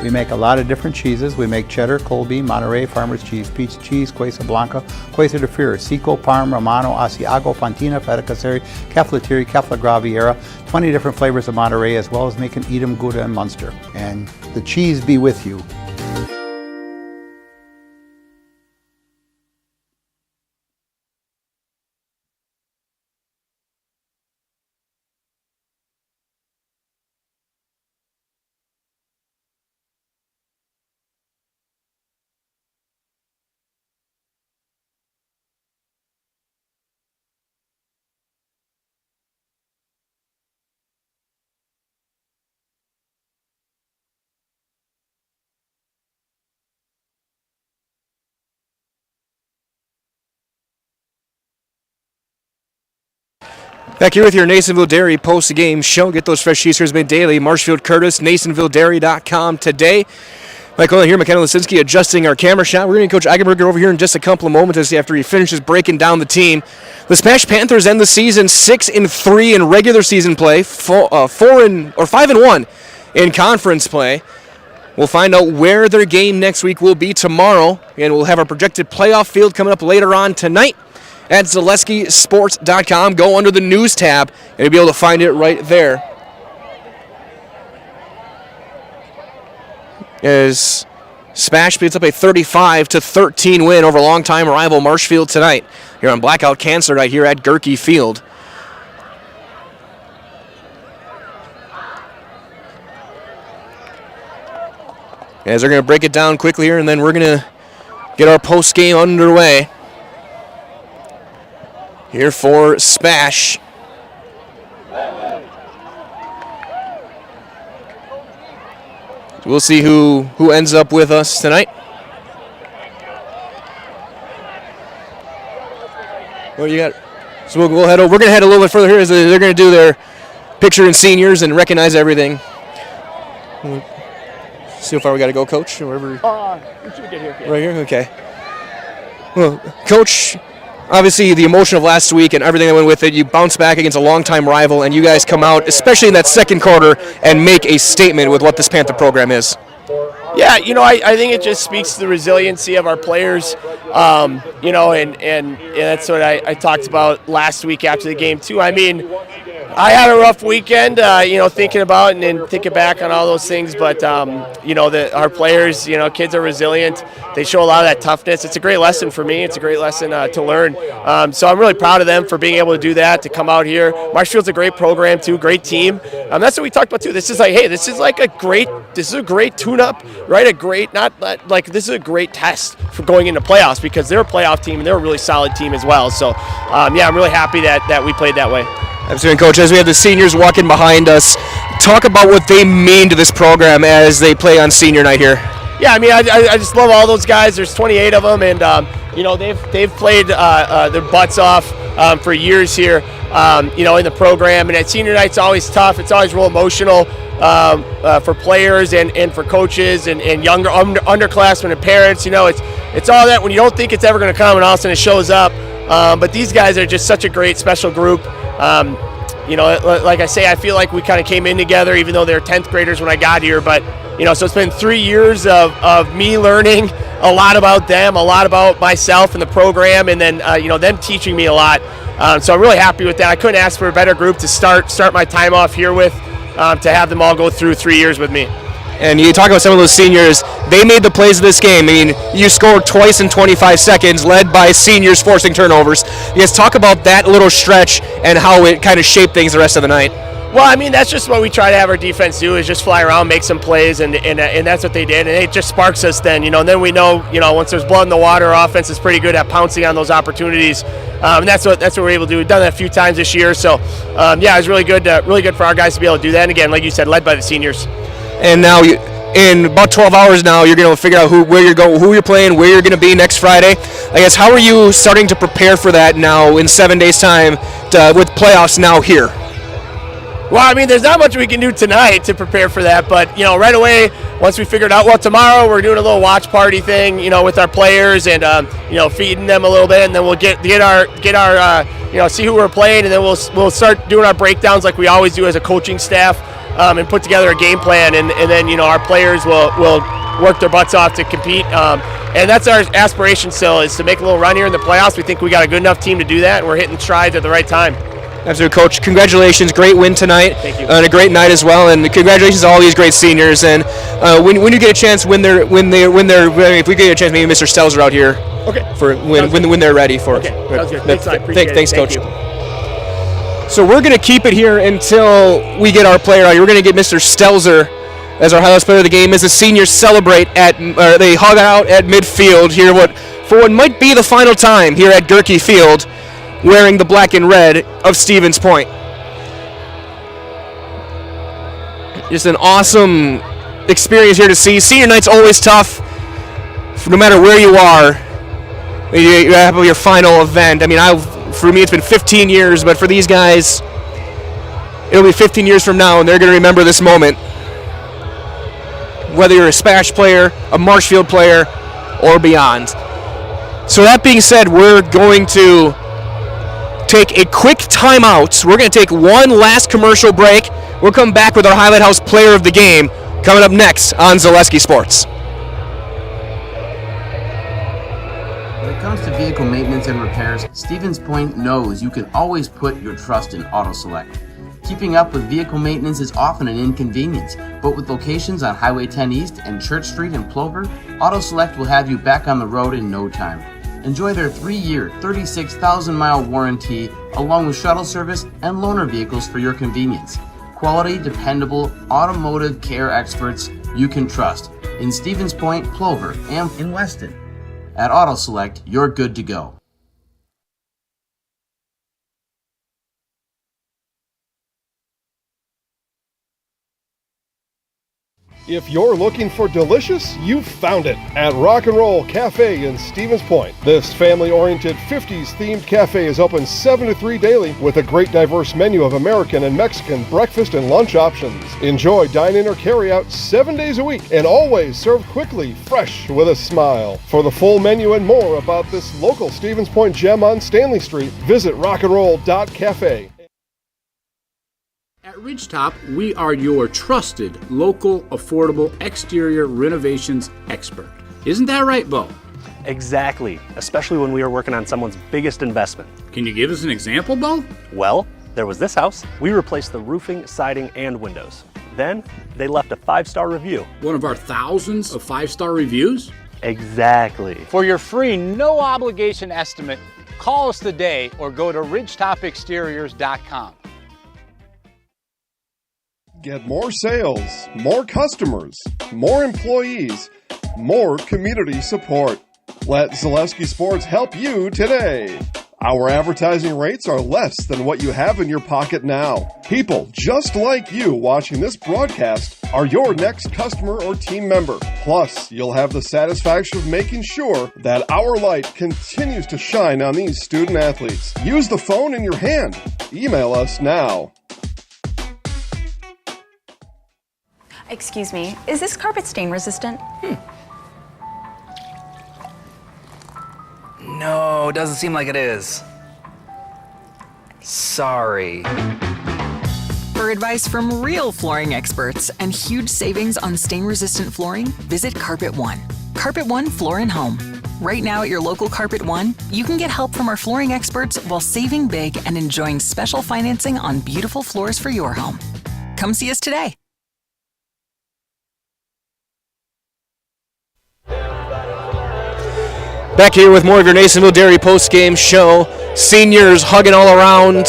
We make a lot of different cheeses. We make cheddar, Colby, Monterey, Farmer's Cheese, Peach Cheese, Quesa Blanca, Quesa de Freer, Seco, Parm, Romano, Asiago, Fontina, Feta Caseri, Caflatiri, Cafla Graviera, 20 different flavors of Monterey, as well as making Edam, Gouda, and Munster. And the cheese be with you. Back here with your Nasonville Dairy post-game show. Get those fresh cheese curds made daily. Marshfield Curtis, NasonvilleDairy.com today. Michael here, McKenna Lisinski adjusting our camera shot. We're going to Coach Eigenberger over here in just a couple of moments after he finishes breaking down the team. The SPASH Panthers end the season 6-3 in regular season play, 5-1 in conference play. We'll find out where their game next week will be tomorrow, and we'll have our projected playoff field coming up later on tonight at ZaleskiSports.com. Go under the news tab, and you'll be able to find it right there. As SPASH picks up a 35-13 win over longtime rival Marshfield tonight here on Blackout Cancer Night here at Gerke Field. As they're going to break it down quickly here, and then we're going to get our post game underway here for SPASH. We'll see who ends up with us tonight. What do you got? So we'll head over. We're going to head a little bit further here as they're going to do their picture and seniors and recognize everything. See how far we got to go, Coach? Or wherever. We should get here. Yeah. Right here? Okay. Well, Coach, obviously the emotion of last week and everything that went with it, you bounce back against a longtime rival, and you guys come out, especially in that second quarter, and make a statement with what this Panther program is. Yeah, I think it just speaks to the resiliency of our players, and that's what I talked about last week after the game, too. I mean, I had a rough weekend, thinking about and thinking back on all those things, but, our players, kids are resilient. They show a lot of that toughness. It's a great lesson for me. It's a great lesson to learn. So I'm really proud of them for being able to do that, to come out here. Marshfield's a great program, too, great team. That's what we talked about, too. This is a great tune-up, right? This is a great test for going into playoffs because they're a playoff team and they're a really solid team as well. So, I'm really happy that we played that way. Absolutely, Coach. As we have the seniors walking behind us, talk about what they mean to this program as they play on senior night here. Yeah, I mean, I just love all those guys. There's 28 of them, and they've played their butts off for years here, in the program. And at senior night, it's always tough. It's always real emotional for players and for coaches and younger underclassmen and parents. It's all that when you don't think it's ever going to come, and all of a sudden it shows up. But these guys are just such a great special group. Like I say, I feel like we kind of came in together, even though they're 10th graders when I got here. But, so it's been 3 years of me learning a lot about them, a lot about myself and the program, and then, them teaching me a lot. So I'm really happy with that. I couldn't ask for a better group to start my time off here with, to have them all go through 3 years with me. And you talk about some of those seniors, they made the plays of this game. I mean, you scored twice in 25 seconds, led by seniors forcing turnovers. You guys talk about that little stretch and how it kind of shaped things the rest of the night. Well, I mean, that's just what we try to have our defense do, is just fly around, make some plays, and that's what they did. And it just sparks us then, and then we know, once there's blood in the water, our offense is pretty good at pouncing on those opportunities. And that's what we're able to do. We've done that a few times this year. So, it was really good for our guys to be able to do that. And again, like you said, led by the seniors. And now, in about 12 hours now, you're going to figure out where you're going, who you're playing, where you're going to be next Friday. I guess, how are you starting to prepare for that now in 7 days' time with playoffs now here? Well, I mean, there's not much we can do tonight to prepare for that, but, right away, once we figured out, tomorrow we're doing a little watch party thing, with our players and, feeding them a little bit, and then we'll get our see who we're playing, and then we'll start doing our breakdowns like we always do as a coaching staff. And put together a game plan, and then our players will work their butts off to compete. And that's our aspiration still, is to make a little run here in the playoffs. We think we got a good enough team to do that, and we're hitting strides at the right time. Absolutely, Coach. Congratulations. Great win tonight. Thank you. And a great night as well. And congratulations to all these great seniors. And when you get a chance, if we get a chance, maybe Mr. Stelzer out here. Okay. For when they're ready for it. Okay. Sounds good. Thanks, Thanks, Coach. Thank you. So we're going to keep it here until we get our player out here. We're going to get Mr. Stelzer as our highlights player of the game as the seniors celebrate they hug out at midfield here for what might be the final time here at Gerke Field, wearing the black and red of Stevens Point. Just an awesome experience here to see. Senior night's always tough, no matter where you are. You have your final event. I mean, for me, it's been 15 years, but for these guys, it'll be 15 years from now, and they're going to remember this moment. Whether you're a SPASH player, a Marshfield player, or beyond. So that being said, we're going to take a quick timeout. We're going to take one last commercial break. We'll come back with our Highlight House player of the game coming up next on Zaleski Sports. When it comes to vehicle maintenance and repairs, Stevens Point knows you can always put your trust in AutoSelect. Keeping up with vehicle maintenance is often an inconvenience, but with locations on Highway 10 East and Church Street in Plover, AutoSelect will have you back on the road in no time. Enjoy their 3-year, 36,000-mile warranty, along with shuttle service and loaner vehicles for your convenience. Quality, dependable, automotive care experts you can trust in Stevens Point, Plover, and in Weston. At AutoSelect, you're good to go. If you're looking for delicious, you've found it at Rock and Roll Cafe in Stevens Point. This family-oriented 50s themed cafe is open 7 to 3 daily with a great diverse menu of American and Mexican breakfast and lunch options. Enjoy dine-in or carry-out 7 days a week and always served quickly, fresh with a smile. For the full menu and more about this local Stevens Point gem on Stanley Street, visit rockandroll.cafe. At Ridgetop, we are your trusted, local, affordable exterior renovations expert. Isn't that right, Bo? Exactly, especially when we are working on someone's biggest investment. Can you give us an example, Bo? Well, there was this house. We replaced the roofing, siding, and windows. Then, they left a 5-star review. One of our thousands of 5-star reviews? Exactly. For your free, no obligation estimate, call us today or go to ridgetopexteriors.com. Get more sales, more customers, more employees, more community support. Let Zaleski Sports help you today. Our advertising rates are less than what you have in your pocket now. People just like you watching this broadcast are your next customer or team member. Plus, you'll have the satisfaction of making sure that our light continues to shine on these student athletes. Use the phone in your hand. Email us now. Excuse me, is this carpet stain resistant? No, doesn't seem like it is. Sorry. For advice from real flooring experts and huge savings on stain-resistant flooring, visit Carpet One. Carpet One Floor and Home. Right now at your local Carpet One, you can get help from our flooring experts while saving big and enjoying special financing on beautiful floors for your home. Come see us today. Back here with more of your Nasonville Dairy post-game show. Seniors hugging all around.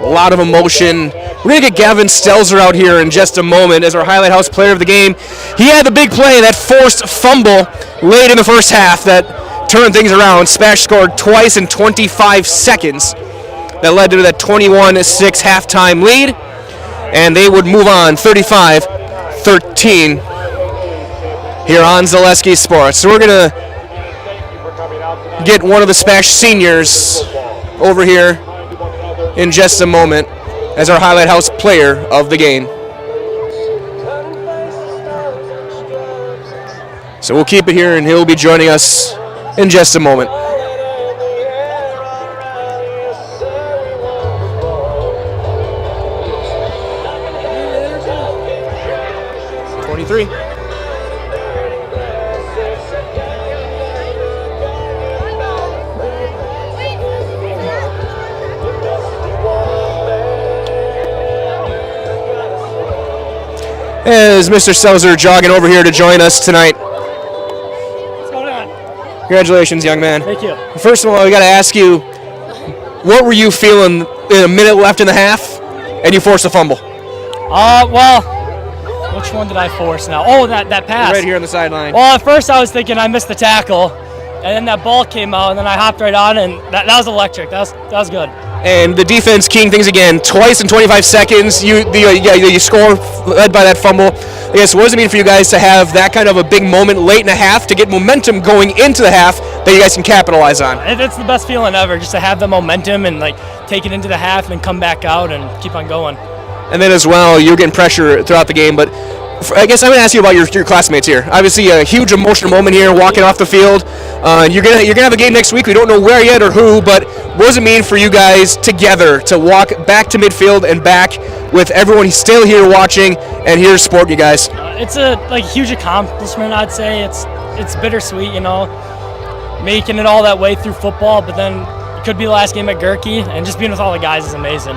A lot of emotion. We're going to get Gavin Stelzer out here in just a moment as our Highlight House player of the game. He had the big play, that forced fumble late in the first half that turned things around. SPASH scored twice in 25 seconds. That led to that 21-6 halftime lead. And they would move on 35-13 here on Zaleski Sports. So we're going to get one of the SPASH seniors over here in just a moment as our Highlight House player of the game. So we'll keep it here and he'll be joining us in just a moment. As Mr. Stelzer jogging over here to join us tonight. What's going on? Congratulations, young man. Thank you. First of all, we got to ask you, what were you feeling in a minute left in the half, and you forced a fumble? Well, which one did I force now? Oh, that pass. Right here on the sideline. Well, at first I was thinking I missed the tackle, and then that ball came out, and then I hopped right on, and that was electric. That was good. And the defense keying things again, twice in 25 seconds. You score led by that fumble. I guess what does it mean for you guys to have that kind of a big moment late in the half to get momentum going into the half that you guys can capitalize on? It's the best feeling ever, just to have the momentum and take it into the half and then come back out and keep on going. And then as well, you're getting pressure throughout the game, but I guess I'm going to ask you about your classmates here. Obviously, a huge emotional moment here, walking off the field. You're gonna have a game next week. We don't know where yet or who, but what does it mean for you guys together to walk back to midfield and back with everyone still here watching and here supporting you guys? it's a huge accomplishment. I'd say it's bittersweet, making it all that way through football, but then it could be the last game at Gerke, and just being with all the guys is amazing.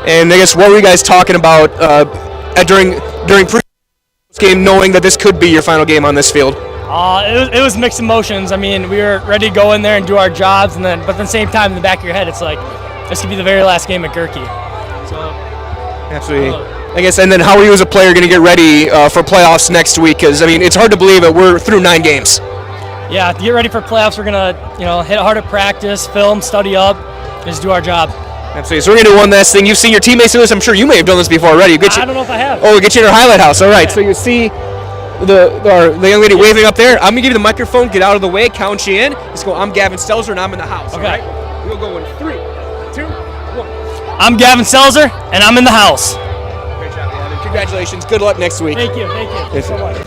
And I guess what were you guys talking about during pre-game, knowing that this could be your final game on this field? It was mixed emotions. I mean, we were ready to go in there and do our jobs, but at the same time, in the back of your head, it's like this could be the very last game at Gerke. So, absolutely. I guess, and then how are you as a player going to get ready for playoffs next week? Because I mean, it's hard to believe that we're through 9 games. Yeah, to get ready for playoffs, we're gonna hit hard at practice, film, study up, and just do our job. Absolutely. So we're gonna do one last thing. You've seen your teammates do this. I'm sure you may have done this before already. I don't know if I have. Oh, we'll get you in our highlight house. All right. So you see the young lady waving up there. I'm gonna give you the microphone. Get out of the way. Count you in. Let's go. I'm Gavin Stelzer, and I'm in the house. Okay. All right. We'll go in 3, 2, 1. I'm Gavin Stelzer, and I'm in the house. Great job, Gavin. Congratulations. Good luck next week. Thank you. Thank you so much.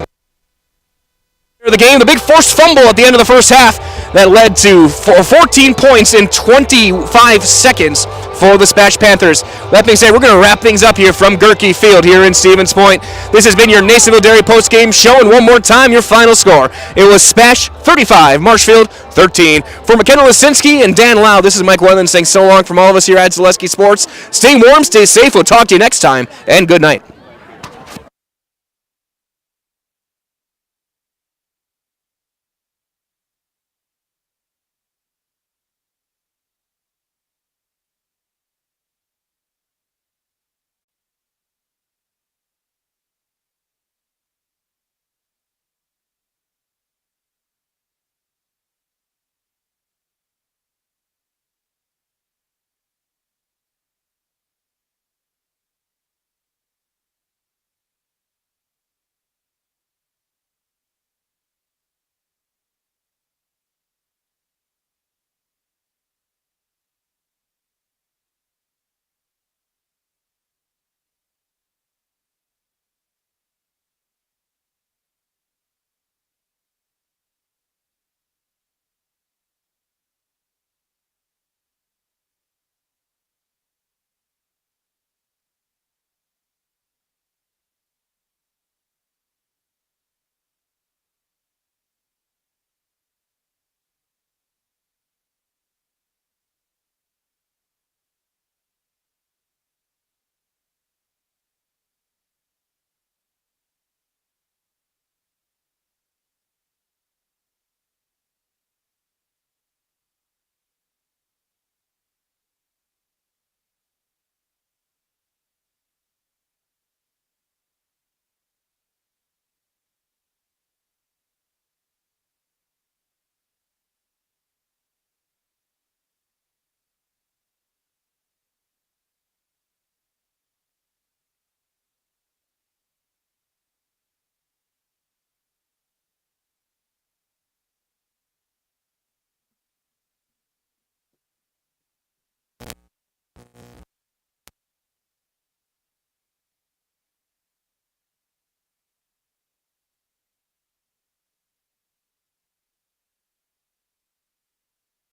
The game, the big forced fumble at the end of the first half that led to 14 points in 25 seconds for the SPASH Panthers. That being said, we're going to wrap things up here from Gerke Field here in Stevens Point. This has been your Nasonville Dairy postgame show, and one more time, your final score. It was SPASH 35, Marshfield 13. For McKenna Lisinski and Dan Lau, this is Mike Wetland saying so long from all of us here at Zaleski Sports. Stay warm, stay safe. We'll talk to you next time, and good night.